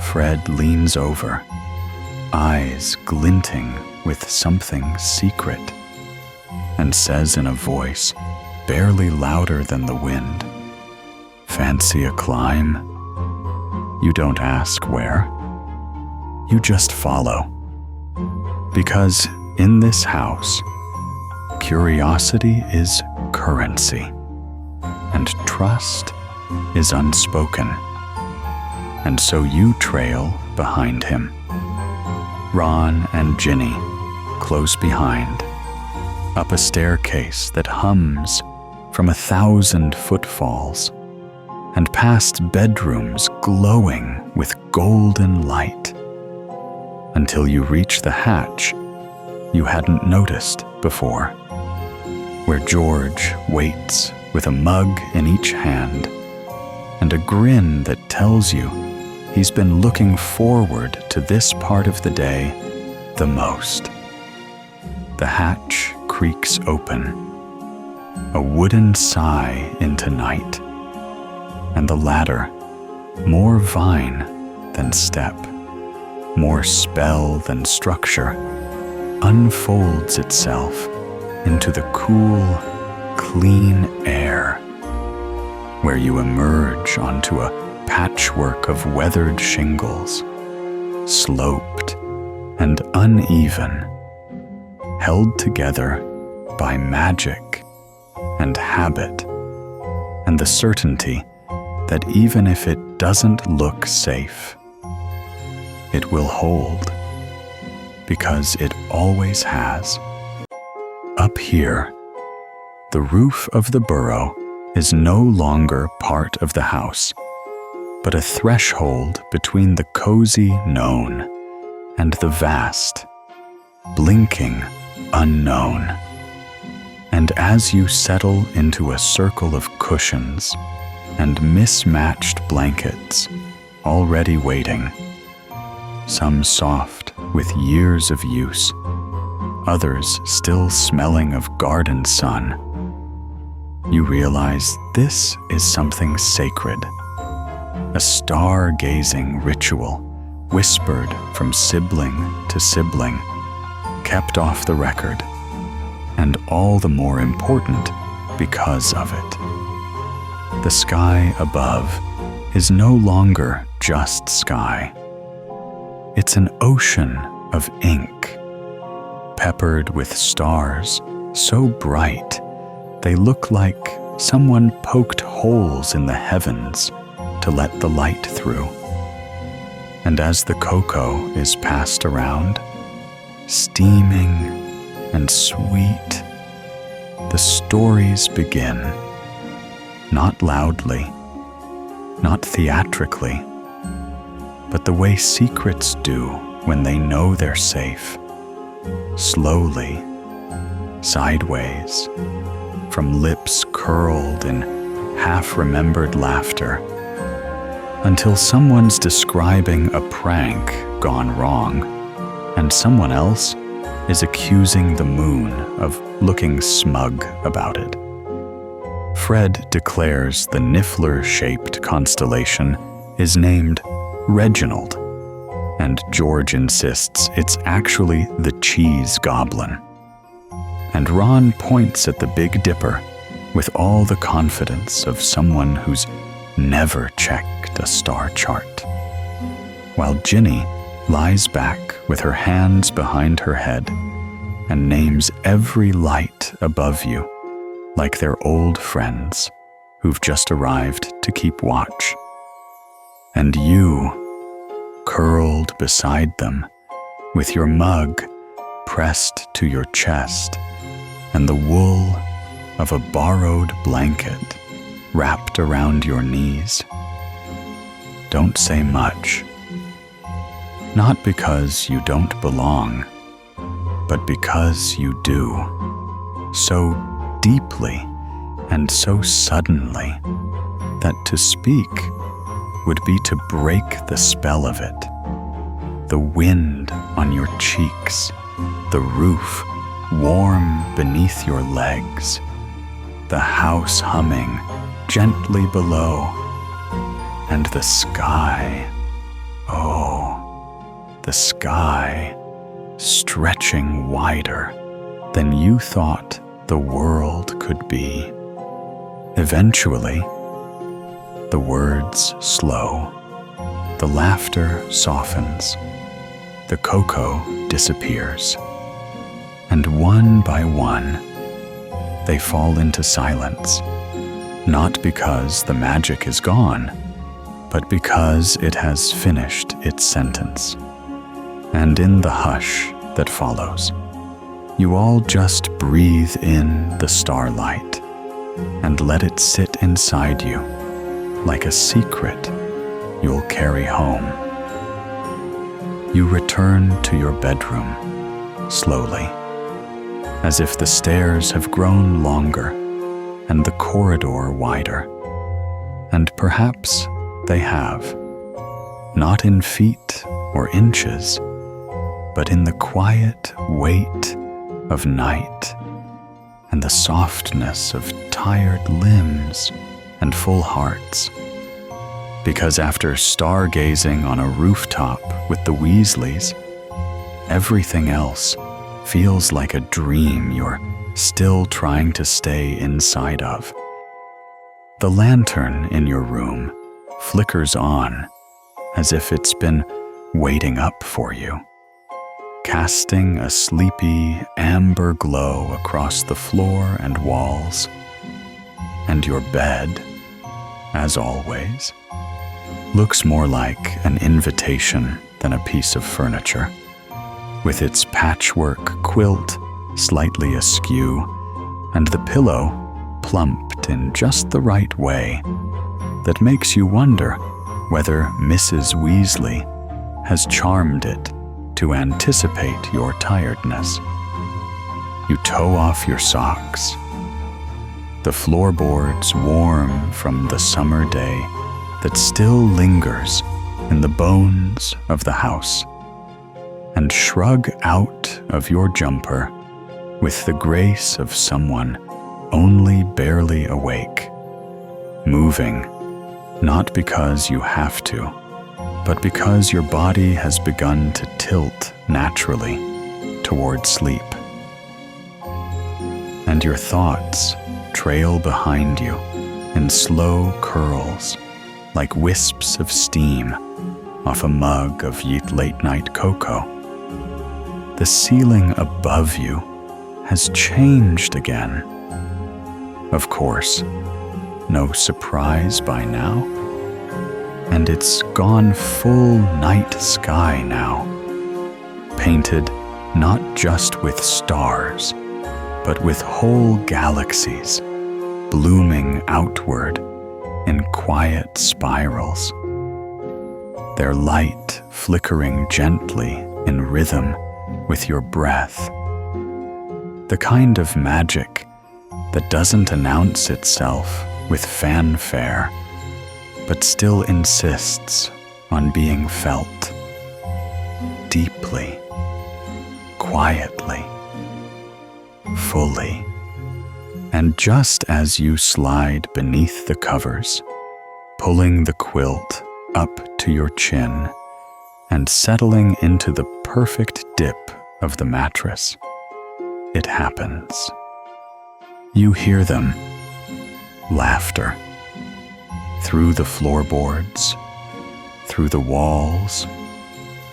Fred leans over, eyes glinting with something secret, and says in a voice barely louder than the wind, "Fancy a climb? You don't ask where. You just follow. Because in this house, curiosity is currency, and trust is unspoken. And so you trail behind him. Ron and Ginny close behind, up a staircase that hums from 1,000 footfalls, and past bedrooms glowing with golden light, until you reach the hatch you hadn't noticed before, where George waits with a mug in each hand and a grin that tells you he's been looking forward to this part of the day the most. The hatch creaks open, a wooden sigh into night, and the ladder, more vine than step, more spell than structure, unfolds itself into the cool, clean air, where you emerge onto a patchwork of weathered shingles, sloped and uneven, held together by magic and habit, and the certainty that even if it doesn't look safe, it will hold, because it always has. Up here, the roof of the burrow is no longer part of the house, but a threshold between the cozy known and the vast, blinking unknown. And as you settle into a circle of cushions and mismatched blankets already waiting, some soft with years of use, others still smelling of garden sun, you realize this is something sacred, a star-gazing ritual whispered from sibling to sibling, kept off the record, and all the more important because of it. The sky above is no longer just sky. It's an ocean of ink, peppered with stars so bright they look like someone poked holes in the heavens to let the light through. And as the cocoa is passed around, steaming and sweet, the stories begin, not loudly, not theatrically, but the way secrets do when they know they're safe, slowly, sideways, from lips curled in half-remembered laughter, until someone's describing a prank gone wrong, and someone else is accusing the moon of looking smug about it. Fred declares the Niffler-shaped constellation is named Reginald, and George insists it's actually the Cheese Goblin. And Ron points at the Big Dipper with all the confidence of someone who's never checked a star chart, while Ginny lies back with her hands behind her head and names every light above you like they're old friends who've just arrived to keep watch. And you, curled beside them, with your mug pressed to your chest and the wool of a borrowed blanket wrapped around your knees. Don't say much. Not because you don't belong, but because you do, so deeply and so suddenly that to speak would be to break the spell of it. The wind on your cheeks, the roof warm beneath your legs, the house humming gently below, and the sky, oh, the sky stretching wider than you thought the world could be. Eventually, the words slow, the laughter softens, the cocoa disappears, and one by one, they fall into silence, not because the magic is gone, but because it has finished its sentence. And in the hush that follows, you all just breathe in the starlight and let it sit inside you like a secret you'll carry home. You return to your bedroom slowly, as if the stairs have grown longer and the corridor wider. And perhaps they have, not in feet or inches, but in the quiet weight of night and the softness of tired limbs and full hearts. Because after stargazing on a rooftop with the Weasleys, everything else feels like a dream you're still trying to stay inside of. The lantern in your room flickers on as if it's been waiting up for you, casting a sleepy amber glow across the floor and walls And your bed, as always, looks more like an invitation than a piece of furniture, with its patchwork quilt slightly askew and the pillow plumped in just the right way that makes you wonder whether Mrs. Weasley has charmed it to anticipate your tiredness. You toe off your socks. The floorboards warm from the summer day that still lingers in the bones of the house, and shrug out of your jumper with the grace of someone only barely awake, moving not because you have to, but because your body has begun to tilt naturally toward sleep. And your thoughts trail behind you in slow curls, like wisps of steam off a mug of late-night cocoa. The ceiling above you has changed again. Of course, no surprise by now. And it's gone full night sky now, painted not just with stars, but with whole galaxies blooming outward in quiet spirals, their light flickering gently in rhythm with your breath. The kind of magic that doesn't announce itself with fanfare, but still insists on being felt deeply, quietly, fully. And just as you slide beneath the covers, pulling the quilt up to your chin and settling into the perfect dip of the mattress, it happens. You hear them, laughter, through the floorboards, through the walls,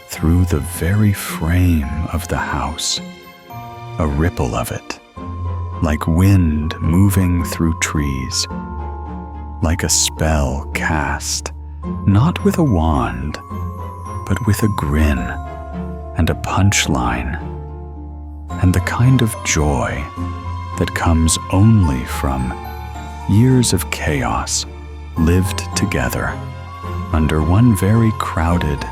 through the very frame of the house, a ripple of it, like wind moving through trees, like a spell cast, not with a wand, but with a grin and a punchline, and the kind of joy that comes only from years of chaos lived together under one very crowded,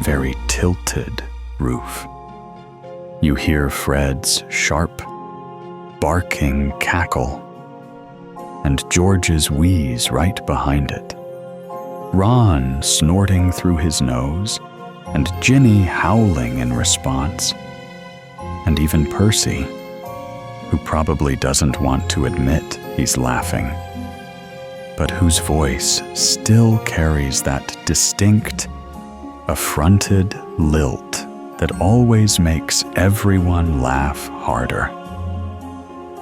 very tilted roof. You hear Fred's sharp, barking cackle, and George's wheeze right behind it, Ron snorting through his nose, and Ginny howling in response, and even Percy, who probably doesn't want to admit he's laughing, but whose voice still carries that distinct, affronted lilt that always makes everyone laugh harder.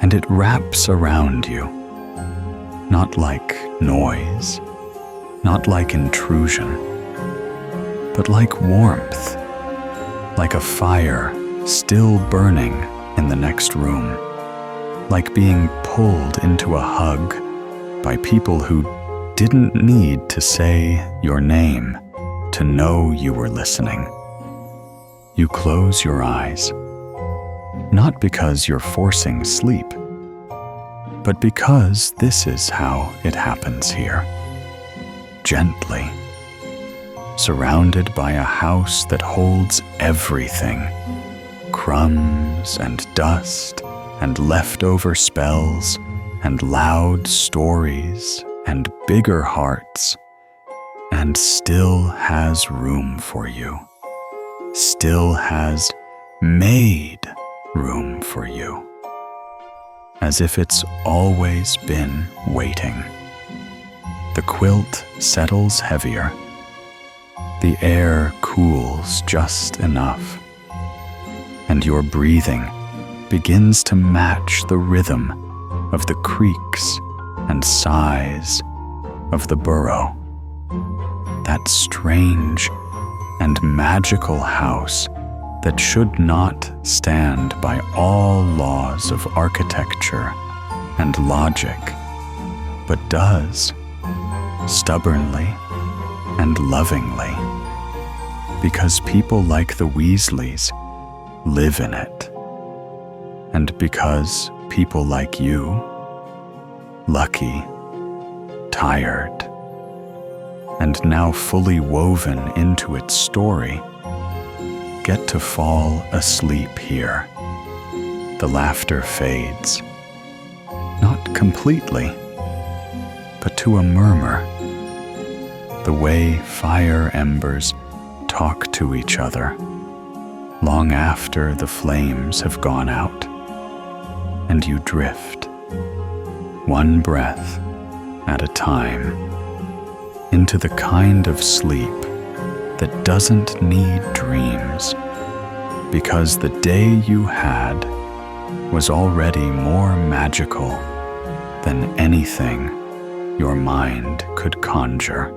And it wraps around you, not like noise, not like intrusion, but like warmth, like a fire still burning in the next room, like being pulled into a hug by people who didn't need to say your name to know you were listening. You close your eyes, not because you're forcing sleep, but because this is how it happens here. Gently, surrounded by a house that holds everything, crumbs and dust and leftover spells and loud stories and bigger hearts, and still has room for you, still has made room for you, as if it's always been waiting. The quilt settles heavier. The air cools just enough, and your breathing begins to match the rhythm of the creaks and sighs of the Burrow, that strange and magical house that should not stand by all laws of architecture and logic but does, stubbornly and lovingly, because people like the Weasleys live in it, and because people like you, lucky, tired, and now fully woven into its story, get to fall asleep here. The laughter fades, not completely, but to a murmur, the way fire embers talk to each other long after the flames have gone out, and you drift, one breath at a time, into the kind of sleep that doesn't need dreams, because the day you had was already more magical than anything your mind could conjure.